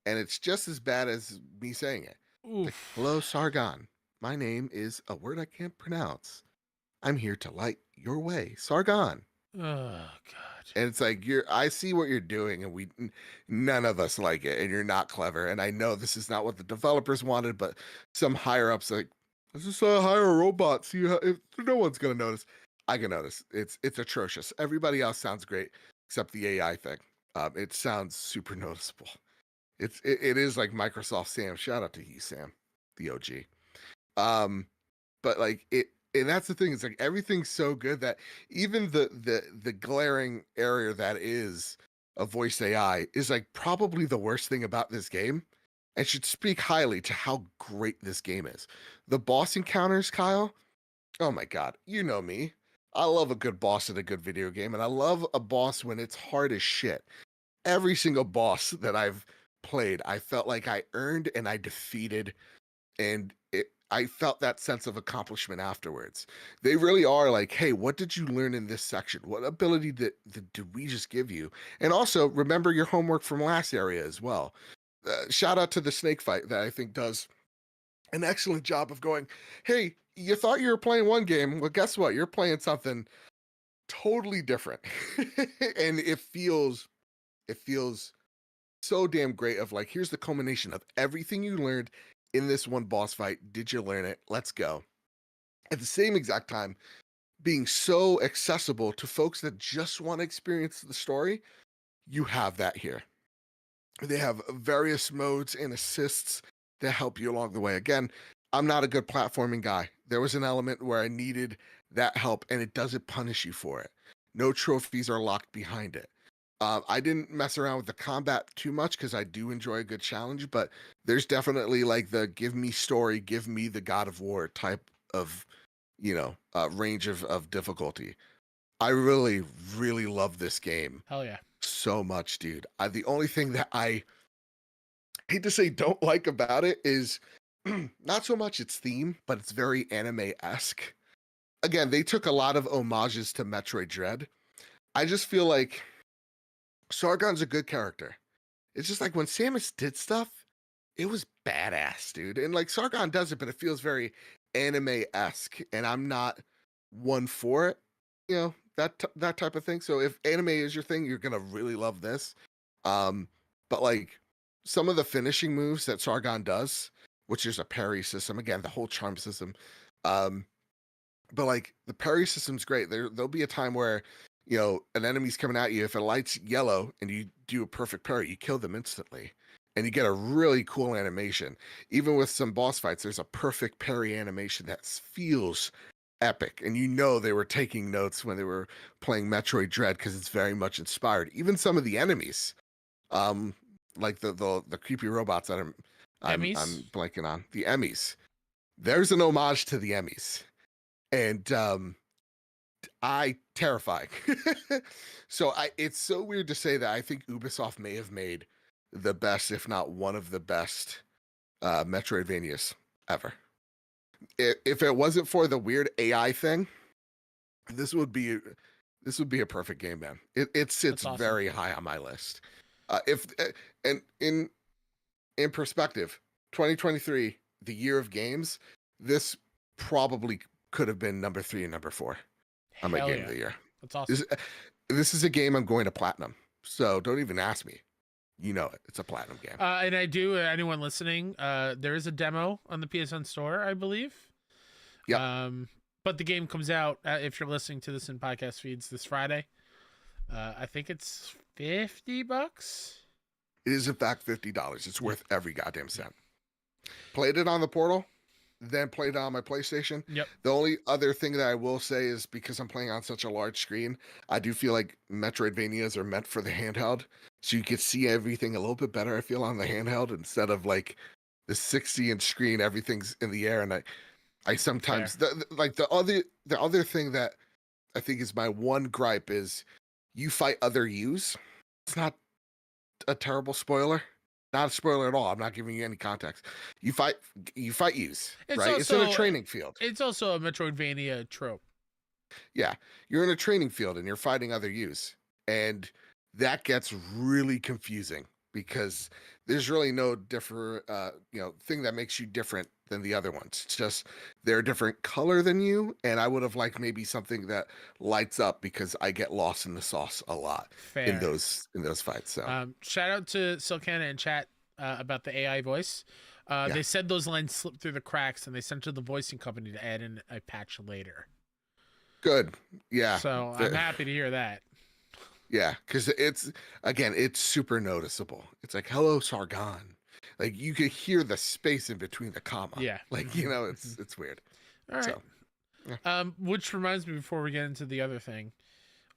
And it's just as bad as me saying it. Oof. Like, hello, Sargon. My name is a word I can't pronounce. I'm here to light your way, Sargon. Oh God. And it's like I see what you're doing, and none of us like it, and you're not clever. And I know this is not what the developers wanted, but some higher ups like, let's just hire a robot. See if no one's gonna notice. I can notice. It's atrocious. Everybody else sounds great. except the AI thing. It sounds super noticeable. It is like Microsoft Sam. Shout out to you, Sam, the OG. But like it, and that's the thing. It's like everything's so good that even the glaring area that is a voice AI is like probably the worst thing about this game, and should speak highly to how great this game is. The boss encounters, Kyle. Oh my god, you know me. I love a good boss in a good video game, and I love a boss when it's hard as shit. Every single boss that I've played, I felt like I earned and I defeated, and I felt that sense of accomplishment afterwards. They really are like, hey, what did you learn in this section? What ability did we just give you? And also remember your homework from last area as well. Shout out to the snake fight that I think does an excellent job of going, hey, you thought you were playing one game. Well, guess what? You're playing something totally different. And it feels so damn great of like, here's the culmination of everything you learned in this one boss fight. Did you learn it? Let's go. At the same exact time, being so accessible to folks that just want to experience the story, you have that here. They have various modes and assists that help you along the way. Again, I'm not a good platforming guy. There was an element where I needed that help, and it doesn't punish you for it. No trophies are locked behind it. I didn't mess around with the combat too much because I do enjoy a good challenge, but there's definitely like the give me story, give me the God of War type of, range of difficulty. I really, really love this game Hell yeah. so much, dude. The only thing that I hate to say don't like about it is not so much its theme, but it's very anime-esque. Again, they took a lot of homages to Metroid Dread. I just feel like Sargon's a good character. It's just like when Samus did stuff, it was badass, dude. And like Sargon does it, but it feels very anime-esque, and I'm not one for it. That type of thing. So if anime is your thing, you're gonna really love this. But like some of the finishing moves that Sargon does, which is a parry system, again, the whole charm system. But like the parry system's great. There'll be a time where an enemy's coming at you. If it lights yellow and you do a perfect parry, you kill them instantly. And you get a really cool animation. Even with some boss fights, there's a perfect parry animation that feels epic. And they were taking notes when they were playing Metroid Dread because it's very much inspired. Even some of the enemies, like the creepy robots that I'm blanking on. The Emmys. There's an homage to the Emmys. And terrifying. So it's so weird to say that I think Ubisoft may have made the best, if not one of the best, Metroidvanias ever. If it wasn't for the weird AI thing, this would be a perfect game, man. It sits awesome. very high on my list. And in perspective, 2023, the year of games, this probably could have been number 3 and number 4 on my game of the year. That's awesome. This is a game I'm going to platinum. So don't even ask me. You know it. It's a platinum game. And I do, anyone listening, there is a demo on the PSN store, I believe. Yeah. But the game comes out, if you're listening to this in podcast feeds, this Friday. I think it's $50. It is in fact $50. It's worth every goddamn cent. Played it on the portal, then played it on my PlayStation. Yep. The only other thing that I will say is because I'm playing on such a large screen, I do feel like Metroidvanias are meant for the handheld. So you can see everything a little bit better, I feel, on the handheld instead of like the 60-inch screen, everything's in the air. And I sometimes the other thing that I think is my one gripe is you fight other yous. It's not a terrible spoiler. Not a spoiler at all. I'm not giving you any context. You fight yous, right? It's in a training field. It's also a Metroidvania trope. Yeah. You're in a training field and you're fighting other yous. And that gets really confusing because there's really no thing that makes you different than the other ones. It's just they're a different color than you, and I would have liked maybe something that lights up because I get lost in the sauce a lot in those fights. So shout out to Silcana in chat about the AI voice. They said those lines slipped through the cracks, and they sent to the voicing company to add in a patch later. Good, yeah. So I'm happy to hear that. Yeah, because it's super noticeable. It's like, hello, Sargon. Like you could hear the space in between the comma. Yeah. Like, it's weird. All right. So, yeah. Which reminds me, before we get into the other thing,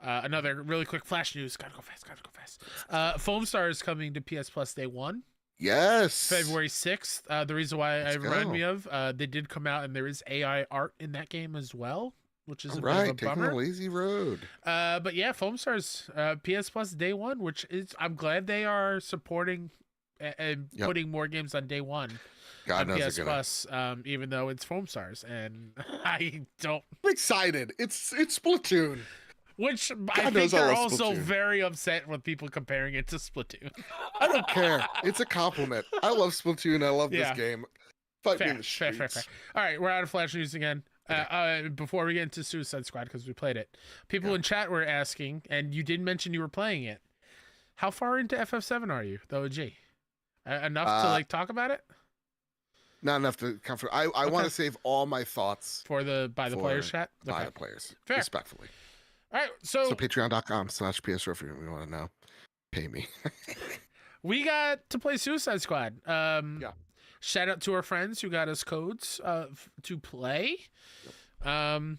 another really quick flash news. Gotta go fast. Foamstars is coming to PS Plus day one. Yes. February 6th. The reason why I remind me of, they did come out and there is AI art in that game as well, which is a bit of a taking bummer. a lazy road. But yeah, Foamstars, PS Plus day one, which is, I'm glad they are supporting and putting more games on day one. God knows PS Plus, even though it's Foamstars, and I'm excited. It's Splatoon. Which I think they're also very upset with people comparing it to Splatoon. I don't care. It's a compliment. I love Splatoon. I love this game. Fight me in the streets. Fair. All right, we're out of Flash News again. Before we get into Suicide Squad, because we played it, people in chat were asking, and you did mention you were playing it. How far into FF7 are you, the OG? Enough to talk about it? Not enough to comfort. I want to save all my thoughts for the players chat. By the players, fair. Respectfully. All right, so patreon.com/PSR if you want to know. Pay me. We got to play Suicide Squad. Shout out to our friends who got us codes to play. I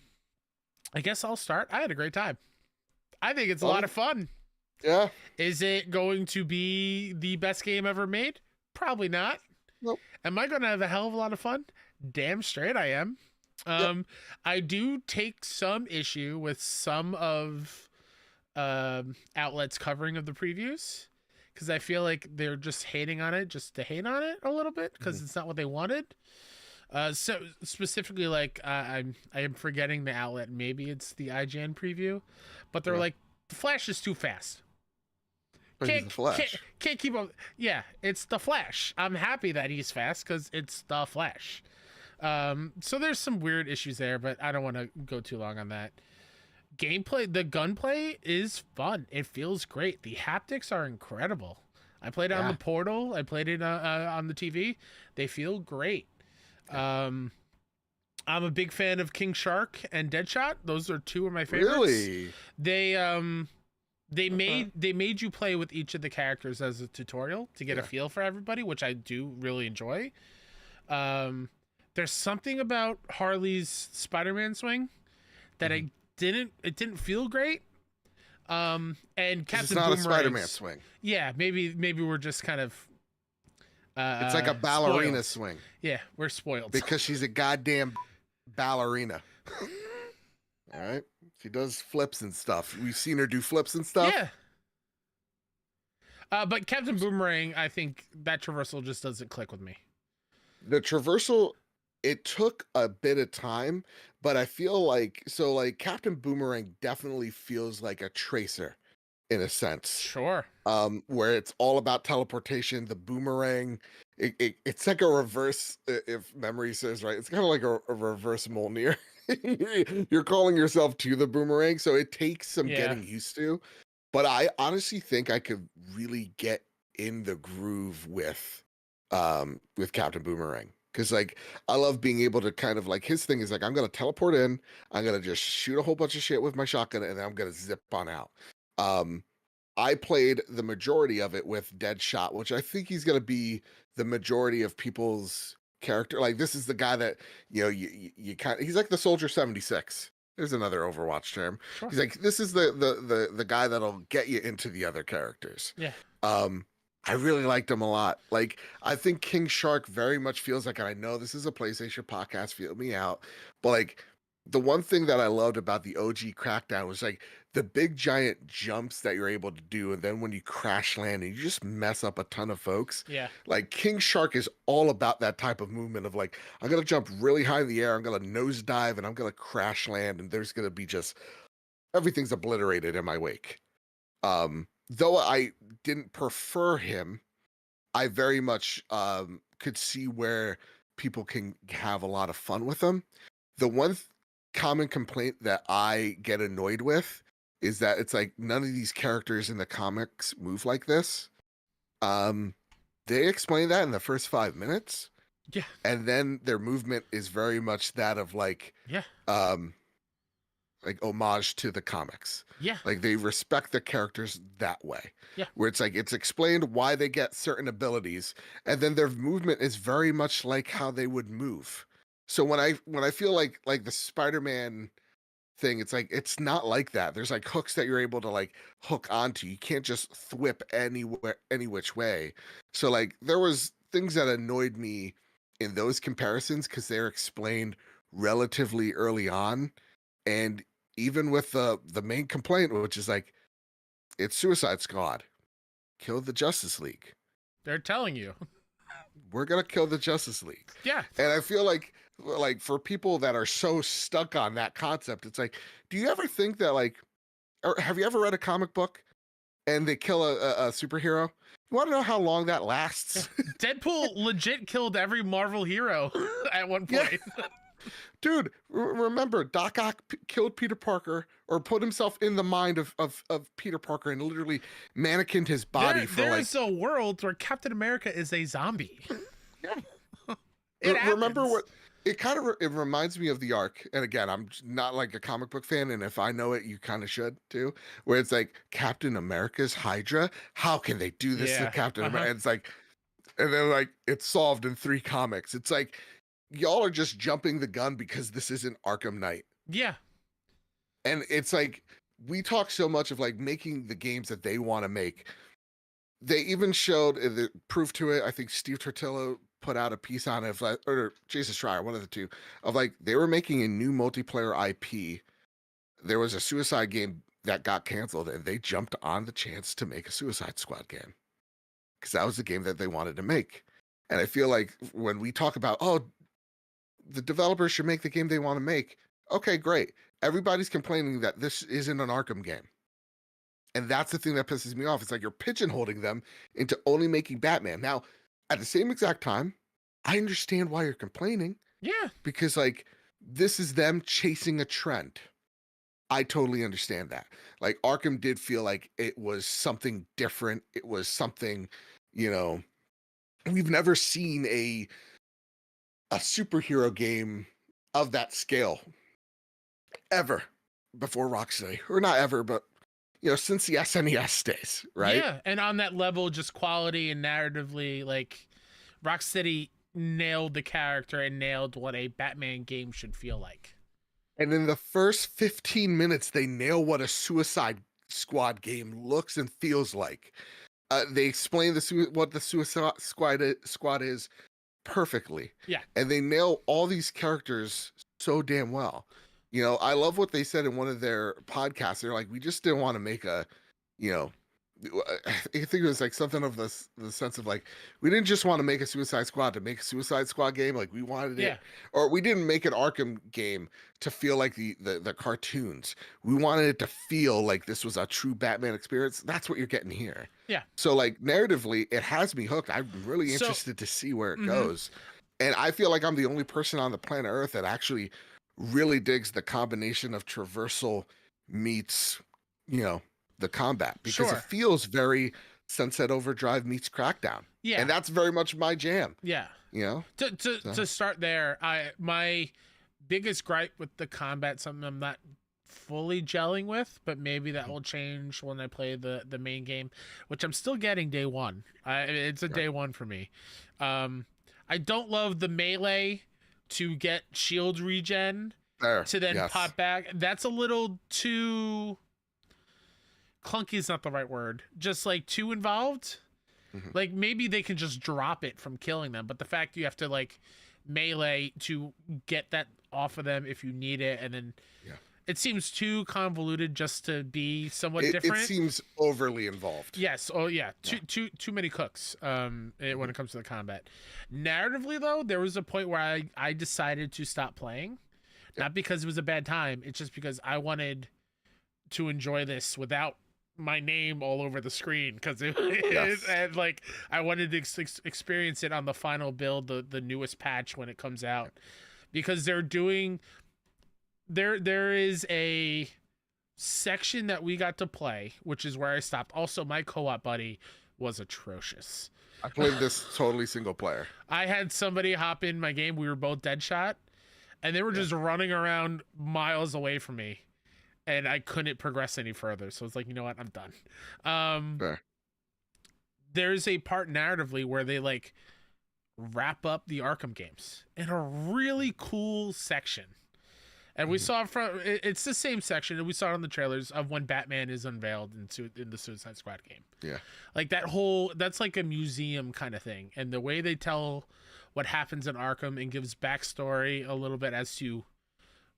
guess I'll start. I had a great time. I think it's a lot of fun. Yeah. Is it going to be the best game ever made? Probably not. Nope. Am I going to have a hell of a lot of fun? Damn straight I am. I do take some issue with some of outlets covering of the previews, because I feel like they're just hating on it just to hate on it a little bit, because it's not what they wanted. So specifically, like I am forgetting the outlet. Maybe it's the IGN preview, but they're like, the Flash is too fast. Can't keep up. Yeah, it's the Flash. I'm happy that he's fast because it's the Flash. So there's some weird issues there, but I don't want to go too long on that. Gameplay, the gunplay is fun. It feels great. The haptics are incredible. I played it on the Portal. I played it on the TV. They feel great. I'm a big fan of King Shark and Deadshot. Those are two of my favorites. Really? They made you play with each of the characters as a tutorial to get a feel for everybody, which I do really enjoy. There's something about Harley's Spider-Man swing that it didn't feel great. And Captain It's not a Spider-Man swing. Yeah, maybe we're just kind of it's like a ballerina swing. Yeah, we're spoiled. Because she's a goddamn ballerina. All right? She does flips and stuff. We've seen her do flips and stuff. Yeah. But Captain Boomerang, I think that traversal just doesn't click with me. The traversal, it took a bit of time, but I feel like Captain Boomerang definitely feels like a tracer in a sense. Sure. Where it's all about teleportation. The boomerang, it's like a reverse, if memory serves right. It's kind of like a reverse Mjolnir. You're calling yourself to the boomerang, so it takes some getting used to. But I honestly think I could really get in the groove with Captain Boomerang. Because like I love being able to kind of like, his thing is like, I'm gonna teleport in, I'm gonna just shoot a whole bunch of shit with my shotgun, and then I'm gonna zip on out. I played the majority of it with Deadshot, which I think he's gonna be the majority of people's character. Like this is the guy that you kind of, he's like the Soldier 76. There's another Overwatch term. Sure. He's like, this is the guy that'll get you into the other characters. Yeah. I really liked him a lot. Like, I think King Shark very much feels like, and I know this is a PlayStation podcast, feel me out, but like the one thing that I loved about the OG Crackdown was like the big giant jumps that you're able to do, and then when you crash land and you just mess up a ton of folks. Yeah. Like King Shark is all about that type of movement of like, I'm gonna jump really high in the air, I'm gonna nosedive, and I'm gonna crash land, and there's gonna be just everything's obliterated in my wake. Though I didn't prefer him, I very much could see where people can have a lot of fun with him. The one common complaint that I get annoyed with is that it's like none of these characters in the comics move like this. They explain that in the first 5 minutes. Yeah. And then their movement is very much that of like like homage to the comics. Yeah. Like they respect the characters that way. Yeah. Where it's like it's explained why they get certain abilities, and then their movement is very much like how they would move. So when I feel like the Spider-Man thing, it's like it's not like that. There's like hooks that you're able to like hook onto. You can't just thwip anywhere any which way. So like there was things that annoyed me in those comparisons because they're explained relatively early on. And even with the main complaint, which is like it's Suicide Squad, kill the Justice League. They're telling you. We're gonna kill the Justice League. Yeah. And I feel like for people that are so stuck on that concept, it's like, do you ever think that like, or have you ever read a comic book and they kill a superhero? You want to know how long that lasts? Deadpool legit killed every Marvel hero at one point. Yeah. Dude, remember Doc Ock killed Peter Parker or put himself in the mind of Peter Parker and literally mannequined his body for like. There's a world where Captain America is a zombie. Yeah. It Remember happens. what it kind of it reminds me of the arc, and again, I'm not like a comic book fan, and if I know it, you kind of should too. Where it's like Captain America's Hydra. How can they do this to Captain America? It's like, and then like it's solved in 3 comics. It's like y'all are just jumping the gun because this isn't Arkham Knight. Yeah. And it's like we talk so much of like making the games that they want to make. They even showed the proof to it. I think Steve Tortillo put out a piece on it, or Jason Schreier, one of the two, of like they were making a new multiplayer IP. There was a Suicide game that got canceled, and they jumped on the chance to make a Suicide Squad game because that was the game that they wanted to make. And I feel like when we talk about, oh, the developers should make the game they want to make. Okay, great. Everybody's complaining that this isn't an Arkham game. And that's the thing that pisses me off. It's like you're pigeonholing them into only making Batman. Now, at the same exact time, I understand why you're complaining. Yeah. Because, like, this is them chasing a trend. I totally understand that. Like, Arkham did feel like it was something different. It was something, you know, we've never seen a superhero game of that scale ever before Rocksteady. Or not ever, but you know, since the SNES days, right? Yeah, and on that level, just quality and narratively, like Rocksteady nailed the character and nailed what a Batman game should feel like. And in the first 15 minutes, they nail what a Suicide Squad game looks and feels like. They explain what the Suicide Squad is perfectly. Yeah. And they nail all these characters so damn well. You know, I love what they said in one of their podcasts. They're like, we just didn't want to make a, you know, I think it was like something of the sense of like, we didn't just want to make a Suicide Squad to make a Suicide Squad game. Like we wanted it, or we didn't make an Arkham game to feel like the cartoons. We wanted it to feel like this was a true Batman experience. That's what you're getting here. Yeah. So like narratively, it has me hooked. I'm really interested to see where it goes. And I feel like I'm the only person on the planet Earth that actually really digs the combination of traversal meets, you know, the combat, because it feels very Sunset Overdrive meets Crackdown. Yeah. And that's very much my jam. Yeah. You know? To start there, my biggest gripe with the combat, something I'm not fully gelling with, but maybe that will change when I play the main game, which I'm still getting day one. It's a day one for me. I don't love the melee to get shield regen to then pop back. That's a little too clunky is not the right word. Just like too involved. Like maybe they can just drop it from killing them, but the fact you have to like melee to get that off of them if you need it, and then it seems too convoluted just to be somewhat different. It seems overly involved. Yes. Oh yeah. Too many cooks. When it comes to the combat. Narratively though, there was a point where I decided to stop playing, not because it was a bad time. It's just because I wanted to enjoy this without my name all over the screen, because and like I wanted to experience it on the final build, the newest patch when it comes out, because they're doing. There is a section that we got to play, which is where I stopped. Also, my co-op buddy was atrocious. I played this totally single player. I had somebody hop in my game. We were both dead shot, and they were just running around miles away from me. and I couldn't progress any further. So it's like, you know what, I'm done. Fair. There's a part narratively where they like wrap up the Arkham games in a really cool section. And we saw it's the same section, and we saw it on the trailers of when Batman is unveiled in the Suicide Squad game. Yeah. Like that's like a museum kind of thing. And the way they tell what happens in Arkham and gives backstory a little bit as to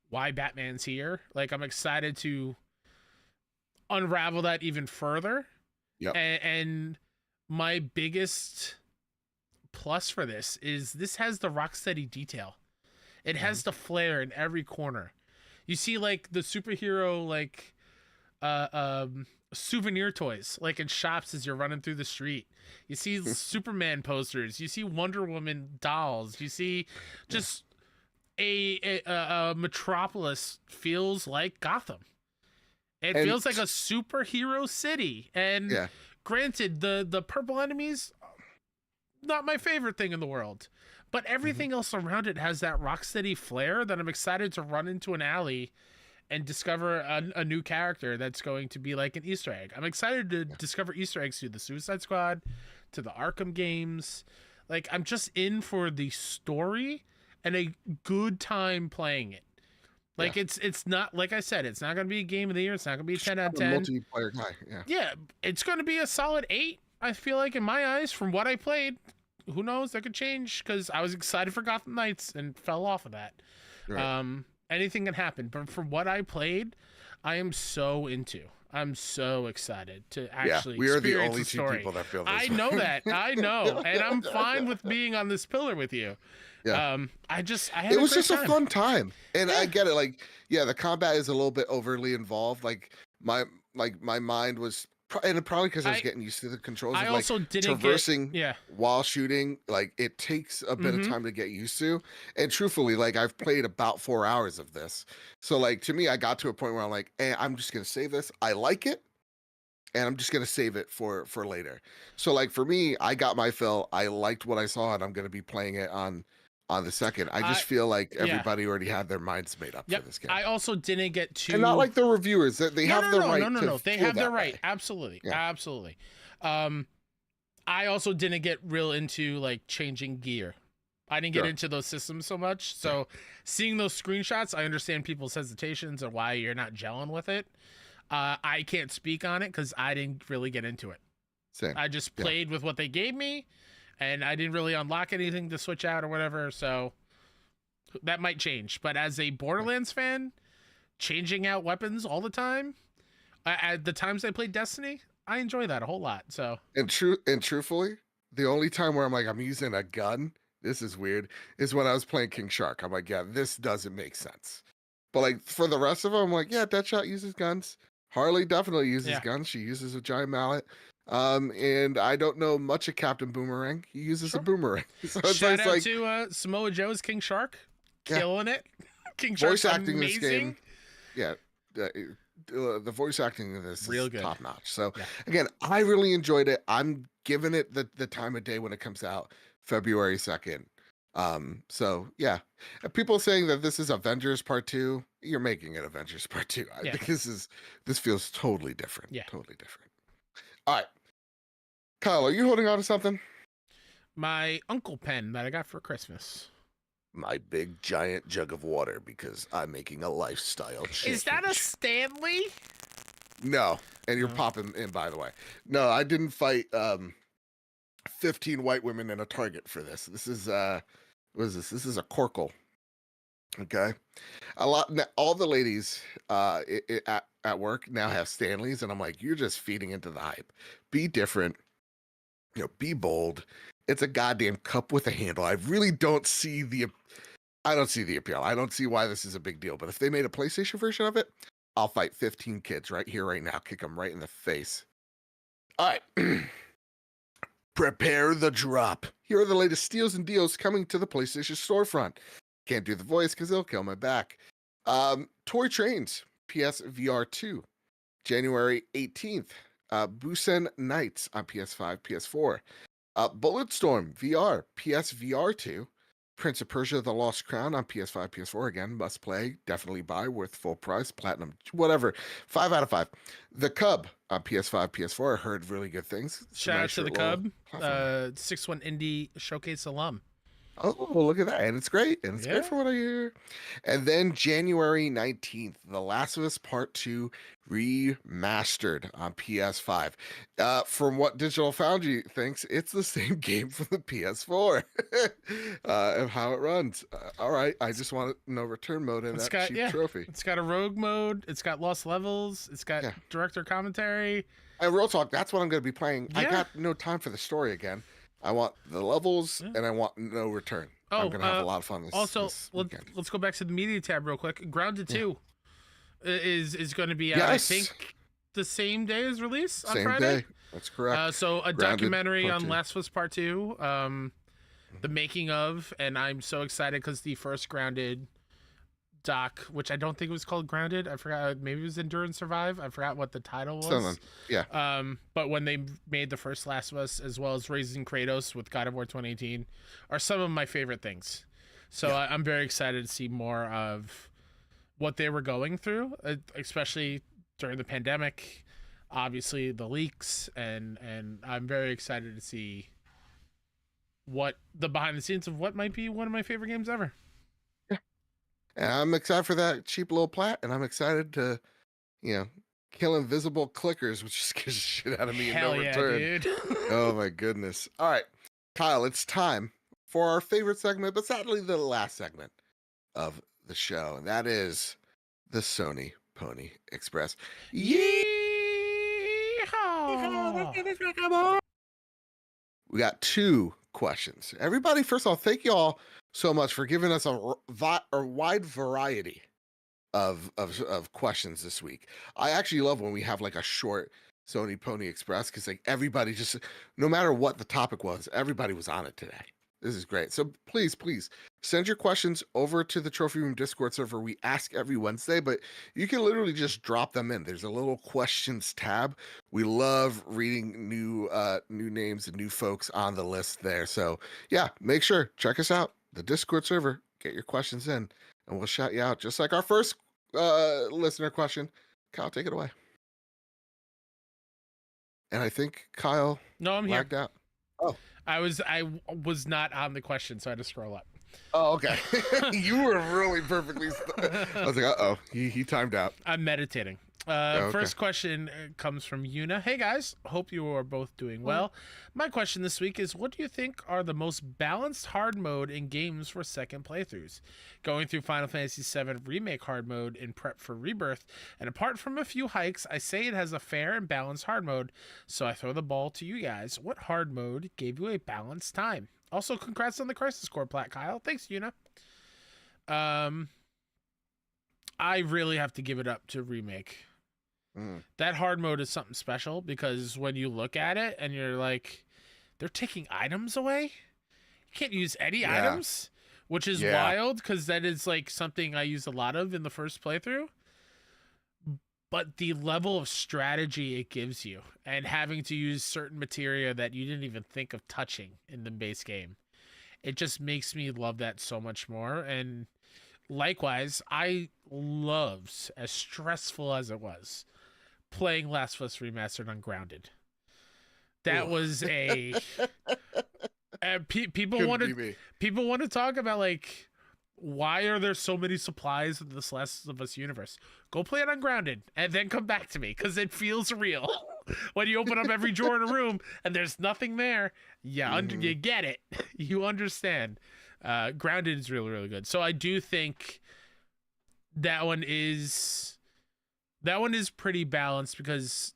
why Batman's here. Like, I'm excited to unravel that even further. Yep. And my biggest plus for this is this has the Rocksteady detail. It has the flair in every corner. You see like the superhero like souvenir toys like in shops as you're running through the street. You see Superman posters, you see Wonder Woman dolls, you see just a metropolis feels like Gotham. It feels like a superhero city. And granted, the purple enemies, not my favorite thing in the world. But everything else around it has that Rocksteady flair that I'm excited to run into an alley and discover a new character that's going to be like an Easter egg. I'm excited to discover Easter eggs to the Suicide Squad, to the Arkham games. Like, I'm just in for the story and a good time playing it. Like, it's not, like I said, it's not going to be a game of the year. It's not going to be a 10 out of 10. Multiplayer guy, Yeah, it's going to be a solid 8, I feel like, in my eyes, from what I played. Who knows? That could change because I was excited for Gotham Knights and fell off of that. Right. Anything can happen, but from what I played, I am so into. I'm so excited to actually. We are the experience only story. two people that feel this. I know that. I know, and I'm fine with being on this pillar with you. Yeah. It was just a fun time, and I get it. Like, the combat is a little bit overly involved. Like my mind was. And probably because I was getting used to the controls. I of, also like, didn't traversing while shooting. Like, it takes a bit of time to get used to. And truthfully, like, I've played about 4 hours of this. So, like, to me, I got to a point where I'm like, I'm just gonna save this. I like it, and I'm just gonna save it for later. So, like, for me, I got my fill. I liked what I saw, and I'm gonna be playing it on the second. I just feel like everybody already had their minds made up for this game. I also didn't get to, and not like the reviewers that they have the right. No. They have their right. Absolutely, absolutely. I also didn't get real into like changing gear. I didn't get into those systems so much. So seeing those screenshots, I understand people's hesitations and why you're not gelling with it. I can't speak on it because I didn't really get into it. Same. I just played with what they gave me. And I didn't really unlock anything to switch out or whatever, so that might change. But as a Borderlands fan, changing out weapons all the time, at the times I played Destiny, I enjoy that a whole lot. So and truthfully, the only time where I'm like, I'm using a gun, this is weird, is when I was playing King Shark. I'm like, this doesn't make sense. But like for the rest of them, I'm like, Deadshot uses guns. Harley definitely uses guns. She uses a giant mallet. And I don't know much of Captain Boomerang. He uses a boomerang. So it's shout out like, to Samoa Joe's King Shark, killing it. King Shark's voice acting amazing. In this game, the voice acting in this real is good, top notch. So again, I really enjoyed it. I'm giving it the time of day when it comes out, February 2nd. So and people saying that this is Avengers Part 2. You're making it Avengers Part 2. I think this feels totally different. Totally different. All right, Kyle, are you holding on to something? My uncle pen that I got for Christmas. My big giant jug of water because I'm making a lifestyle change. Is that a Stanley? No, and you're popping in, by the way. No, I didn't fight 15 white women in a Target for this. This is what is this? This is a Corkle. Okay, all the ladies at work now have Stanleys, and I'm like, you're just feeding into the hype. Be different, be bold. It's a goddamn cup with a handle. I really don't see the appeal. I don't see why this is a big deal. But if they made a PlayStation version of it, I'll fight 15 kids right here, right now, kick them right in the face. All right. Prepare the drop. Here are the latest steals and deals coming to the PlayStation storefront. Can't do the voice because it'll kill my back. Toy Trains, PSVR 2, January 18th. Busen Nights on PS5, PS4. Bulletstorm VR, PSVR 2, Prince of Persia: The Lost Crown on PS5, PS4. Again, must play, definitely buy, worth full price, platinum, whatever. 5 out of 5. The Cub on PS5, PS4. I heard really good things. It's a Shout out nice to the short little Cub, platform. 6-1 Indie Showcase alum. Oh, look at that. And it's great. And it's Yeah. great for what I hear. And then January 19th, The Last of Us Part 2 remastered on PS5. From what Digital Foundry thinks, it's the same game from the PS4 of how it runs. All right. I just want no return mode in It's that got- cheap yeah. trophy. It's got a rogue mode. It's got lost levels. It's got Yeah. director commentary. And real talk, that's what I'm going to be playing. I Yeah. got no time for the story again. I want the levels Yeah. and I want no return. Oh, I'm going to have a lot of fun this Also, this weekend. let's go back to the media tab real quick. Grounded 2 is going to be out, Yes. I think, the same day as release on Same Friday. day. That's correct. So a Grounded documentary Part on 2. Last of Us Part 2, the making of, and I'm so excited because the first Grounded doc, which I don't think it was called Grounded, I forgot, maybe it was Endure and Survive, I forgot what the title was. Something. Yeah. But when they made the first Last of Us, as well as Raising Kratos with God of War 2018, are some of my favorite things. So Yeah. I'm very excited to see more of what they were going through, especially during the pandemic. Obviously, the leaks, and I'm very excited to see what the behind the scenes of what might be one of my favorite games ever. And I'm excited for that cheap little plat, and I'm excited to, kill invisible clickers, which scares the shit out of me Hell in no yeah, return. dude. Oh my goodness. All right, Kyle, it's time for our favorite segment, but sadly the last segment of the show, and that is the Sony Pony Express. Yeehaw! We got 2 questions. Everybody, first of all, thank you all so much for giving us a wide variety of questions this week. I actually love when we have like a short Sony Pony Express because like everybody just, no matter what the topic was, everybody was on it today. This is great. So please send your questions over to the Trophy Room Discord server. We ask every Wednesday, but you can literally just drop them in. There's a little questions tab. We love reading new names and new folks on the list there. So yeah, make sure, check us out, the Discord server, get your questions in, and we'll shout you out. Just like our first listener question. Kyle, take it away. And I think Kyle No, I'm here. lagged out. Oh. I was not on the question, so I had to scroll up. Oh, okay. You were really perfectly. I was like, uh-oh, he timed out. I'm meditating. Okay. First question comes from Yuna. Hey guys, hope you are both doing well. My question this week is, what do you think are the most balanced hard mode in games for second playthroughs? Going through Final Fantasy VII Remake hard mode in prep for Rebirth, and apart from a few hikes, I say it has a fair and balanced hard mode, so I throw the ball to you guys. What hard mode gave you a balanced time? Also, congrats on the Crisis Core plat, Kyle. Thanks, Yuna. I really have to give it up to Remake. That hard mode is something special because when you look at it and you're like, they're taking items away. You can't use any items, which is wild because that is like something I use a lot of in the first playthrough. But the level of strategy it gives you and having to use certain materia that you didn't even think of touching in the base game, it just makes me love that so much more. And likewise, I loved, as stressful as it was, playing Last of Us Remastered on Grounded. That was a people want to talk about like, why are there so many supplies in this Last of Us universe? Go play it on Grounded and then come back to me because it feels real. When you open up every drawer in a room and there's nothing there, you get it. You understand. Grounded is really, really good. So I do think that one is pretty balanced because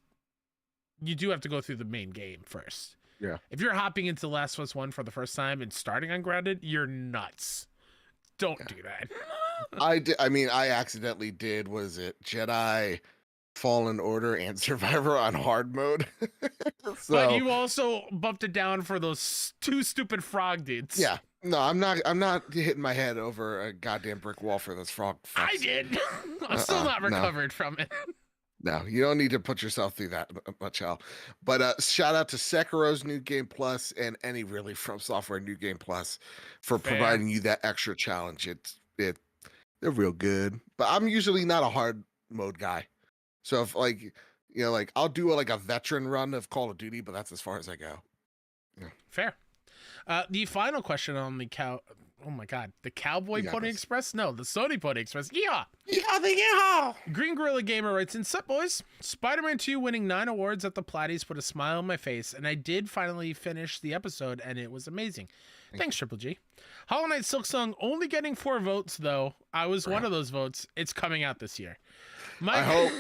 you do have to go through the main game first. Yeah. If you're hopping into Last of Us 1 for the first time and starting on Grounded, you're nuts. Don't do that. I accidentally did, was it Jedi Fallen Order and Survivor on hard mode? But you also bumped it down for those 2 stupid frog dudes. Yeah. No, I'm not hitting my head over a goddamn brick wall for those frog fucks. I did. I'm still not recovered from it. No, you don't need to put yourself through that much hell. But shout out to Sekiro's New Game Plus and any really From Software New Game Plus for Fair. providing you that extra challenge. They're real good. But I'm usually not a hard mode guy. So if like like I'll do like a veteran run of Call of Duty, but that's as far as I go. Yeah. Fair. The final question on the Oh my God, the Cowboy Pony Express? No, the Sony Pony Express. Yeah. Green Gorilla Gamer writes in, "Sup boys? Spider-Man 2 winning 9 awards at the Platties put a smile on my face, and I did finally finish the episode, and it was amazing. Thanks, Triple G. Hollow Knight Silksong only getting 4 votes, though. I was one of those votes. It's coming out this year. I hope.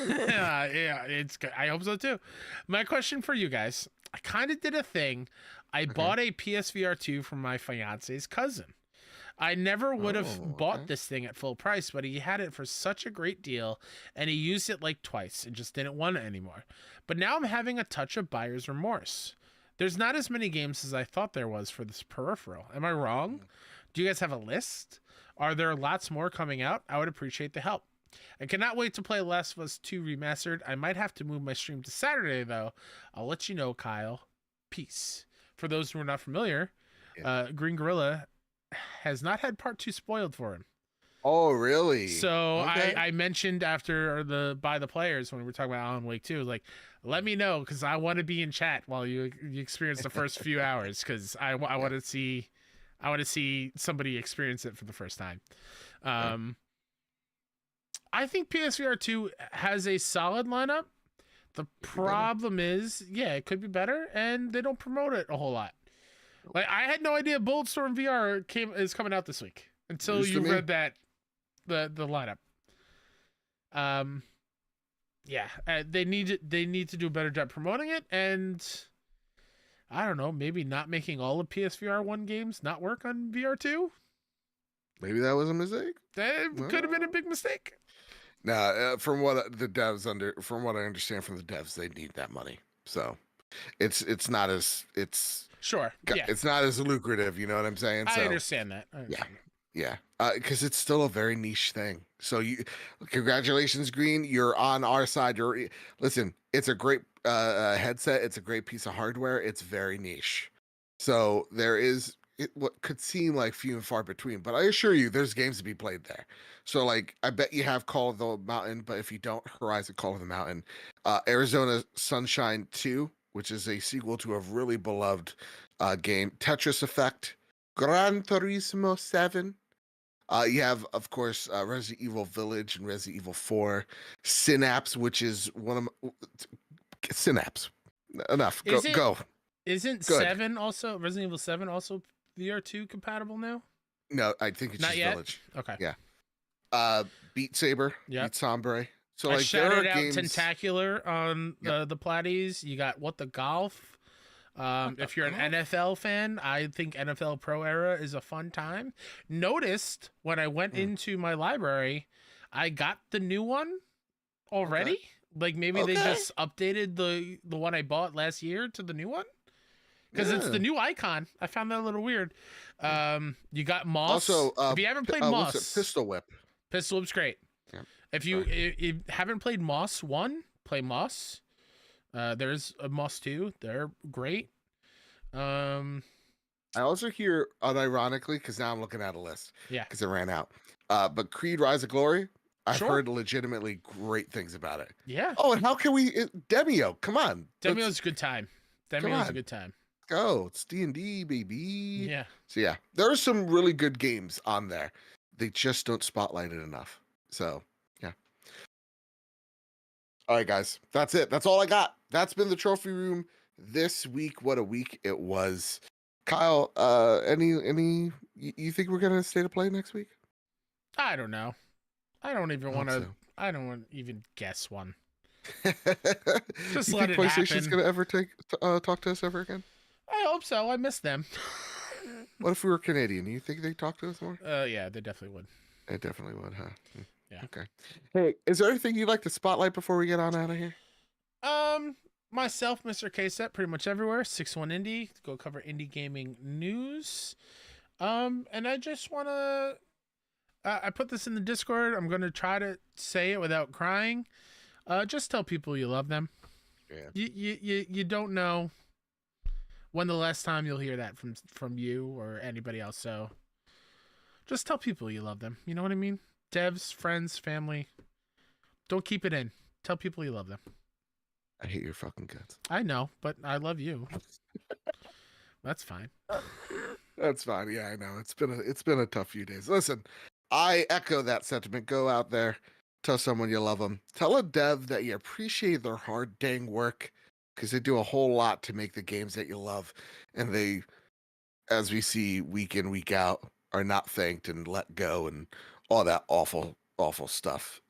I hope so too. My question for you guys: I kind of did a thing. I bought a PSVR 2 from my fiance's cousin. I never would have bought this thing at full price, but he had it for such a great deal, and he used it like twice and just didn't want it anymore. But now I'm having a touch of buyer's remorse. There's not as many games as I thought there was for this peripheral. Am I wrong? Do you guys have a list? Are there lots more coming out? I would appreciate the help. I cannot wait to play Last of Us 2 Remastered. I might have to move my stream to Saturday, though. I'll let you know, Kyle. Peace." For those who are not familiar, Green Gorilla has not had part 2 spoiled for him. Oh, really? So I mentioned after by the players when we were talking about Alan Wake 2, like, let me know because I want to be in chat while you experience the first few hours because I want to see somebody experience it for the first time. I think PSVR 2 has a solid lineup. The problem is, it could be better, and they don't promote it a whole lot. Like, I had no idea Bulletstorm VR is coming out this week until you read that the lineup. They need to do a better job promoting it, and I don't know, maybe not making all of PSVR 1 games not work on VR 2. Maybe that was a mistake. That could have been a big mistake. No, from what I understand from the devs, they need that money. So it's not as sure. Yeah. It's not as lucrative. You know what I'm saying? I understand that. Yeah. Because it's still a very niche thing. So congratulations, Green. You're on our side. Listen. It's a great headset. It's a great piece of hardware. It's very niche. So there is what could seem like few and far between, but I assure you, there's games to be played there. So, like, I bet you have Call of the Mountain, but if you don't, Horizon Call of the Mountain, Arizona Sunshine 2, which is a sequel to a really beloved game, Tetris Effect, Gran Turismo 7. You have, of course, Resident Evil Village and Resident Evil 4, Synapse, which is one of Synapse. Enough. Go. Isn't Good. Resident Evil 7 also VR2 compatible now? No, I think it's not just yet? Village. Okay. Yeah. Beat Saber, Beat Sombre. So I like shouted out games... Tentacular on the Platties. You got What the Golf. If you're an NFL fan, I think NFL Pro Era is a fun time. Noticed when I went into my library, I got the new one already. Okay. Like maybe they just updated the one I bought last year to the new one. Because it's the new icon. I found that a little weird. You got Moss. Also, if you haven't played Moss, Pistol Whip. Pistol Whip's great. Yeah. If you haven't played Moss 1, play Moss. There's a Moss 2. They're great. I also hear, unironically, because now I'm looking at a list. Yeah. Because it ran out. But Creed Rise of Glory, I've heard legitimately great things about it. Yeah. Oh, and how can we... Demio, come on. Demio's a good time. Demio's a good time. Go. It's D&D, baby. Yeah. So, yeah. There are some really good games on there. They just don't spotlight it enough. So, yeah. All right, guys. That's it. That's all I got. That's been the Trophy Room this week. What a week it was. Kyle, you think we're going to stay to play next week? I don't know. I don't even want to... I don't want to even guess one. Just you let think it PlayStation's happen. going to ever talk to us ever again? I hope so. I miss them. What if we were Canadian? You think they'd talk to us more? Yeah, they definitely would. They definitely would, huh? Yeah. Okay. Hey, is there anything you'd like to spotlight before we get on out of here? Myself, Mr. K-Set, pretty much everywhere. 61 Indie, go cover indie gaming news. And I just want to... I put this in the Discord. I'm going to try to say it without crying. Just tell people you love them. Yeah. You don't know when the last time you'll hear that from you or anybody else. So just tell people you love them. You know what I mean? Devs, friends, family. Don't keep it in. Tell people you love them. I hate your fucking guts. I know, but I love you. That's fine. That's fine. Yeah, I know. It's been a tough few days. Listen, I echo that sentiment. Go out there, tell someone you love them. Tell a dev that you appreciate their hard dang work, because they do a whole lot to make the games that you love, and they, as we see week in week out, are not thanked and let go and all that awful stuff.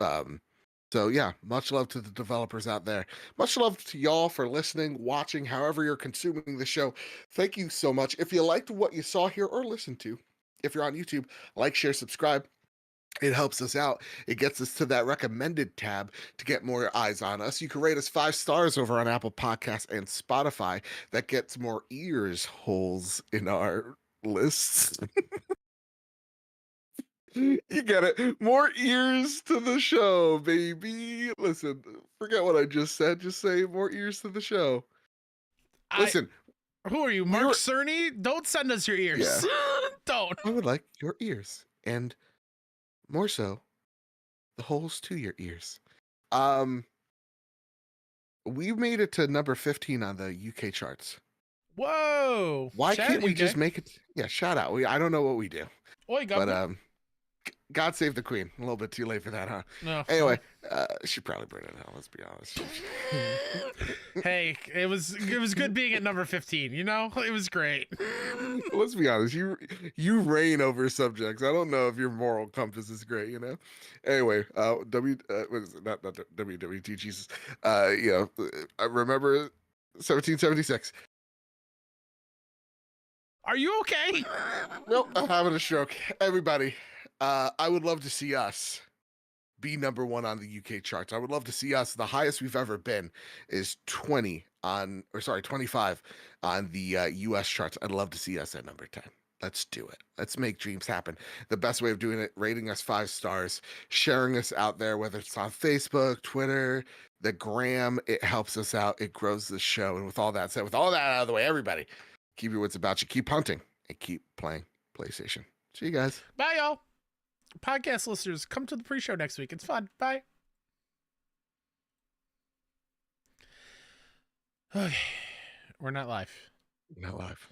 So yeah, much love to the developers out there. Much love to y'all for listening, watching, however you're consuming the show. Thank you so much. If you liked what you saw here or listened to, if you're on YouTube, like, share, subscribe. It helps us out. It gets us to that recommended tab to get more eyes on us. You can rate us 5 stars over on Apple Podcasts and Spotify. That gets more ears holes in our lists. You get it. More ears to the show, baby. Listen, forget what I just said. Just say more ears to the show. Listen. Who are you, Mark Cerny? Don't send us your ears. Yeah. Don't. I would like your ears. And more so, the holes to your ears. We made it to number 15 on the UK charts. Whoa. Why can't we just make it? Yeah, shout out. I don't know what we do. Oi, but God save the Queen. A little bit too late for that, huh? No. Anyway, she probably burned it hell, let's be honest. Hey, it was good being at number 15, you know? It was great. Let's be honest, you reign over subjects. I don't know if your moral compass is great, you know? Anyway, what is it? Not WWT, Jesus. I remember 1776. Are you okay? Nope, I'm having a stroke. Everybody, I would love to see us be number 1 on the UK charts. I would love to see us. The highest we've ever been is 25 on the US charts. I'd love to see us at number 10. Let's do it. Let's make dreams happen. The best way of doing it, rating us 5 stars, sharing us out there, whether it's on Facebook, Twitter, the gram, it helps us out. It grows the show. And with all that said, with all that out of the way, everybody, keep your wits about you. Keep hunting and keep playing PlayStation. See you guys. Bye, y'all. Podcast listeners, come to the pre-show next week. It's fun. Bye. Okay. We're not live. Not live.